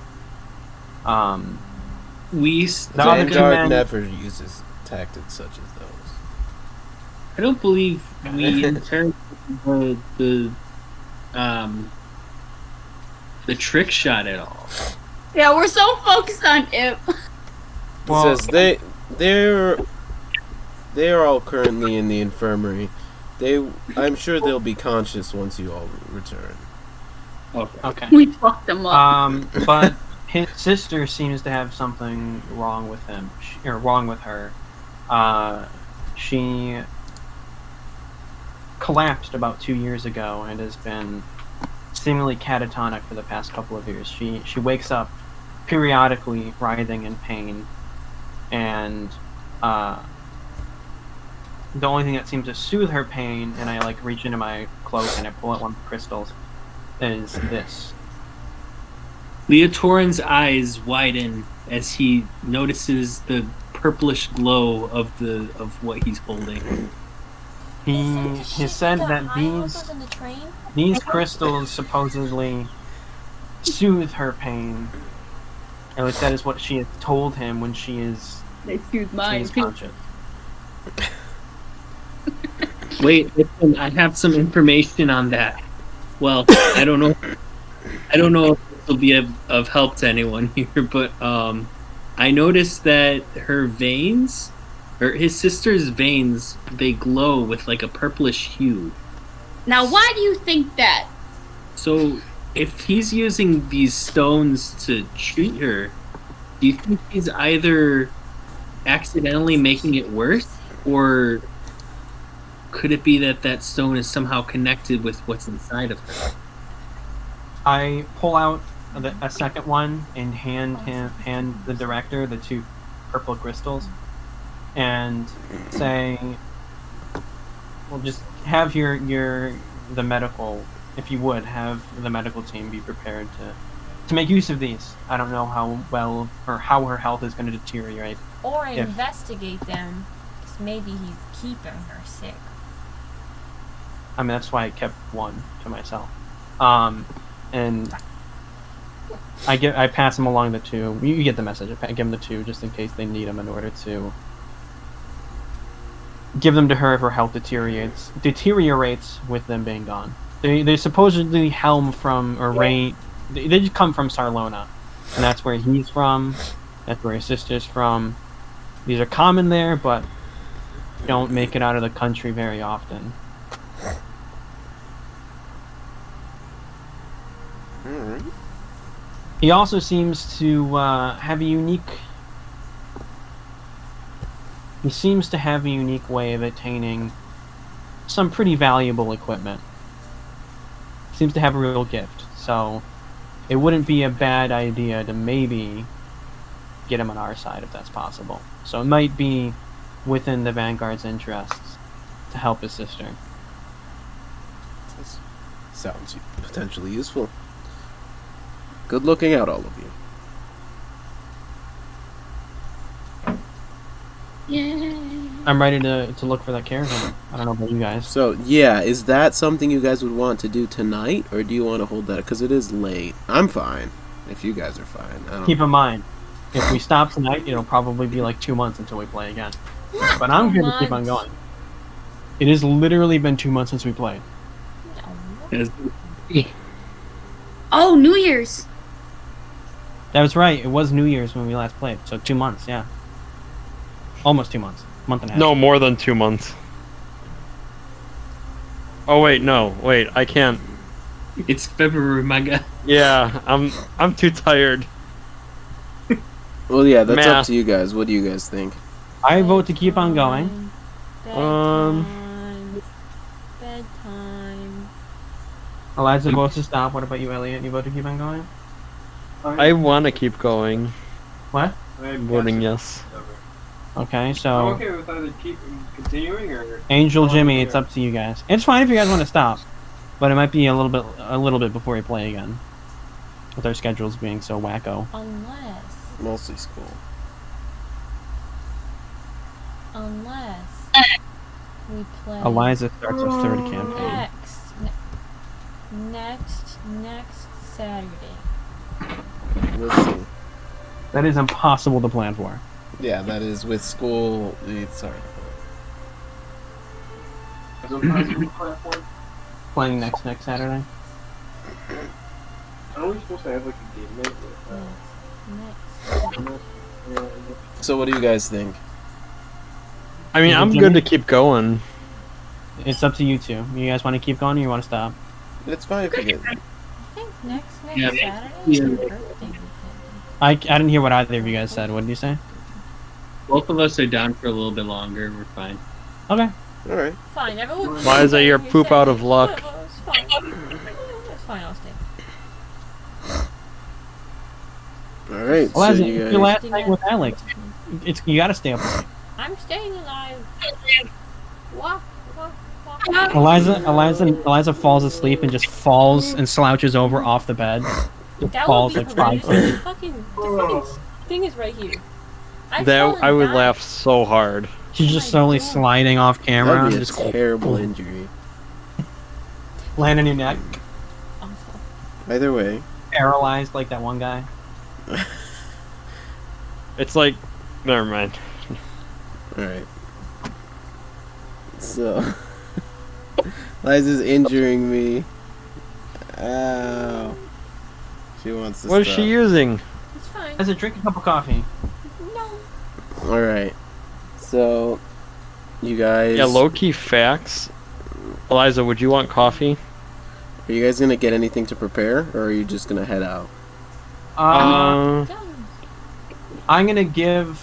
Vanguard never uses tactics such as those. I don't believe we interrogated the trick shot at all. Yeah, we're so focused on it. Well, says they're all currently in the infirmary. I'm sure they'll be conscious once you all return. Okay. We fucked them up. But his sister seems to have something wrong with him, or wrong with her. She collapsed about 2 years ago and has been seemingly catatonic for the past couple of years. She wakes up periodically writhing in pain, and the only thing that seems to soothe her pain, and I like reach into my cloak and I pull out one of the crystals, is this. Leotorin's eyes widen as he notices the purplish glow of what he's holding. He said that these crystals supposedly soothe her pain. At least that is what she has told him when she is conscious. Wait, listen, I have some information on that. Well, I don't know if this will be of help to anyone here, but I noticed that her veins, or his sister's veins, they glow with like a purplish hue. Now, why do you think that? So, if he's using these stones to treat her, do you think he's either accidentally making it worse, or could it be that that stone is somehow connected with what's inside of her? I pull out a second one and hand the director the 2 purple crystals, and say, "Well, just have the medical, if you would, have the medical team be prepared to make use of these. I don't know how well or how her health is going to deteriorate. Or investigate them, because maybe he's keeping her sick." I mean, that's why I kept one to myself. And I pass them along the 2. You get the message. I give them the 2 just in case they need them in order to give them to her if her health deteriorates with them being gone. They supposedly helm from, or rain. They just come from Sarlona, and that's where he's from. That's where his sister's from. These are common there, but don't make it out of the country very often. Alright. He also seems to have a unique... He seems to have a unique way of attaining some pretty valuable equipment. Seems to have a real gift, so it wouldn't be a bad idea to maybe get him on our side if that's possible. So it might be within the Vanguard's interests to help his sister. This sounds potentially useful. Good looking out, all of you. Yay. I'm ready to look for that caravan. I don't know about you guys. So, yeah, is that something you guys would want to do tonight, or do you want to hold that? Because it is late. I'm fine, if you guys are fine. I don't Keep in mind, if we stop tonight, it'll probably be like 2 months until we play again. But I'm here to keep on going. It has literally been 2 months since we played. Oh, New Year's. That was right. It was New Year's when we last played. So 2 months, yeah. Almost 2 months. Month and a half. No, more than 2 months. Oh wait, no, wait, I can't. It's February, my guy. Yeah, I'm too tired. Well, yeah, that's Math. up to you guys. What do you guys think? I vote to keep on going. Bedtime. Eliza votes to stop. What about you, Elliott? You vote to keep on going? I want to keep going. What? I'm voting yes. Okay, I'm so okay with either keep continuing or Angel Jimmy, it's up to you guys. It's fine if you guys want to stop, but it might be a little bit before we play again, with our schedules being so wacko. Mostly school. Unless we play Eliza starts her third campaign. Next Saturday. We'll see. That is impossible to plan for. Yeah, that is with school. Sorry. Playing next Saturday. Aren't we supposed to have like a game night with So what do you guys think? I mean, I'm good to keep going. It's up to you two. You guys want to keep going or you want to stop? It's fine if you get. I think next Yeah. Saturday is your birthday weekend. I didn't hear what either of you guys said. What did you say? Both of us are down for a little bit longer. We're fine. Okay. All right. Fine, everyone. Why is that your poop out of luck? It's fine. It's fine, I'll stay. All right. So Eliza, you it's your guys. last night with Alex. You gotta stay up late. I'm staying alive. What? Eliza falls asleep and just falls and slouches over off the bed. That Falls would be like 5 horrendous. feet. The fucking thing is right here. I would laugh so hard. She's just slowly sliding off camera That'd and be a just terrible injury. land on your neck, Either way. paralyzed like that one guy. It's like, never mind. All right. So, Liza's injuring me. Ow. She wants to What is stop. she using? It's fine. Liza, drink a cup of coffee. No. All right. So, you guys. Yeah, low-key facts. Eliza, would you want coffee? Are you guys gonna get anything to prepare, or are you just gonna head out? I'm gonna give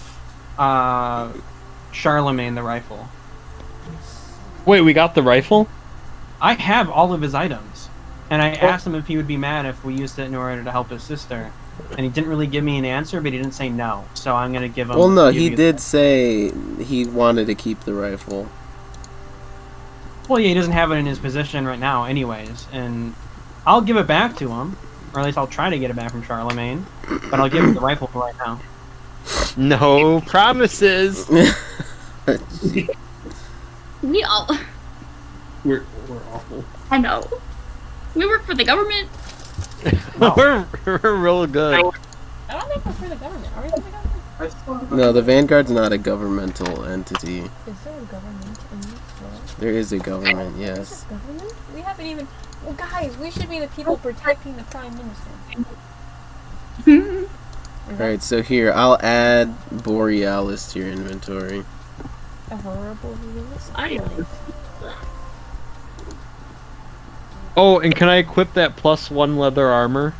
Charlemagne the rifle. Wait, we got the rifle? I have all of his items, and I asked him if he would be mad if we used it in order to help his sister, and he didn't really give me an answer, but he didn't say no, so I'm gonna give him. Well, no, give he you- did say he wanted to keep the rifle. Well, yeah, he doesn't have it in his possession right now, anyways, and I'll give it back to him, or at least I'll try to get it back from Charlemagne, but I'll give him the rifle for right now. No promises. We all. We're awful. I know. We work for the government. we're real good. I don't think we're for the government. Are we for the government? No, the Vanguard's not a governmental entity. Is there a government in this world? There is a government, Is yes. there government? We haven't even. Well, guys, we should be the people protecting the prime minister. Alright, so here, I'll add Borealis to your inventory. A horrible realist. Anyway. Oh, and can I equip that +1 leather armor?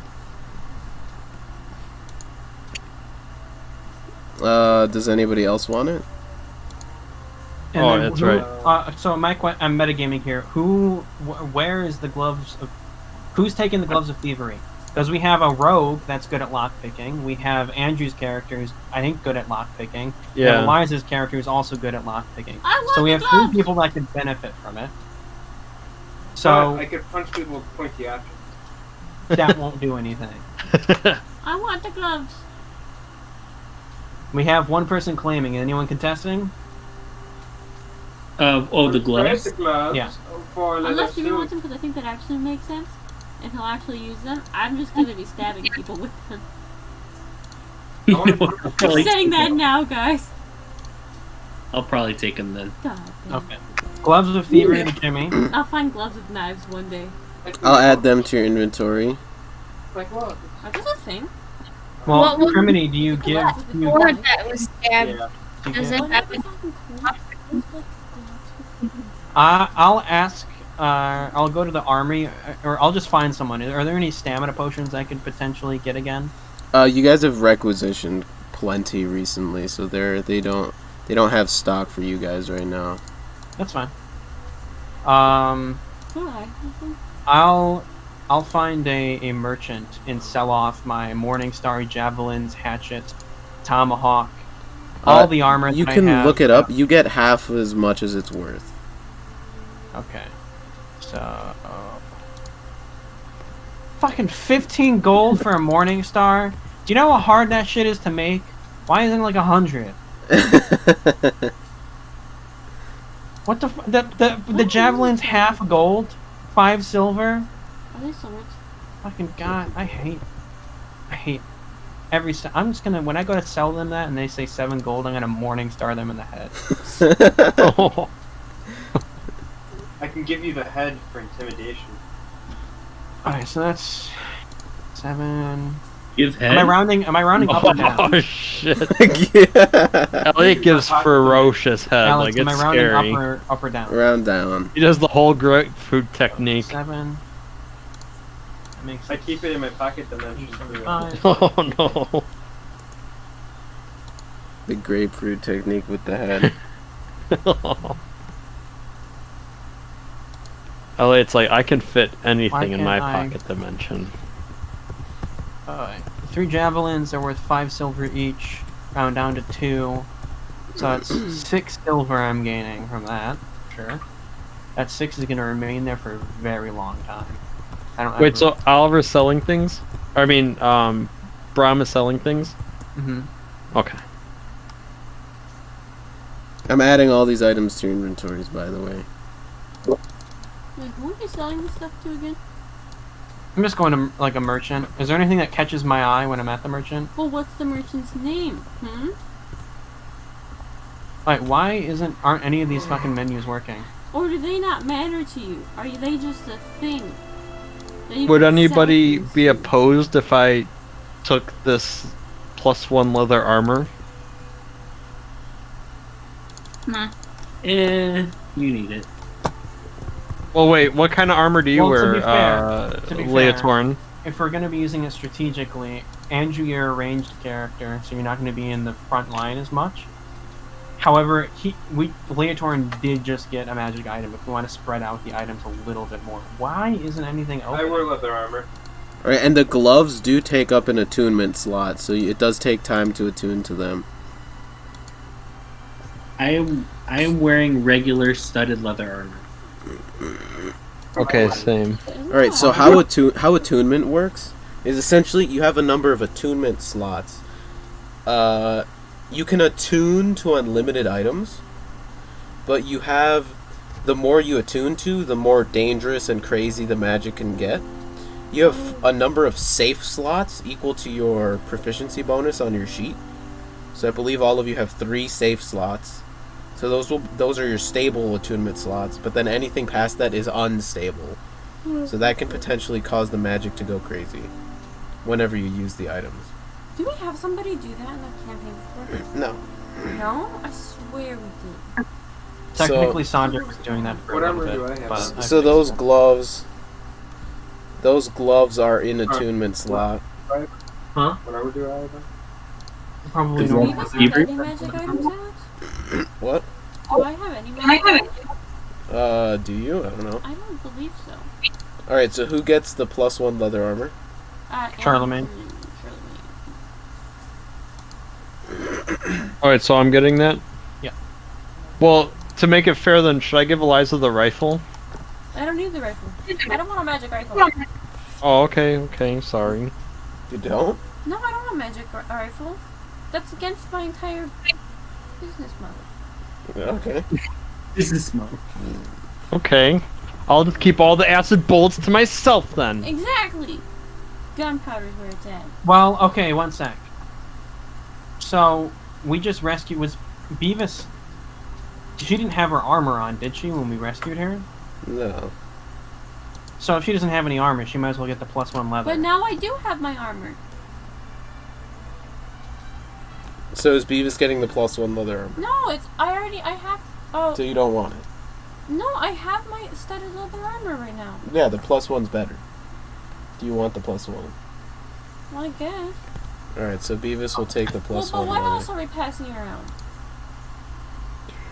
Does anybody else want it? And Oh, then that's who- right. So I'm metagaming here. Where is the gloves of? Who's taking the gloves of thievery? Because we have a rogue that's good at lockpicking. We have Andrew's character who's, I think, good at lockpicking. Yeah. And Eliza's character who's also good at lockpicking. I want So we the have gloves! 3 people that could benefit from it. So I could punch people with pointy objects. that won't do anything. I want the gloves. We have one person claiming. Anyone contesting? The gloves? The gloves Yeah. for leather Unless you suit. want them, because I think that actually makes sense. And he'll actually use them. I'm just gonna be stabbing people with them. I'm saying that now, guys. I'll probably take him then. God damn. Okay. Gloves of thievery to Jimmy. I'll find gloves with knives one day. I'll add them to your inventory. Like what? Are those a thing? Well, What was- Crimeny, do you give? Do you Sword that was stabbed. Yeah. do you Does give- it have Fucking cool. I'll ask. I'll go to the army, or I'll just find someone. Are there any stamina potions I could potentially get again? You guys have requisitioned plenty recently, so they don't have stock for you guys right now. That's fine. Why? I'll find a merchant and sell off my Morning Starry javelins, hatchet, tomahawk, All the armor you that can I have, look it up. You get half as much as it's worth. Okay. So... fucking 15 gold for a Morning Star? Do you know how hard that shit is to make? Why isn't it like 100? What the javelin's half gold, 5 silver. Are they so much? Fucking god, I hate every. I'm just gonna, when I go to sell them that and they say 7 gold, I'm gonna Morning Star them in the head. Oh. I can give you the head for intimidation. Alright, so that's 7. Give head. Am I rounding up or down? Oh shit! Yeah. Elliott gives ferocious head, Alex, like am I it's rounding scary. up or down? Round down. He does the whole grapefruit technique. 7. That makes I keep it in my pocket dimension. 5. Oh no! The grapefruit technique with the head. Elliott's like, I can fit anything in can't my I? pocket dimension. 3 javelins are worth 5 silver each. Round down to 2. So that's 6 silver I'm gaining from that. Sure. That 6 is gonna remain there for a very long time. I don't. Wait, so Oliver's selling things? I mean, Brom is selling things? Mm-hmm. Okay. I'm adding all these items to your inventories, by the way. Wait, who are you selling this stuff to again? I'm just going to like a merchant. Is there anything that catches my eye when I'm at the merchant? Well, what's the merchant's name? Like, why aren't any of these fucking menus working? Or do they not matter to you? Are they just a thing? that you Would can anybody sell to be opposed if I took this +1 leather armor? Nah. You need it. Well, wait, what kind of armor do you Well, wear, to be fair, Leotorin? If we're going to be using it strategically, Andrew, you're a ranged character, so you're not going to be in the front line as much. However, Leotorin did just get a magic item. If we want to spread out the items a little bit more, why isn't anything open? I wear leather armor. Alright, and the gloves do take up an attunement slot, so it does take time to attune to them. I am wearing regular studded leather armor. Okay, same. Alright, so how attunement works is essentially you have a number of attunement slots. You can attune to unlimited items, but you have, the more you attune to, the more dangerous and crazy the magic can get. You have a number of safe slots equal to your proficiency bonus on your sheet. So I believe all of you have 3 safe slots. So those are your stable attunement slots, but then anything past that is unstable. So that can potentially cause the magic to go crazy whenever you use the items. Do we have somebody do that in the campaign before? No. No? I swear we did. Technically, Sandra was doing that for What a little armor bit. do I have? But So those gloves are in attunement slot. Huh? What armor do I have? probably Is Do normal. you guys have any magic items, Alex? What? Do I have any magic items? Do you? I don't know. I don't believe so. Alright, so who gets the +1 leather armor? Charlemagne. Alright, so I'm getting that? Yeah. Well, to make it fair then, should I give Eliza the rifle? I don't need the rifle. I don't want a magic rifle. Oh, okay, sorry. You don't? No, I don't want a magic rifle. That's against my entire business model. Okay. Business model. Okay. I'll just keep all the acid bullets to myself then. Exactly! Gunpowder's where it's at. Well, okay, one sec. So, we just rescued... Was Beavis... She didn't have her armor on, did she, when we rescued her? No. So if she doesn't have any armor, she might as well get the +1 leather. But now I do have my armor. So is Beavis getting the +1 leather armor? No, I have... Oh, So you don't want it? no, I have my studded leather armor right now. Yeah, the +1's better. Do you want the +1? Well, I guess. Alright, so Beavis will take the Well, +1 but what leather. else are we passing around?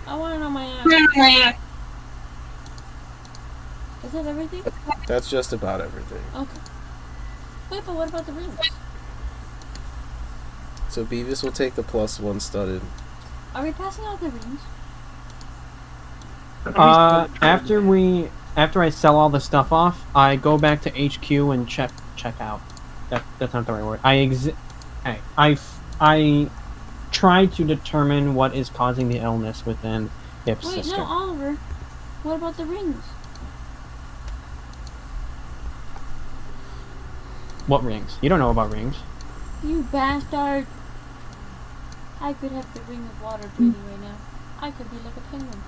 I want to know my answer. Is that everything? That's just about everything. Okay. Wait, but what about the rings? So Beavis will take the +1 studded Are we passing out the rings? After I sell all the stuff off, I go back to HQ and check out. That's not the right word. I try to determine what is causing the illness within Ip's Wait, sister. no, Oliver. What about the rings? What rings? You don't know about rings. You bastard! I could have the ring of water breathing right now. I could be like a penguin.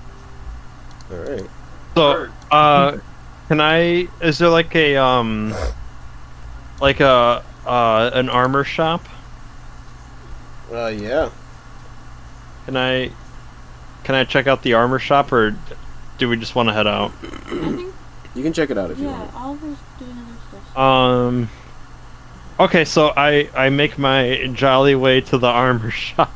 Alright. So, can I? Is there like a an armor shop? Yeah. Can I check out the armor shop, or do we just want to head out? I think. You can check it out if you Yeah, want. Oliver's doing other stuff. Okay, so I make my jolly way to the armor shop.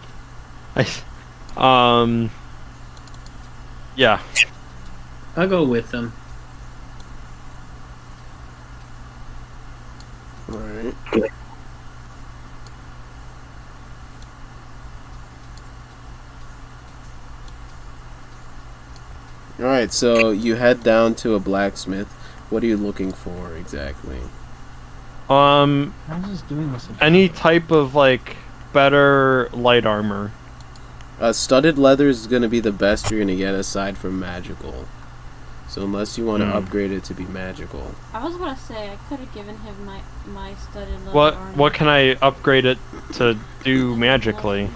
Yeah. I'll go with them. Alright. Alright, so you head down to a blacksmith. What are you looking for exactly? I was just doing this again. Any type of like better light armor. Studded leather is going to be the best you're going to get aside from magical. So unless you want to upgrade it to be magical. I was about to say, I could have given him my studded leather armor. What can I upgrade it to do magically?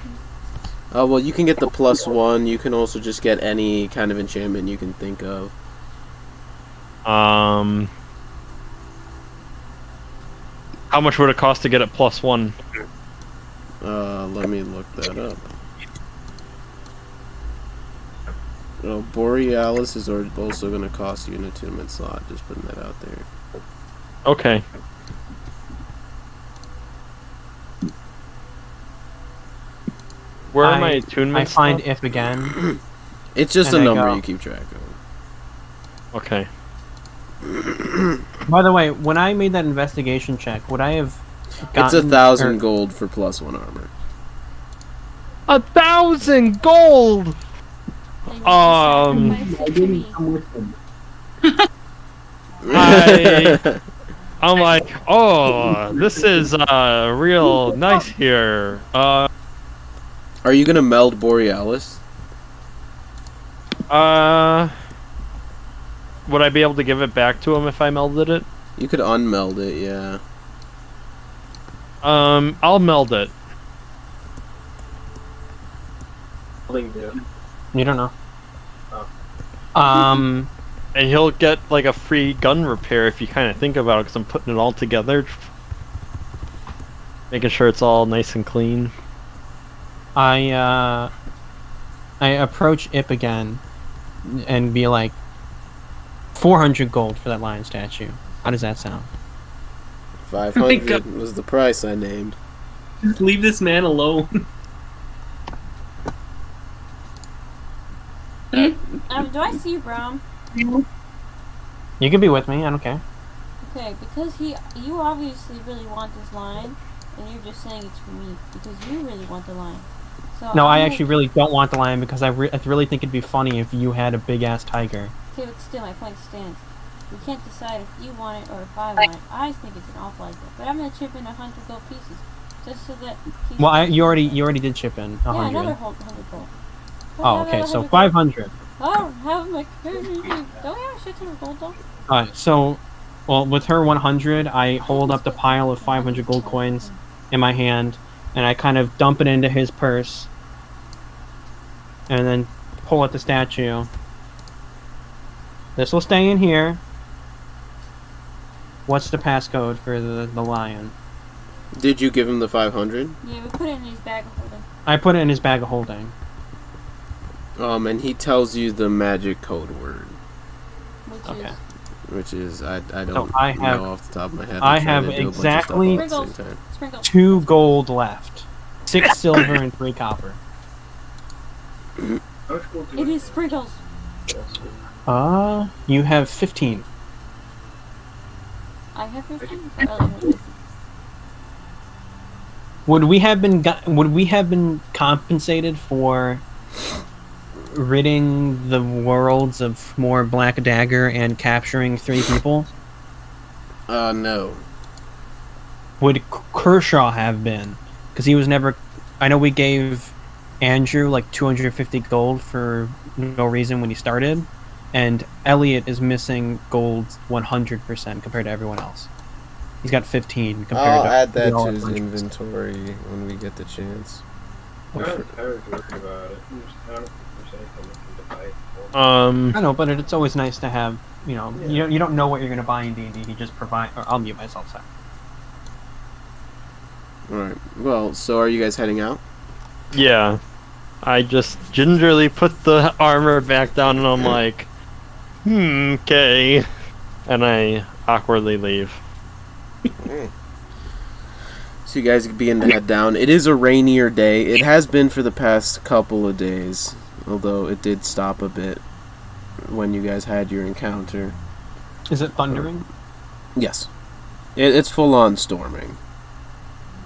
Well, you can get the +1. You can also just get any kind of enchantment you can think of. How much would it cost to get it +1? Let me look that up. Borealis is also going to cost you an attunement slot. Just putting that out there. Okay. Where are my attunements? I find if again. It's just and a I number go. you keep track of. Okay. By the way, when I made that investigation check, would I have gotten... It's 1,000 gold for +1 armor. 1,000 gold! Sacrifice it to me. I'm like, oh, this is real nice here. Are you gonna meld Borealis? Would I be able to give it back to him if I melded it? You could unmeld it, yeah. I'll meld it. You don't know. And he'll get like a free gun repair if you kind of think about it, because I'm putting it all together, making sure it's all nice and clean. I approach Ip again and be like, 400 gold for that lion statue. How does that sound? 500 was the price I named. Just leave this man alone. Do I see you, Brom? You can be with me, I don't care. Okay, because you obviously really want this line, and you're just saying it's for me, because you really want the line. So No, I I'm actually really don't want the lion, because I really think it'd be funny if you had a big-ass tiger. Okay, but still, my point stands. We can't decide if you want it or if I want it. I think it's an awful idea, but I'm gonna chip in 100 gold pieces, just so that. Well, you already did chip in 100. Yeah, another 100 gold. Oh, okay, so 500. Oh, have my don't we have a shit ton of gold though? Alright, so, well, with her 100, I hold up the pile of 500 gold coins in my hand, and I kind of dump it into his purse, and then pull out the statue. This will stay in here. What's the passcode for the lion? Did you give him the 500? Yeah, we put it in his bag of holding. I put it in his bag of holding. And he tells you the magic code word. Which is I don't know off the top of my head. I have exactly 2 gold left. 6 silver and 3 copper. It is sprinkles. You have 15. I have 15. Elliott has 15. Would we have been compensated for ridding the worlds of more Black Dagger and capturing 3 people? No. Would Kershaw have been? Because he was never... I know we gave Andrew like 250 gold for no reason when he started, and Elliott is missing gold 100% compared to everyone else. He's got 15 compared I'll to... add that to his inventory when we get the chance. I was worried about it. I don't think there's anything we can divide. I know, but it's always nice to have, you know, you don't know what you're going to buy in D&D, he just provide... Or I'll mute myself, sorry. Alright, well, so are you guys heading out? Yeah. I just gingerly put the armor back down and I'm like, okay. And I awkwardly leave. So you guys begin to head down. It is a rainier day. It has been for the past couple of days, although it did stop a bit when you guys had your encounter. Is it thundering? Yes. It's full-on storming.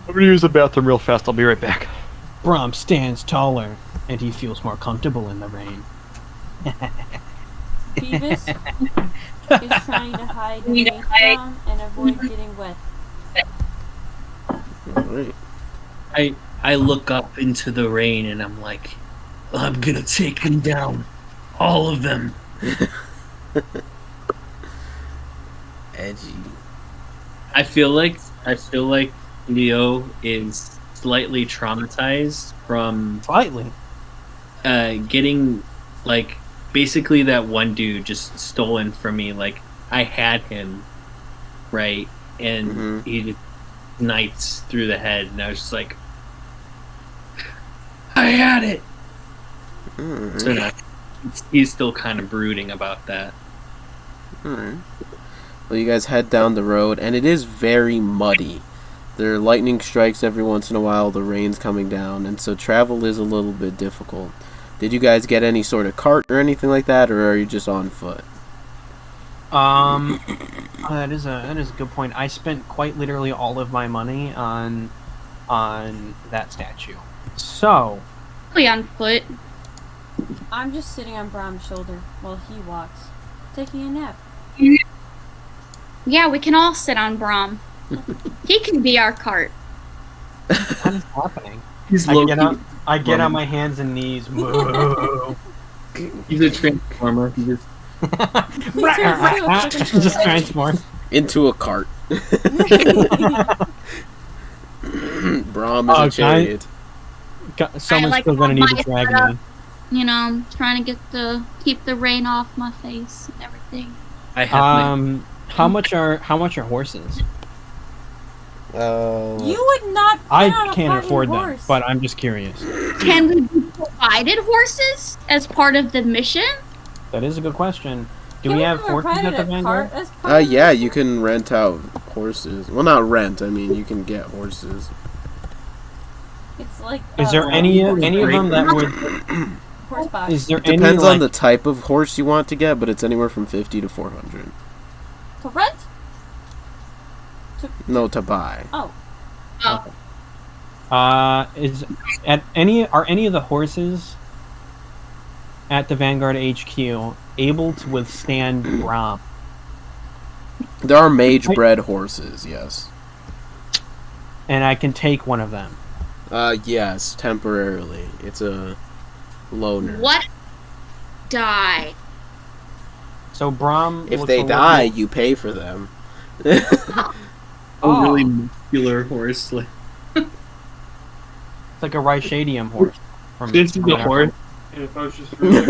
I'm gonna use the bathroom real fast, I'll be right back. Brom stands taller, and he feels more comfortable in the rain. Beavis is trying to hide in the ground and avoid getting wet. Alright. I look up into the rain and I'm like, I'm gonna take them down. All of them. Edgy. I feel like Leo is slightly traumatized from getting like basically that one dude just stolen from me. Like I had him, right, and he just snipes through the head, and I was just like, I had it. So now, he's still kind of brooding about that. Alright. Well, you guys head down the road, and it is very muddy. There are lightning strikes every once in a while, the rain's coming down, and so travel is a little bit difficult. Did you guys get any sort of cart or anything like that, or are you just on foot? That is a good point. I spent quite literally all of my money on that statue. So, Probably on foot. I'm just sitting on Brom's shoulder while he walks, taking a nap. Yeah, we can all sit on Brom. He can be our cart. what is happening? He's I get on my hands and knees. Moo. He's a transformer. He Just transform Into a cart. Brom is a chariot. Someone's like still gonna need my to drag setup. me. You know, trying to keep the rain off my face and everything. I have How much are horses? You would not. I fit on a can't fucking afford horse. them, but I'm just curious. Can we be provided horses as part of the mission? That is a good question. Do Can we have have horses at provided the a Vanguard? cart as part of the Yeah, mission? you can rent out horses. Well, not rent. I mean, you can get horses. It's like. Is there any of them that would? Horse box. Is there It any depends on like, the type of horse you want to get, but it's anywhere from 50 to 400. To rent? No, to buy. Oh. Oh. are any of the horses at the Vanguard HQ able to withstand Brom? There are mage-bred horses, yes. And I can take one of them. Yes, temporarily. It's a loner. What? Die. So Brom. If looks they a little- die, you pay for them. really muscular horse. Like, It's like a Rhyshadium horse. this is the horse. If I was just really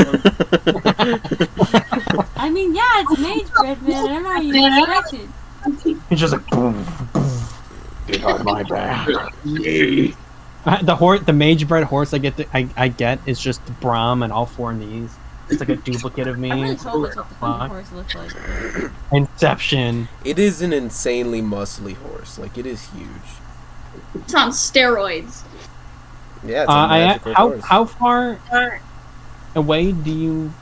I mean, yeah, it's mage bread, man. I don't know how you expect it. He's just like. Get on my back. The mage bred horse I get is just Brom and all 4 knees. It's like a duplicate of me. I really It's hope it's what the fucking fuck. horse looks like. Inception. It is an insanely muscly horse. Like, it is huge. It's on steroids. Yeah, it's a magical horse. How far away do you?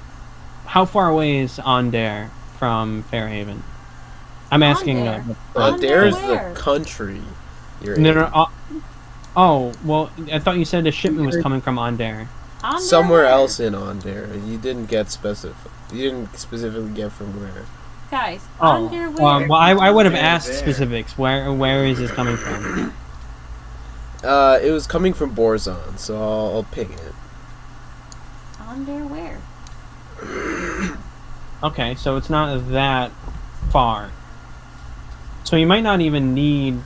How far away is Onder from Fairhaven? I'm asking. Onder? There's where? the country. You're No, in. no. Oh, well, I thought you said a shipment was coming from Onder. somewhere else in Onder. You didn't get specific. You didn't specifically get from where. Guys, Oh, Onder well, where? I would have asked specifics. Where is this coming from? It was coming from Borzon, so I'll ping it. Onder where? Okay, so it's not that far. So you might not even need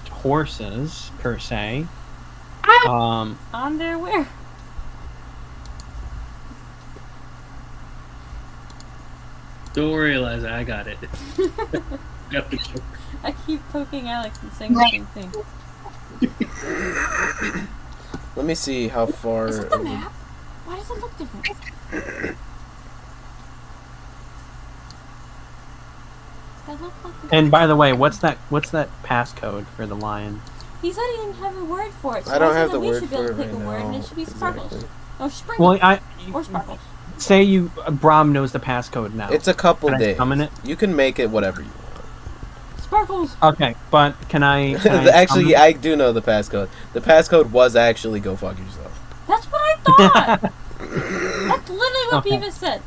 horses per se. Onder where? Don't worry, Eliza, I got it. Got the joke. I keep poking Alex and saying the same thing. Let me see how far. Is it the map? Why does it look different? And by the way, what's that passcode for the lion? He said he didn't have a word for it. So I don't have said the we word should be able for to it pick a right word, now. and it should be sparkles. Exactly. Or sprinkles. Well, or sparkles. say you Brom knows the passcode now. It's a couple Can I days. summon it? You can make it whatever you want. Sparkles. Okay, but can I Actually, summon- I do know the passcode. The passcode was actually "Go fuck yourself." That's what I thought. That's literally what Okay. Beavis said.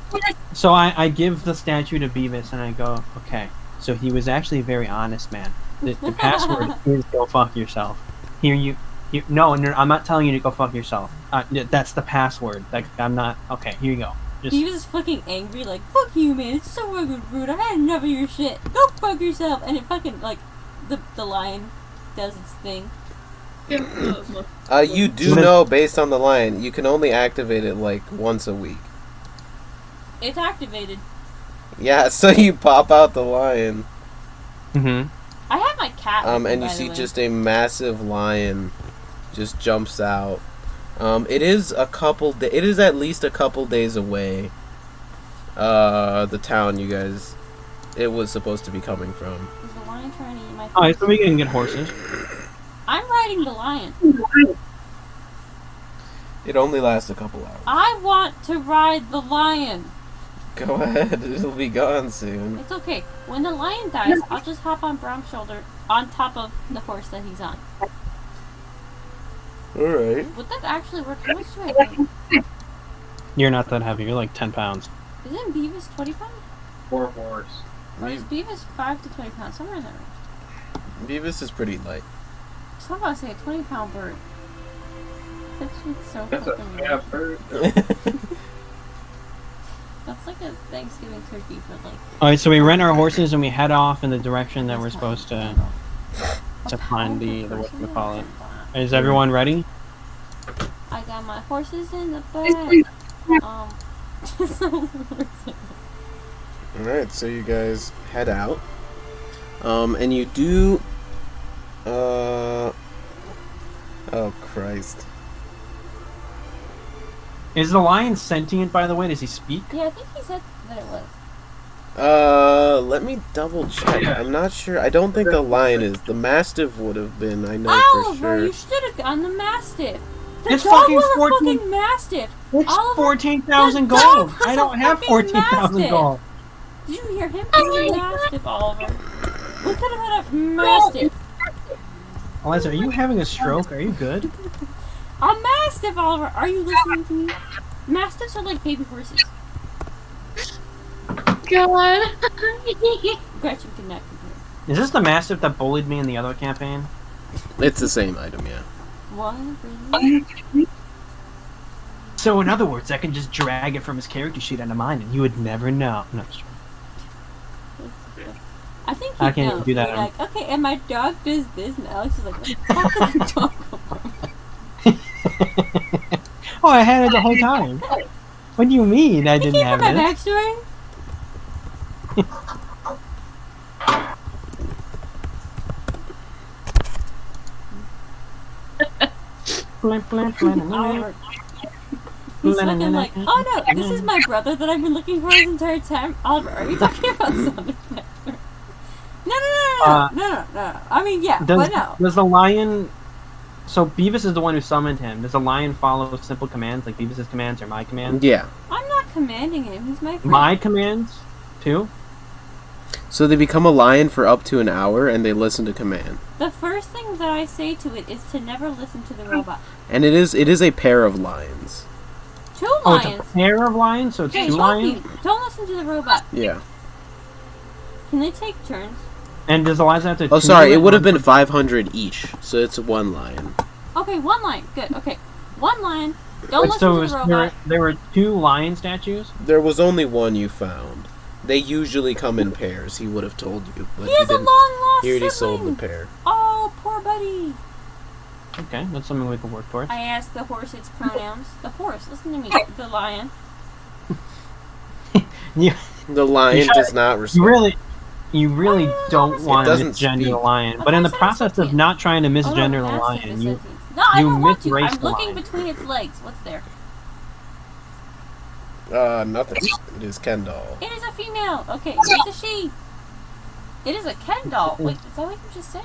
So I give the statue to Beavis and I go, okay. So he was actually a very honest man. The password is "Go fuck yourself." Here you no, I'm not telling you to go fuck yourself. That's the password. Like I'm not. Okay, here you go. Beavis is fucking angry, like, fuck you, man, it's so fucking rude, I've had enough of your shit, go fuck yourself, and it fucking, like, the lion does its thing. You do know, based on the line, you can only activate it, like, once a week. It's activated. Yeah, so you pop out the lion. Mm-hmm. I have my cat with me, And you by the see way. just a massive lion just jumps out. It is at least a couple days away. The town you guys, it was supposed to be coming from. Is the lion trying to eat my face? Alright, so we can get horses. I'm riding the lion. It only lasts a couple hours. I want to ride the lion. Go ahead, it'll be gone soon. It's okay. When the lion dies, I'll just hop on Brom's shoulder on top of the horse that he's on. Alright. Would that actually work? How much do I weigh? You're not that heavy. You're like 10 pounds. Isn't Beavis 20 pounds? 4 horse. Or is Beavis 5 to 20 pounds? Somewhere in that range. Beavis is pretty light. So I'm about to say a 20-pound bird. That's so That's a fucking fat bird. That's like a Thanksgiving turkey, but like. Alright, so we rent our horses and we head off in the direction that we're supposed to find the whatchamacallit. Is everyone ready? I got my horses in the back. Alright, so you guys head out. And you do... Oh, Christ. Is the lion sentient, by the way? Does he speak? Yeah, I think he said that it was. Let me double check. I'm not sure. I don't think the lion is. The mastiff would have been, I know for Oliver, sure. you should have gotten the mastiff. The It's dog fucking was a 14 fucking mastiff. It's Oliver, 14,000 the dog gold! was I a don't have fucking 14,000 mastiff. gold! Did you hear him? He's a mastiff, Oliver. We could have had a mastiff. Eliza, are you having a stroke? Are you good? A mastiff, Oliver. Are you listening to me? Mastiffs are like baby horses. God. Gretchen can not compare. Is this the mastiff that bullied me in the other campaign? It's the same item, yeah. What? Really? So in other words, I can just drag it from his character sheet onto mine and you would never know. No, it's true. I think I he can't knows. do that. You're like, okay, and my dog does this, and Alex is like, where the fuck does the dog come from? Oh, I had it the whole time. What do you mean I didn't have my it? backstory? Oliver. He's looking like, oh no, this is my brother that I've been looking for his entire time. Oliver, are you talking about something? No. I mean, yeah, but no. Does the lion... So Beavis is the one who summoned him. Does the lion follow simple commands, like Beavis' commands or my commands? Yeah. I'm not commanding him, he's my friend. My commands, too? So they become a lion for up to an hour, and they listen to command. The first thing that I say to it is to never listen to the robot. And it is a pair of lions. Oh, it's lions. a pair of lions, so it's Hey, two lions? Buffy, don't listen to the robot. Yeah. Can they take turns? And does Eliza have to... Oh, sorry, it would have been 500 each, so it's one lion. Okay, one lion. Good, okay. One lion. Don't listen So to the robot. there were two lion statues? There was only one you found. They usually come in pairs, he would have told you. But He has a long lost he already sibling. sold the pair. Oh, poor buddy. Okay, that's something we can work towards. I asked the horse its pronouns. The horse, listen to me. The lion. The lion does not respond. You really don't want to doesn't misgender speak. the lion, but in the process of not trying to misgender the lion, you No, I don't want to. misrace I'm the looking lion. between its legs. What's there? Nothing. It is Ken doll. It is a female. Okay, it's a she. It is a Ken doll. Wait, is that what you just said?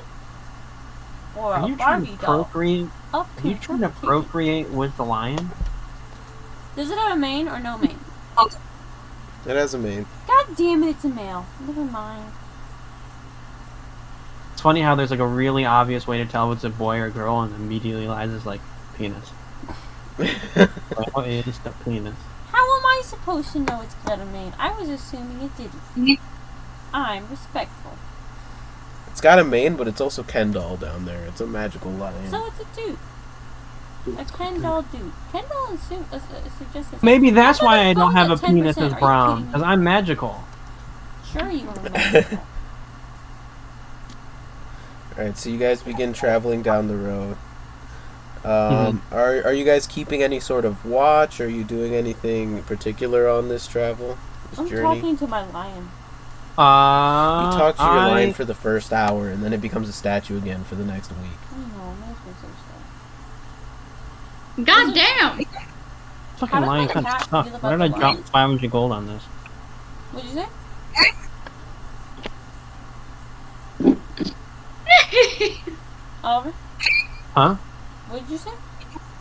Or Are a you trying to Barbie doll? procreate? Are you trying to procreate with the lion? Does it have a mane or no mane? It has a mane. God damn it, it's a male. Never mind. It's funny how there's like a really obvious way to tell if it's a boy or girl, and immediately Eliza's like, penis. Like, what is the penis? How am I supposed to know it's got a mane? I was assuming it didn't. I'm respectful. It's got a mane, but it's also Ken doll down there. It's a magical lion. So it's a dude. A Ken doll dude. Ken doll suggests... Maybe that's I why thought I the don't have a phone's at penis 10%. as Are you Brom, kidding me? because I'm magical. Sure you are magical. Alright, so you guys begin traveling down the road. Mm-hmm. Are you guys keeping any sort of watch? Are you doing anything particular on this travel? I'm Journey? talking to my lion. You talk to your I- lion for the first hour, and then it becomes a statue again for the next week. I know, it makes me so sad. God damn! Fucking How does lion my kind of cat sucks. feel Why did about I the drop lion? 500 gold on this? What'd you say? Oliver? Huh? What did you say?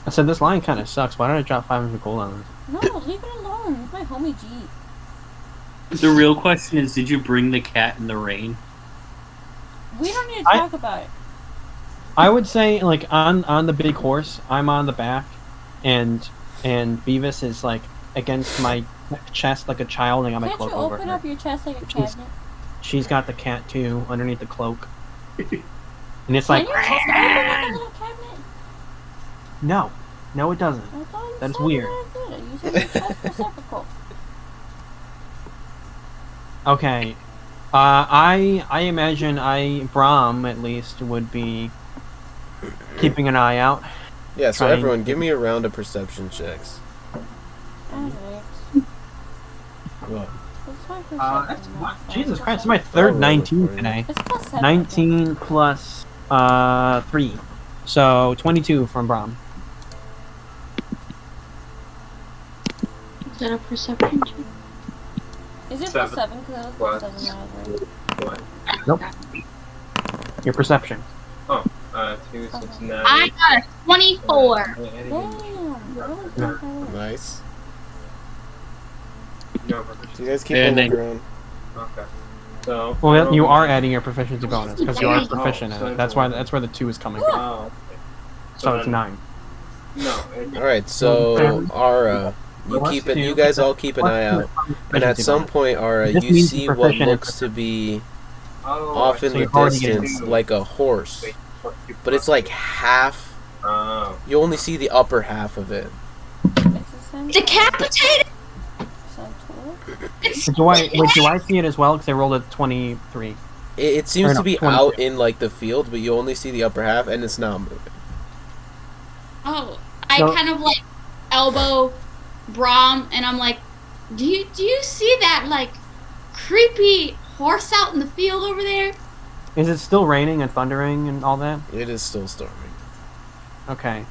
I said this lion kind of sucks. Why did I drop 500 gold on this? No, leave it alone. It's my homie G. The real question is, did you bring the cat in the rain? We don't need to talk about it. I would say, like, on the big horse, I'm on the back, and Beavis is, like, against my chest like a child, and I got my Can't cloak you over open her. up your chest like a cabinet? She's got the cat, too, underneath the cloak. And it's Can like, your chest open like a little cabinet? no, it doesn't. I thought you That's said weird. that I did. You said your chest receptacle. Okay. I imagine Brom, at least, would be keeping an eye out. Yeah, so Trying- everyone, give me a round of perception checks. Alex, What? what's my perception? Jesus Christ, it's my third I'll roll it 19 for you. today. It's plus 7. 19 plus 3. So 22 from Brom. Is that a perception check? Is it 7. plus 7? Because I was Plus. plus 7 when I was right. What? Nope. Your perception. 2, 6, 9. I got a 24. Damn, that was not bad. Nice. No, So you guys keep And on then- around. okay. So. Well, you are adding your proficiency bonus because you are Oh, proficient in it. That's where the 2 is coming from. Oh, okay. So it's then- 9. No. It, Alright, so Ara, you guys all keep an eye out. And at some point, Ara, This you means see you're what proficient in looks to be oh, off in So the you've already getting distance it. like a horse. But it's like half. Oh. You only see the upper half of it. It's the same Decapitated! Centaur? Do I see it as well? Because I rolled a 23. It seems Or no, to be 22. out in like the field, but you only see the upper half, and it's not moving. Oh, I So- kind of like elbow Brom, and I'm like, do you see that like creepy horse out in the field over there? Is it still raining and thundering and all that? It is still storming. Okay.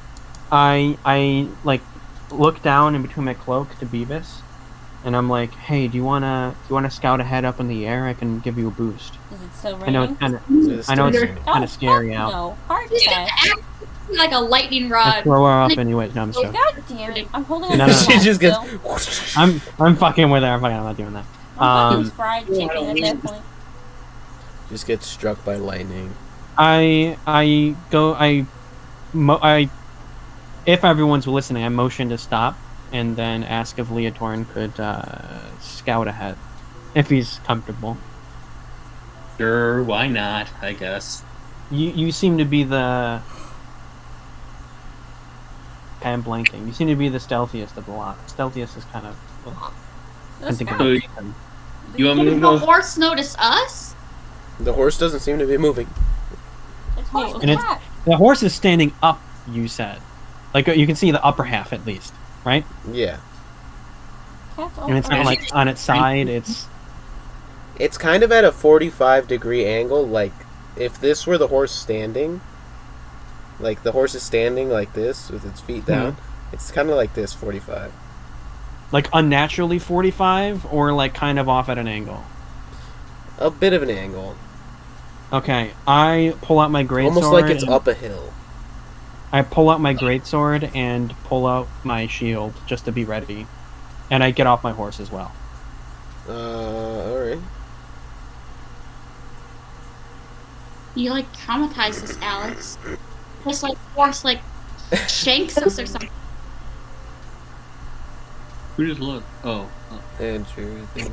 I like look down in between my cloak to Beavis, and I'm like, "Hey, do you wanna scout ahead up in the air? I can give you a boost." Is it still raining? I know it's kind of It is I know still it's raining. kind of scary fuck out. No, hard He's guy. like a lightning I rod. throw her up anyways. No, I'm just Oh, joking. God damn it. I'm holding No, on no, to no. She just gets. still. I'm fucking with her. I'm not doing that. I'm fried chicken at that point. Just gets struck by lightning. If everyone's listening, I motion to stop, and then ask if Leotorin could scout ahead, if he's comfortable. Sure, why not? I guess. You seem to be the... I'm blanking. You seem to be the stealthiest of the lot. Stealthiest is kind of... Ugh. I think So, you want me to Did the go? horse notice us? The horse doesn't seem to be moving. It's me. And it's, the horse is standing up, you said. Like, you can see the upper half, at least. Right? Yeah. And it's not, like, on its side. It's kind of at a 45-degree angle. Like, if this were the horse standing... Like, the horse is standing like this, with its feet down. It's kind of like this, 45. Like, unnaturally 45, or, like, kind of off at an angle? A bit of an angle. Okay, I pull out my greatsword. Almost like it's up a hill. I pull out my greatsword and pull out my shield, just to be ready. And I get off my horse as well. Alright. You, like, traumatize us, Alex. Just, like, horse, like, shanks us or something. Who just looked? Oh. Andrew, I think.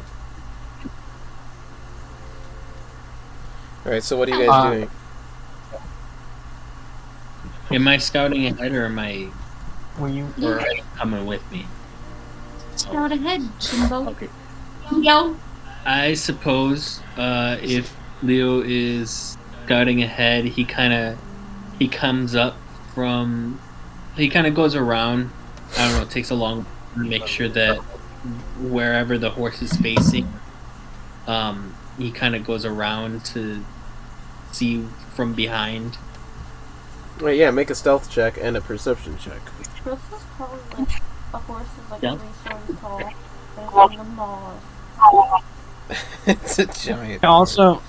Alright, so what are you guys doing? Am I scouting ahead, or am I? Were you? Or are you coming with me? Scout ahead, Jimbo. Okay. Yo. I suppose if Leo is scouting ahead, he comes up from. He kind of goes around. I don't know. It takes a long to make sure that wherever the horse is facing, he kind of goes around to see from behind. Wait, yeah, make a stealth check and a perception check. This is probably like a horse is like 3 stories tall. And it's on the maws. It's a giant. Also,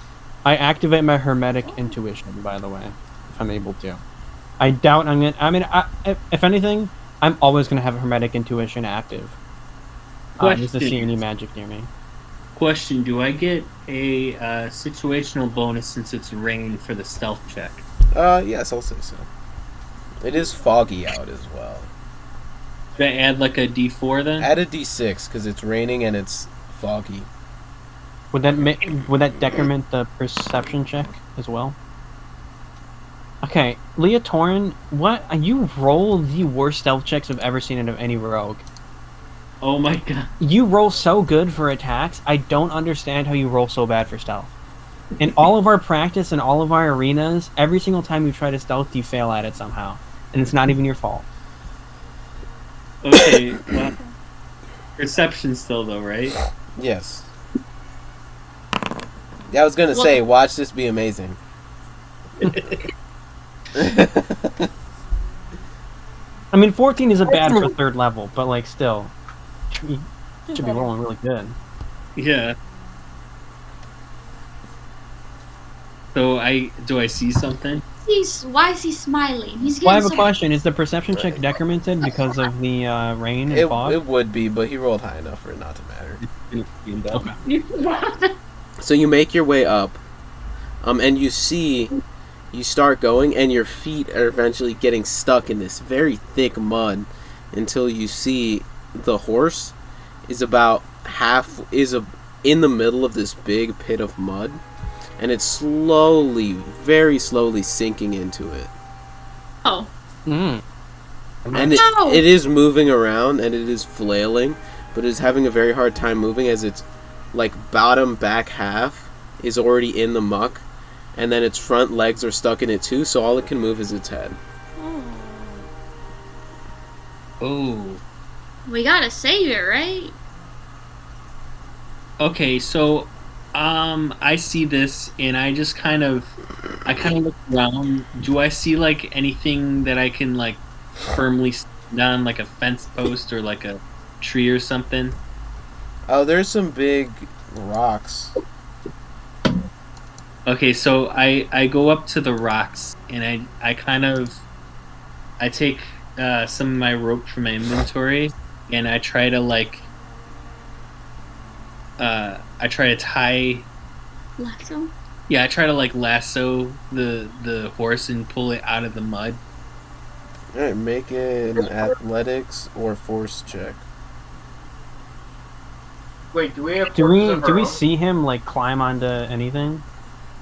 I activate my hermetic intuition, by the way, if I'm able to. I doubt I'm gonna. I mean, if anything, I'm always gonna have hermetic intuition active. Just to see any magic near me. Question: do I get a situational bonus since it's rain for the stealth check? Yes, I'll say so. It is foggy out as well. Should I add like a D4 then? Add a D6 because it's raining and it's foggy. Would that decrement the perception check as well? Okay, Leotorin, you roll the worst stealth checks I've ever seen out of any rogue. Oh my god. You roll so good for attacks, I don't understand how you roll so bad for stealth. In all of our practice and all of our arenas, every single time you try to stealth, you fail at it somehow. And it's not even your fault. Okay, well, perception still though, right? Yes. Yeah, I was gonna say, watch this be amazing. I mean, 14 isn't bad for 3rd level, but like still, you should be rolling really good. Yeah. So do I see something? Why is he smiling? He's Well, I have a so... question. Is the perception check decremented because of the rain and fog? It would be, but he rolled high enough for it not to matter. Okay. So you make your way up, and you start going, and your feet are eventually getting stuck in this very thick mud until you see the horse is about in the middle of this big pit of mud, and it's slowly, very slowly sinking into it. Oh. Mm. And it is moving around, and it is flailing, but it is having a very hard time moving as its like bottom back half is already in the muck, and then its front legs are stuck in it too, so all it can move is its head. Oh. We gotta save it, right? Okay, so I see this and I kind of look around. Do I see like anything that I can like firmly stand on, like a fence post or like a tree or something? Oh, there's some big rocks. Okay, so I go up to the rocks and I take some of my rope from my inventory and I try to tie Lasso? Yeah, I try to like lasso the horse and pull it out of the mud. Alright, make it an athletics or force check. Wait, do we have Do horses of we our own? see him like climb onto anything?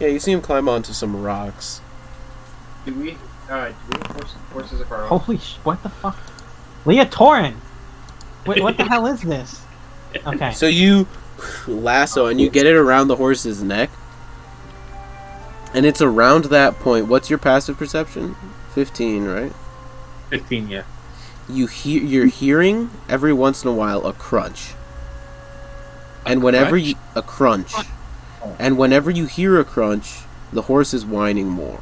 Yeah, you see him climb onto some rocks. Do we have horses of our own? Holy what the fuck? Leotorin! Wait, what the hell is this? Okay. So you lasso and you get it around the horse's neck. And it's around that point. What's your passive perception? 15, right? 15, yeah. You're hearing every once in a while a crunch. And whenever you a crunch. And whenever you hear a crunch, the horse is whining more.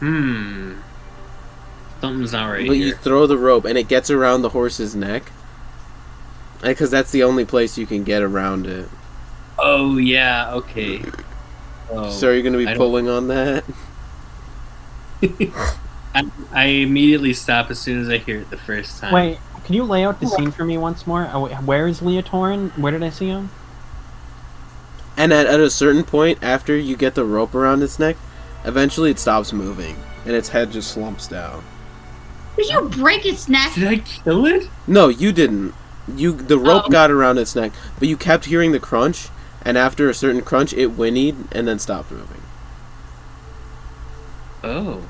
Something's not right But here. you throw the rope and it gets around the horse's neck. Because that's the only place you can get around it. Oh, yeah, okay. Oh, So are you going to I be don't- pulling on that? I immediately stop as soon as I hear it the first time. Wait, can you lay out the scene for me once more? Where is Leotorin? Where did I see him? And at a certain point, after you get the rope around its neck, eventually it stops moving. And its head just slumps down. Did you break its neck? Did I kill it? No, you didn't. The rope Oh. got around its neck, but you kept hearing the crunch, and after a certain crunch, it whinnied and then stopped moving. Oh.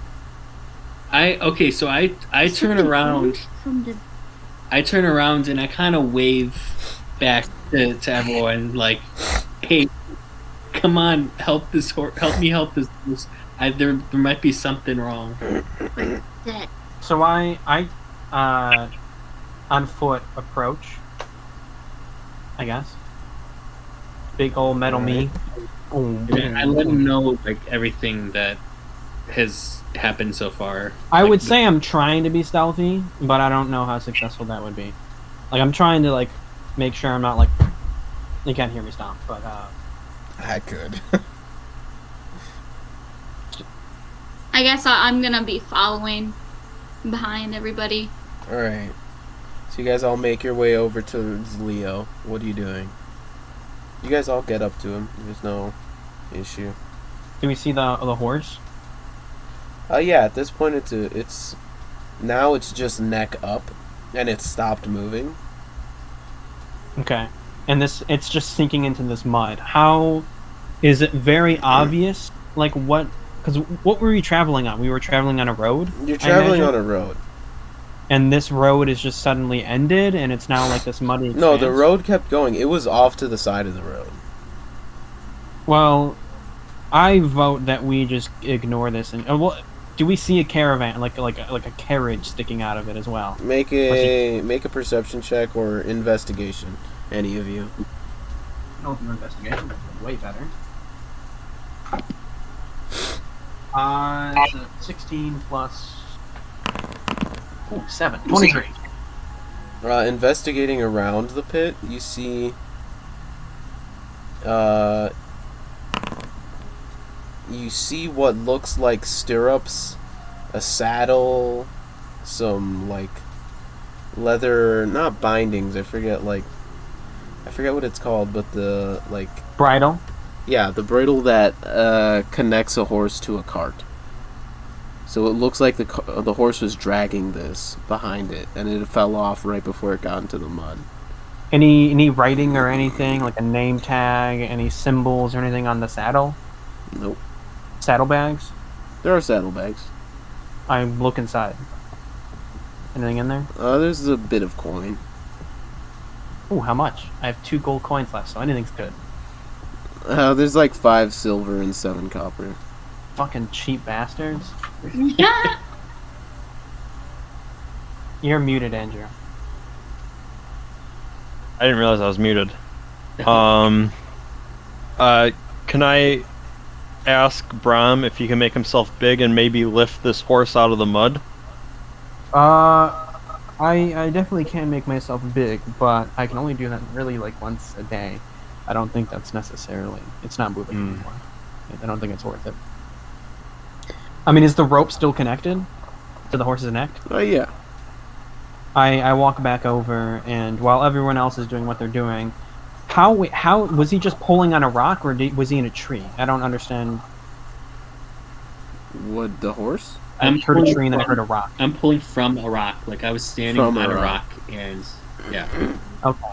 So I turn around. From the... I turn around and I kind of wave back to everyone, like, "Hey, come on, help this horse! Help me help this horse. There might be something wrong." Dead. So I on foot approach. I guess. Big old metal me. I let him know like everything that has happened so far. I Like, would say I'm trying to be stealthy, but I don't know how successful that would be. Like I'm trying to like make sure I'm not like you can't hear me stomp, but I could. I guess I'm gonna be following behind everybody. Alright. So you guys all make your way over to Leo. What are you doing? You guys all get up to him. There's no issue. do we see the horse? Yeah, at this point it's now it's just neck up and it's stopped moving. Okay. And it's just sinking into this mud. How is it very obvious like what cuz what were we traveling on? We were traveling on a road? You're I traveling imagine? on a road. And this road is just suddenly ended and it's now like this muddy No, the expanse? road kept going. It was off to the side of the road. Well, I vote that we just ignore this and well, do we see a caravan like a carriage sticking out of it as well? Make a perception check or investigation. Any of you. No, investigation. That's way better. 16 plus 7. 23. Investigating around the pit, you see what looks like stirrups, a saddle, some like leather, not bindings, I forget what it's called, but the like Bridle. yeah, the bridle that connects a horse to a cart. So it looks like the horse was dragging this behind it, and it fell off right before it got into the mud. Any writing or anything like a name tag, any symbols or anything on the saddle? Nope. Saddlebags? There are saddlebags. I look inside. Anything in there? There's a bit of coin. Ooh, how much? I have 2 gold coins left, so anything's good. There's like 5 silver and 7 copper. Fucking cheap bastards. Yeah. You're muted, Andrew. I didn't realize I was muted. Can I ask Brom if he can make himself big and maybe lift this horse out of the mud? I definitely can make myself big, but I can only do that really like once a day. I don't think that's necessarily. It's not moving anymore. I don't think it's worth it. I mean, is the rope still connected to the horse's neck? Oh yeah. I walk back over, and while everyone else is doing what they're doing, how was he just pulling on a rock, or was he in a tree? I don't understand. What, the horse? I heard a tree and then I heard a rock. I'm pulling from a rock. Like I was standing on a rock, and yeah. Okay.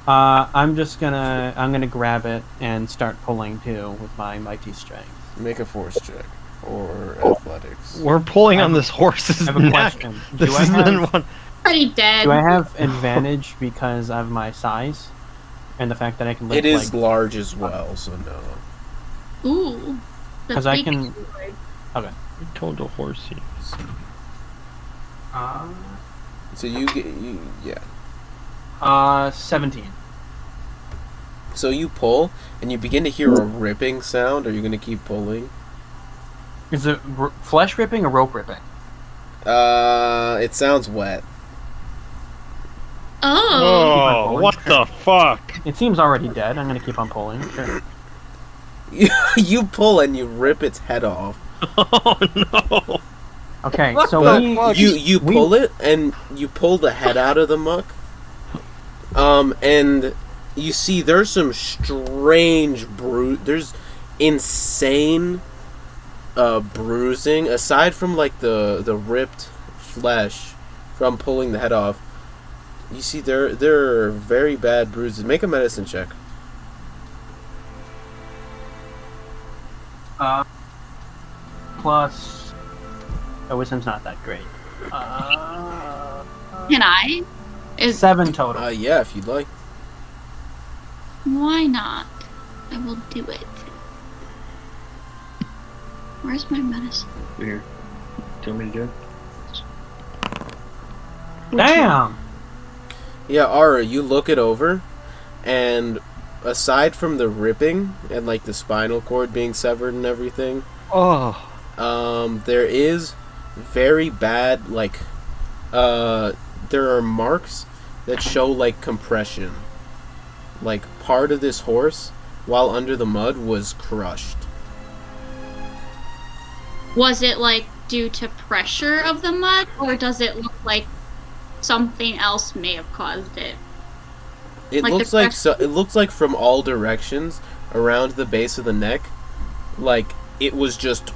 I'm gonna grab it and start pulling too with my mighty strength. Make a force check or athletics. We're pulling on this horse's I have a neck. question. This is the one. Pretty dead. Do I have advantage because of my size and the fact that I can lift? It is large as well, so no. Ooh. Because I can. Okay. I told the horse he was. So you get yeah. 17. So you pull, and you begin to hear a ripping sound. Are you going to keep pulling? Is it flesh ripping or rope ripping? It sounds wet. Oh. Oh, what the fuck? It seems already dead. I'm gonna keep on pulling. Sure. You pull and you rip its head off. Oh no! Okay, What so the fuck? You pull it, and you pull the head out of the muck. And you see there's some strange there's insane bruising aside from like the ripped flesh from pulling the head off. You see there are very bad bruises. Make a medicine check. Plus, wisdom's not that great. Can I? 7 total. Yeah, if you'd like. Why not? I will do it. Where's my medicine? Here. Do you want me to do it? Damn! Yeah, Ara, you look it over, and aside from the ripping and like the spinal cord being severed and everything, there is very bad there are marks that show like compression. Like part of this horse, while under the mud, was crushed. Was it like due to pressure of the mud, or does it look like something else may have caused it? It looks like it looks like from all directions around the base of the neck, like it was just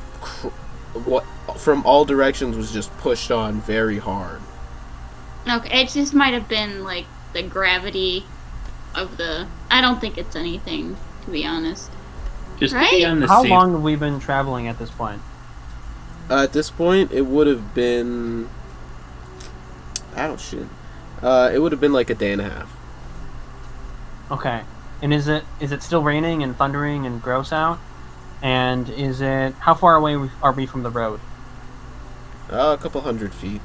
what from all directions was just pushed on very hard. Okay, it just might have been like the gravity of the. I don't think it's anything, to be honest. Just right? be on the How safe. long have we been traveling at this point? At this point, it would have been. Oh shit! It would have been like a day and a half. Okay, and is it still raining and thundering and gross out? And is it how far away are we from the road? A couple 100 feet.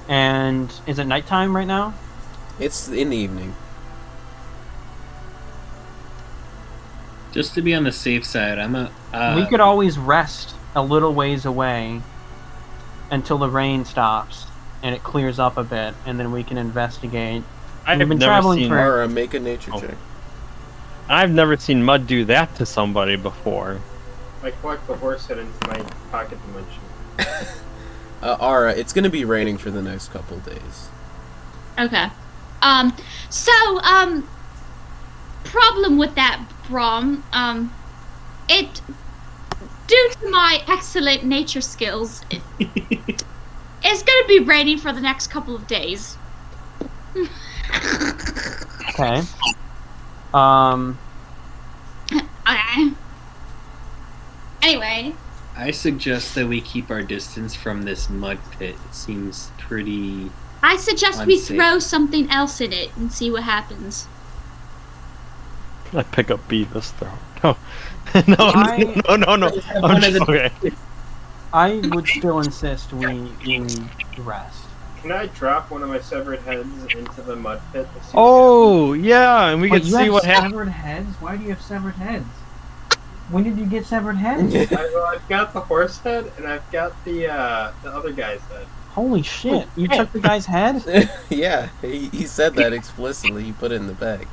And is it nighttime right now? It's in the evening. Just to be on the safe side, we could always rest a little ways away until the rain stops and it clears up a bit, and then we can investigate. I've never seen. Or make a nature check. I've never seen mud do that to somebody before. I collect the horse head into my pocket dimension. Ara, it's gonna be raining for the next couple days. Okay. Problem with that, Brom. It, due to my excellent nature skills, it's gonna be raining for the next couple of days. Okay. Okay. Anyway. I suggest that we keep our distance from this mud pit. It seems pretty. I suggest we unsafe. throw something else in it and see what happens. I pick up Beavis though. No, no. I'm just, okay. I would still insist we rest. Can I drop one of my severed heads into the mud pit? To see Oh yeah, and we can see what happens. Severed heads? Why do you have severed heads? When did you get severed heads? I've got the horse head, and I've got the other guy's head. Holy shit! You took the guy's head? Yeah, he said that explicitly. He put it in the bag.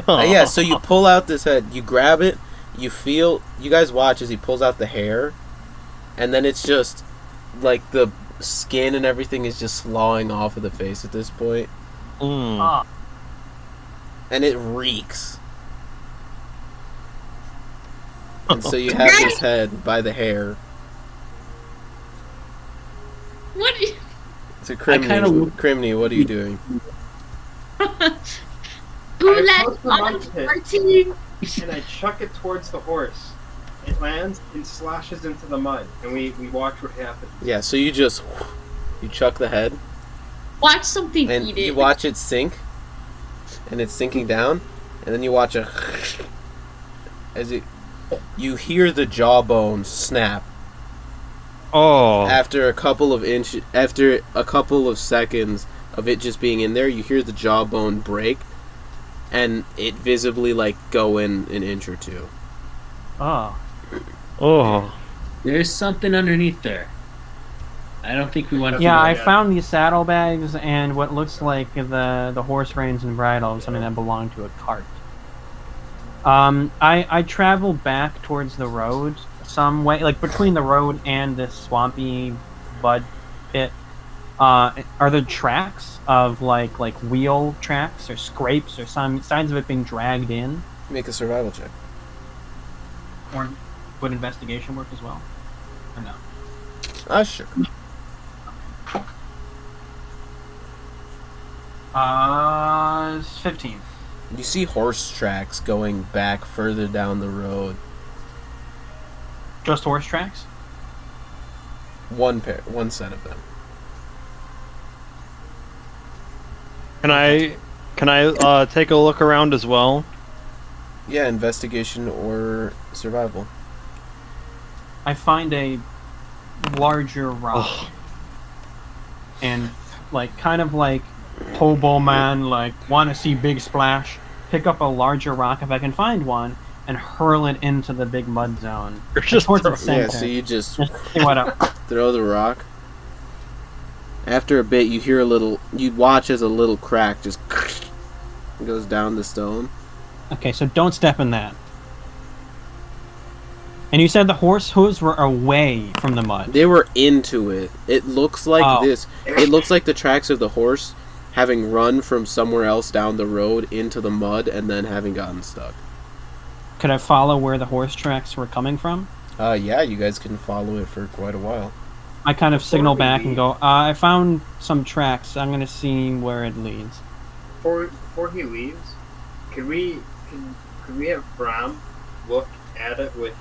Yeah, so you pull out this head, you grab it, you guys watch as he pulls out the hair, and then it's just like the skin and everything is just sloughing off of the face at this point. Ah. And it reeks. And so you have his head by the hair. What? So Crimeny, what are you doing? Who I let approach the on mud pit. our team? And I chuck it towards the horse. It lands and slashes into the mud, and we watch what happens. Yeah, so you chuck the head, Watch something and eat it. you watch it sink, and it's sinking down, and then you watch you hear the jawbone snap. Oh. After a couple of seconds of it just being in there, you hear the jawbone break, and it visibly go in an inch or two. Oh. Oh. There's something underneath there. I don't think we want to. Yeah, I found these saddlebags and what looks like the horse reins and bridle, something that belonged to a cart. I travel back towards the road some way, between the road and this swampy mud pit. Are there tracks of wheel tracks or scrapes or some signs of it being dragged in? Make a survival check. Or would investigation work as well? Or no? Sure. 15. You see horse tracks going back further down the road. Just horse tracks? One set of them. Can I take a look around as well? Yeah, investigation or survival. I find a larger rock. Ugh. And kind of like hobo man, want to see big splash, pick up a larger rock if I can find one and hurl it into the big mud zone. Just towards the center. Yeah, so you just See what up. throw the rock. After a bit, you watch as a little crack just goes down the stone. Okay, so don't step in that. And you said the horse hooves were away from the mud. They were into it. It looks like this. It looks like the tracks of the horse having run from somewhere else down the road into the mud and then having gotten stuck. Could I follow where the horse tracks were coming from? Yeah, you guys can follow it for quite a while. I kind of signal back and go, I found some tracks. I'm going to see where it leads. Before he leaves, could we have Brom look at it with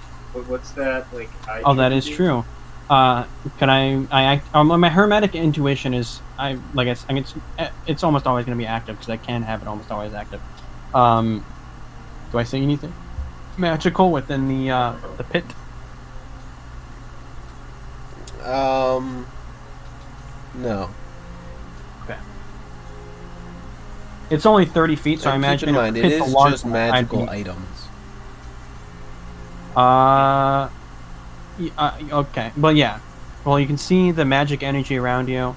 what's that eye? Oh, that is true. Can my hermetic intuition is it's almost always going to be active because I can have it almost always active. Do I see anything magical within the pit? No. Okay. It's only 30 feet, so I imagine keep in mind, it is just magical items. Okay. Well, yeah. Well, you can see the magic energy around you.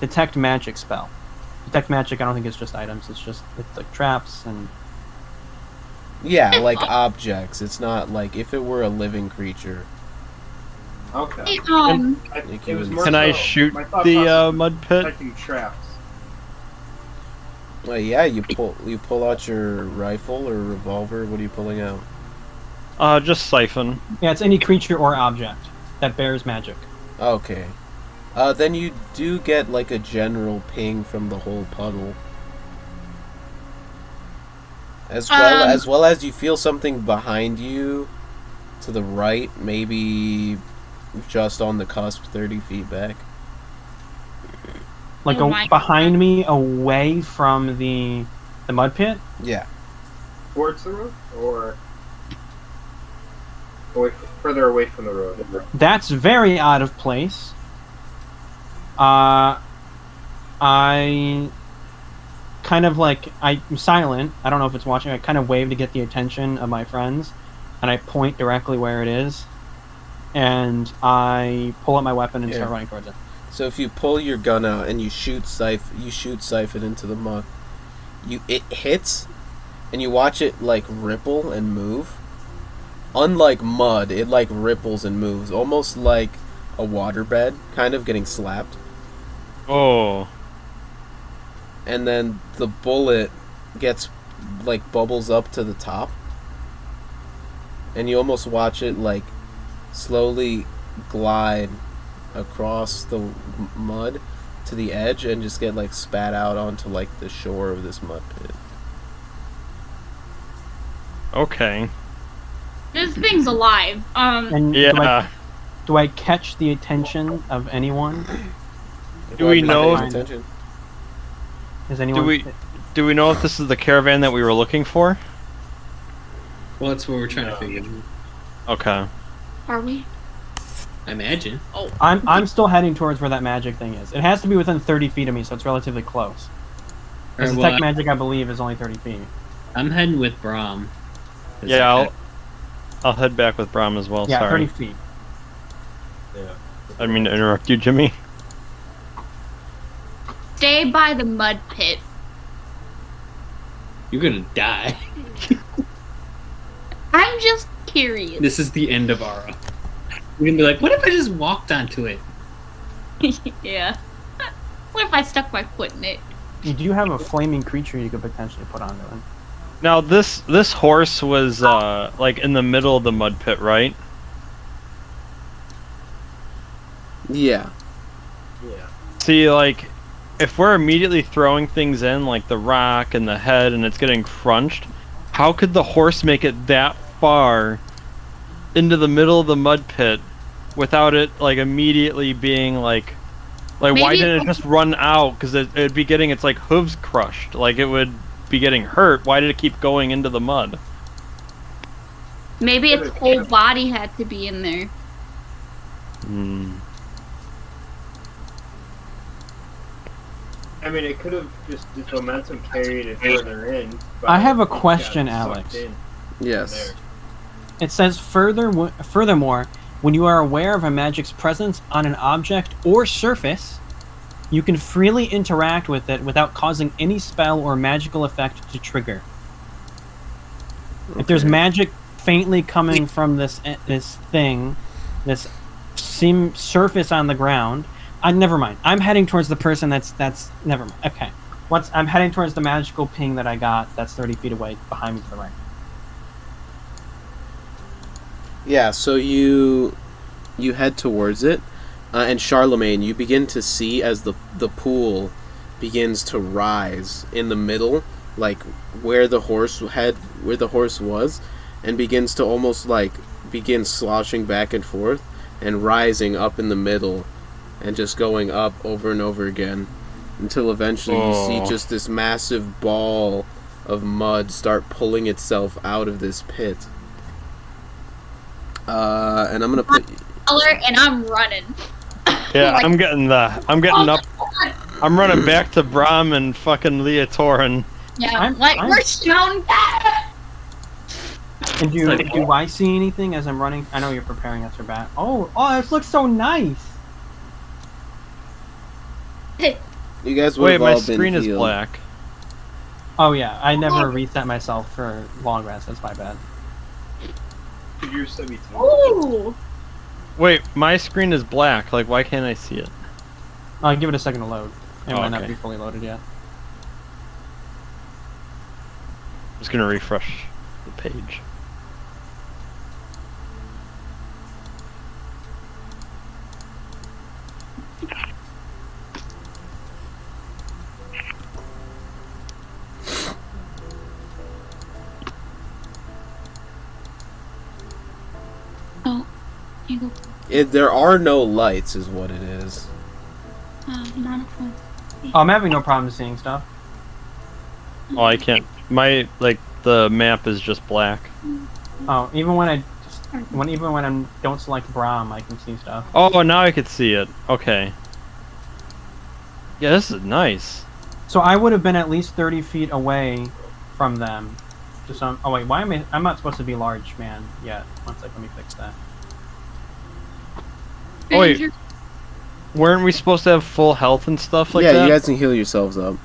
Detect magic spell. Detect magic, I don't think it's just items. It's like traps and... Yeah, like objects. It's not like if it were a living creature. Okay. Can I shoot the mud pit? Detecting traps. Well, yeah, you pull out your rifle or revolver. What are you pulling out? Just siphon. Yeah, it's any creature or object that bears magic. Okay. Then you do get a general ping from the whole puddle. As well as you feel something behind you to the right, maybe just on the cusp 30 feet back. Behind me, away from the mud pit? Yeah. Towards the road? Or further away from the road? That's very out of place. I kind of I'm silent. I don't know if it's watching. I kind of wave to get the attention of my friends, and I point directly where it is, and I pull up my weapon and start running towards it. So if you pull your gun out and you shoot siphon into the muck, it hits, and you watch it ripple and move. Unlike mud, it ripples and moves, almost like a waterbed, kind of getting slapped. Oh. And then the bullet gets bubbles up to the top, and you almost watch it slowly glide across the mud to the edge and just get like spat out onto like the shore of this mud pit. Okay. This thing's alive. And Yeah. do I catch the attention of anyone? Do we know? Attention. Is anyone? Do we know if this is the caravan that we were looking for? Well, that's what we're trying to figure. Okay. Are we? I imagine. Oh. I'm still heading towards where that magic thing is. It has to be within 30 feet of me, so it's relatively close. Because Well, detect magic, I believe, is only 30 feet. I'm heading with Brom. Yeah, I'll head back with Brom as well. Yeah, Sorry. 30 feet. Yeah. I didn't mean to interrupt you, Jimmy. Stay by the mud pit. You're gonna die. I'm just curious. This is the end of Aura. You're gonna be like, what if I just walked onto it? Yeah. What if I stuck my foot in it? You do have a flaming creature you could potentially put onto it. Now this horse was like in the middle of the mud pit, right? Yeah. Yeah. See, like, if we're immediately throwing things in, like the rock and the head, and it's getting crunched, how could the horse make it that far into the middle of the mud pit without it, like, immediately being, like why Maybe didn't it just run out? Because it'd be getting its, like, hooves crushed. Like, it would be getting hurt. Why did it keep going into the mud? Maybe its whole body had to be in there. Hmm. I mean, it could have just the momentum carried it further in. I have a it got question, sucked Alex. in Yes. there. It says, furthermore, when you are aware of a magic's presence on an object or surface, you can freely interact with it without causing any spell or magical effect to trigger. If there's magic faintly coming from this thing, this surface on the ground, never mind. I'm heading towards the person that's never mind. Okay. I'm heading towards the magical ping that I got that's 30 feet away behind me to the right. Yeah, so you head towards it, and Charlemagne, you begin to see as the pool begins to rise in the middle, like where the horse was, and begins to almost like begin sloshing back and forth and rising up in the middle and just going up over and over again until eventually you see just this massive ball of mud start pulling itself out of this pit. And I'm gonna put And I'm running. Yeah, Like- I'm getting up. I'm running back to Brom and fucking Leotorin. Yeah, we're down. And do I see anything as I'm running? I know you're preparing us for bat. Oh, this looks so nice. you guys would Wait, have my all been screen is healed. black. Oh yeah, I never reset myself for long rest. That's my bad. You're 72. Ooh. Wait, my screen is black. Like, why can't I see it? I'll give it a second to load. It might not okay. be fully loaded yet. I'm just gonna refresh the page. Oh, you go. There are no lights, is what it is. Not a fun. Oh, I'm having no problem seeing stuff. Oh, I can't. The map is just black. Oh, even when I don't select Brom, I can see stuff. Oh, now I could see it. Okay. Yeah, this is nice. So I would have been at least 30 feet away from them. Oh wait, why am I? I'm not supposed to be large, man. Yet. One sec, let me fix that. Oh, wait. Weren't we supposed to have full health and stuff like yeah, that? you guys can heal yourselves up.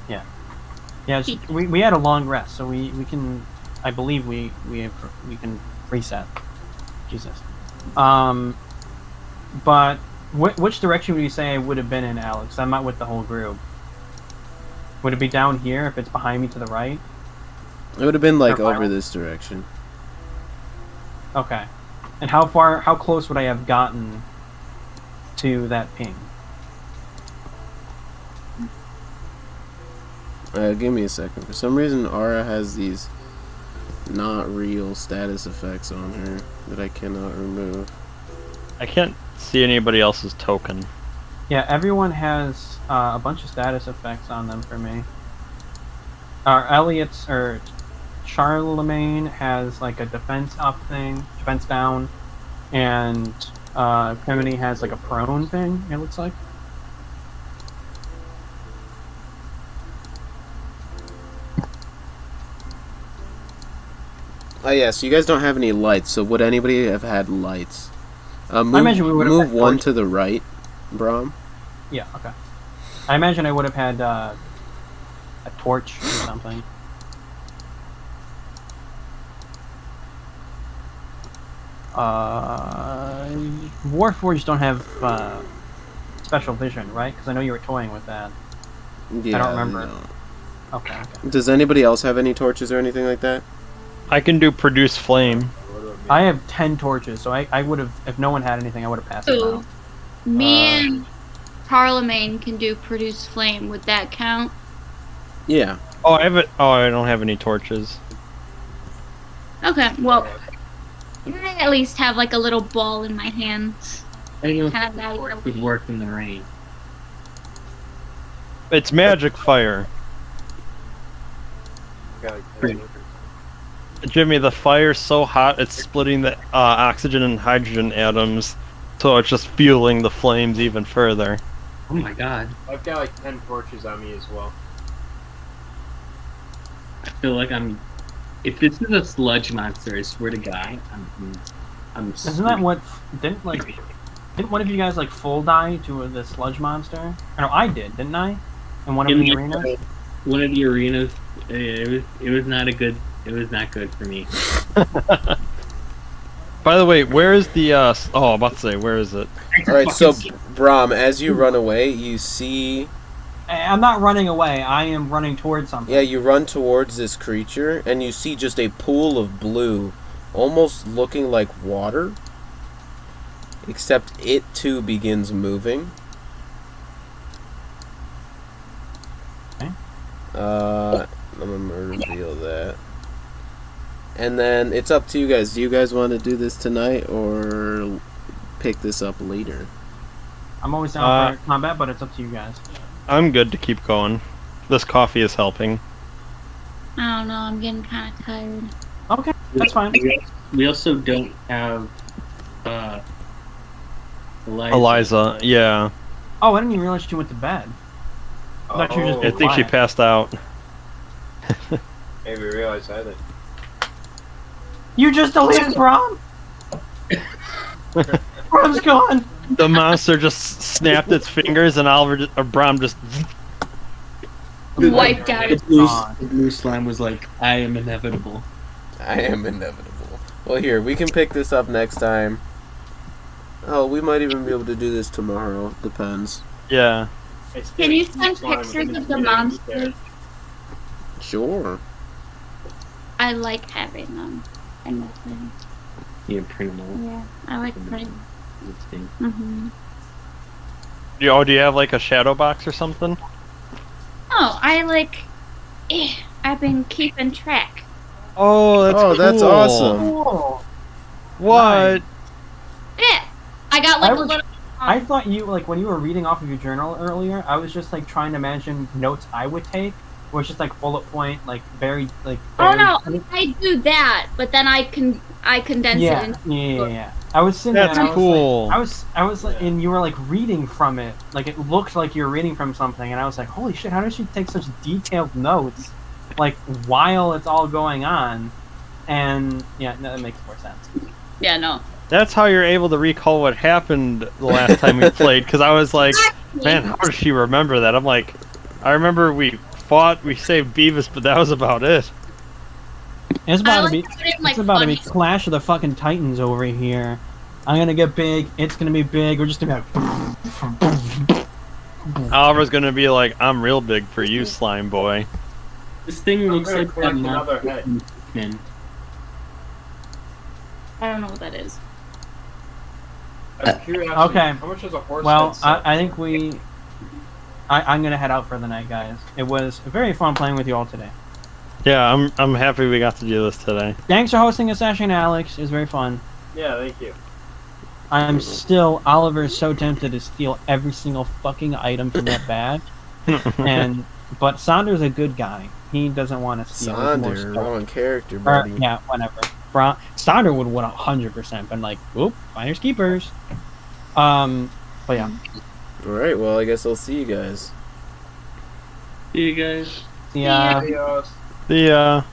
Yeah, we had a long rest, so we can. I believe we can reset. Jesus. But which direction would you say I would have been in, Alex? I'm not with the whole group. Would it be down here if it's behind me to the right? It would have been like Or over this direction. Okay. And how close would I have gotten to that ping. Give me a second. For some reason, Aura has these not real status effects on her that I cannot remove. I can't see anybody else's token. Yeah, everyone has a bunch of status effects on them for me. Elliott's or Charlemagne has like a defense up thing, defense down, and Crimeny has like a prone thing. It looks like. Oh yeah, so you guys don't have any lights. So would anybody have had lights? I imagine we would have move had one torches. to the right, Brom. Yeah. Okay. I imagine I would have had a torch or something. Warforged don't have special vision, right? Because I know you were toying with that. Yeah, I don't remember. no. Okay. Does anybody else have any torches or anything like that? I can do produce flame. I have 10 torches, so I would have, if no one had anything, I would have passed it So, out. me and Charlemagne can do produce flame. Would that count? Yeah. Oh, I have it. Oh, I don't have any torches. Okay, well, I at least have like a little ball in my hands. I think Kind of that would work in the rain. It's magic fire. Jimmy, the fire's so hot it's splitting the oxygen and hydrogen atoms, so it's just fueling the flames even further. Oh my god. I've got like 10 torches on me as well. I feel like I'm... If this is a sludge monster, I swear to God, I'm Isn't that what, didn't one of you guys like full die to the sludge monster? No, I did, didn't I? In one of the arenas? One of the arenas, it was not not good for me. By the way, where is the oh, I'm about to say, where is it? Alright, so Brom, as you run away, you see... I'm not running away, I am running towards something. Yeah, you run towards this creature, and you see just a pool of blue, almost looking like water, except it too begins moving. Okay. I'm gonna reveal that. And then it's up to you guys. Do you guys want to do this tonight, or pick this up later? I'm always down for combat, but it's up to you guys. I'm good to keep going. This coffee is helping. I don't know, I'm getting kind of tired. Okay, that's fine. We also don't have Eliza, yeah. Oh, I didn't even realize she went to bed. I thought you were just I being think she quiet. passed out. Maybe realize either. You just deleted Brom? Brom's gone! The monster just snapped its fingers, and Brom just. Wiped out. The blue slime was like, I am inevitable. I am inevitable. Well, here, we can pick this up next time. Oh, we might even be able to do this tomorrow. Depends. Yeah. Can you send pictures of the monsters? Sure. I like having them. I miss them. You print them all. Yeah, I like printing. Mm-hmm. Do you have like a shadow box or something? Oh, I've been keeping track. Oh, that's cool. That's awesome. Cool. What? Yeah, I got like I a was- little. I thought you, like, when you were reading off of your journal earlier, I was just, like, trying to imagine notes I would take, where it's just, like, bullet point, like, very, like... Oh very, no, I do that, but then I condense it into. Yeah. I was sitting That's there and cool. I was like, and you were, like, reading from it. Like, it looked like you were reading from something, and I was like, holy shit, how does she take such detailed notes, like, while it's all going on? And, yeah, no, that makes more sense. Yeah, no. That's how you're able to recall what happened the last time we played, because I was like, man, how does she remember that? I'm like, I remember we saved Beavis, but that was about it. It's about to be, put in, like, it's about to be funny- Clash of the fucking Titans over here. I'm gonna get big, it's gonna be big, we're just gonna be like... Oliver's gonna be like, I'm real big for you, slime boy. This thing looks gonna like collect that another head. man. I don't know what that is. Out of curiosity, Okay. how much does a horse Well, head sell? I think I'm gonna head out for the night, guys. It was very fun playing with you all today. Yeah, I'm happy we got to do this today. Thanks for hosting a session, Alex. It was very fun. Yeah, thank you. Oliver is so tempted to steal every single fucking item from that bag. But Sander's a good guy. He doesn't want to steal more Sonder, stuff. wrong character, buddy. Yeah, whatever. Sonder would 100% been like, oop, finders keepers. But yeah. Alright, well, I guess I'll see you guys. See you guys. Yeah. Adios. The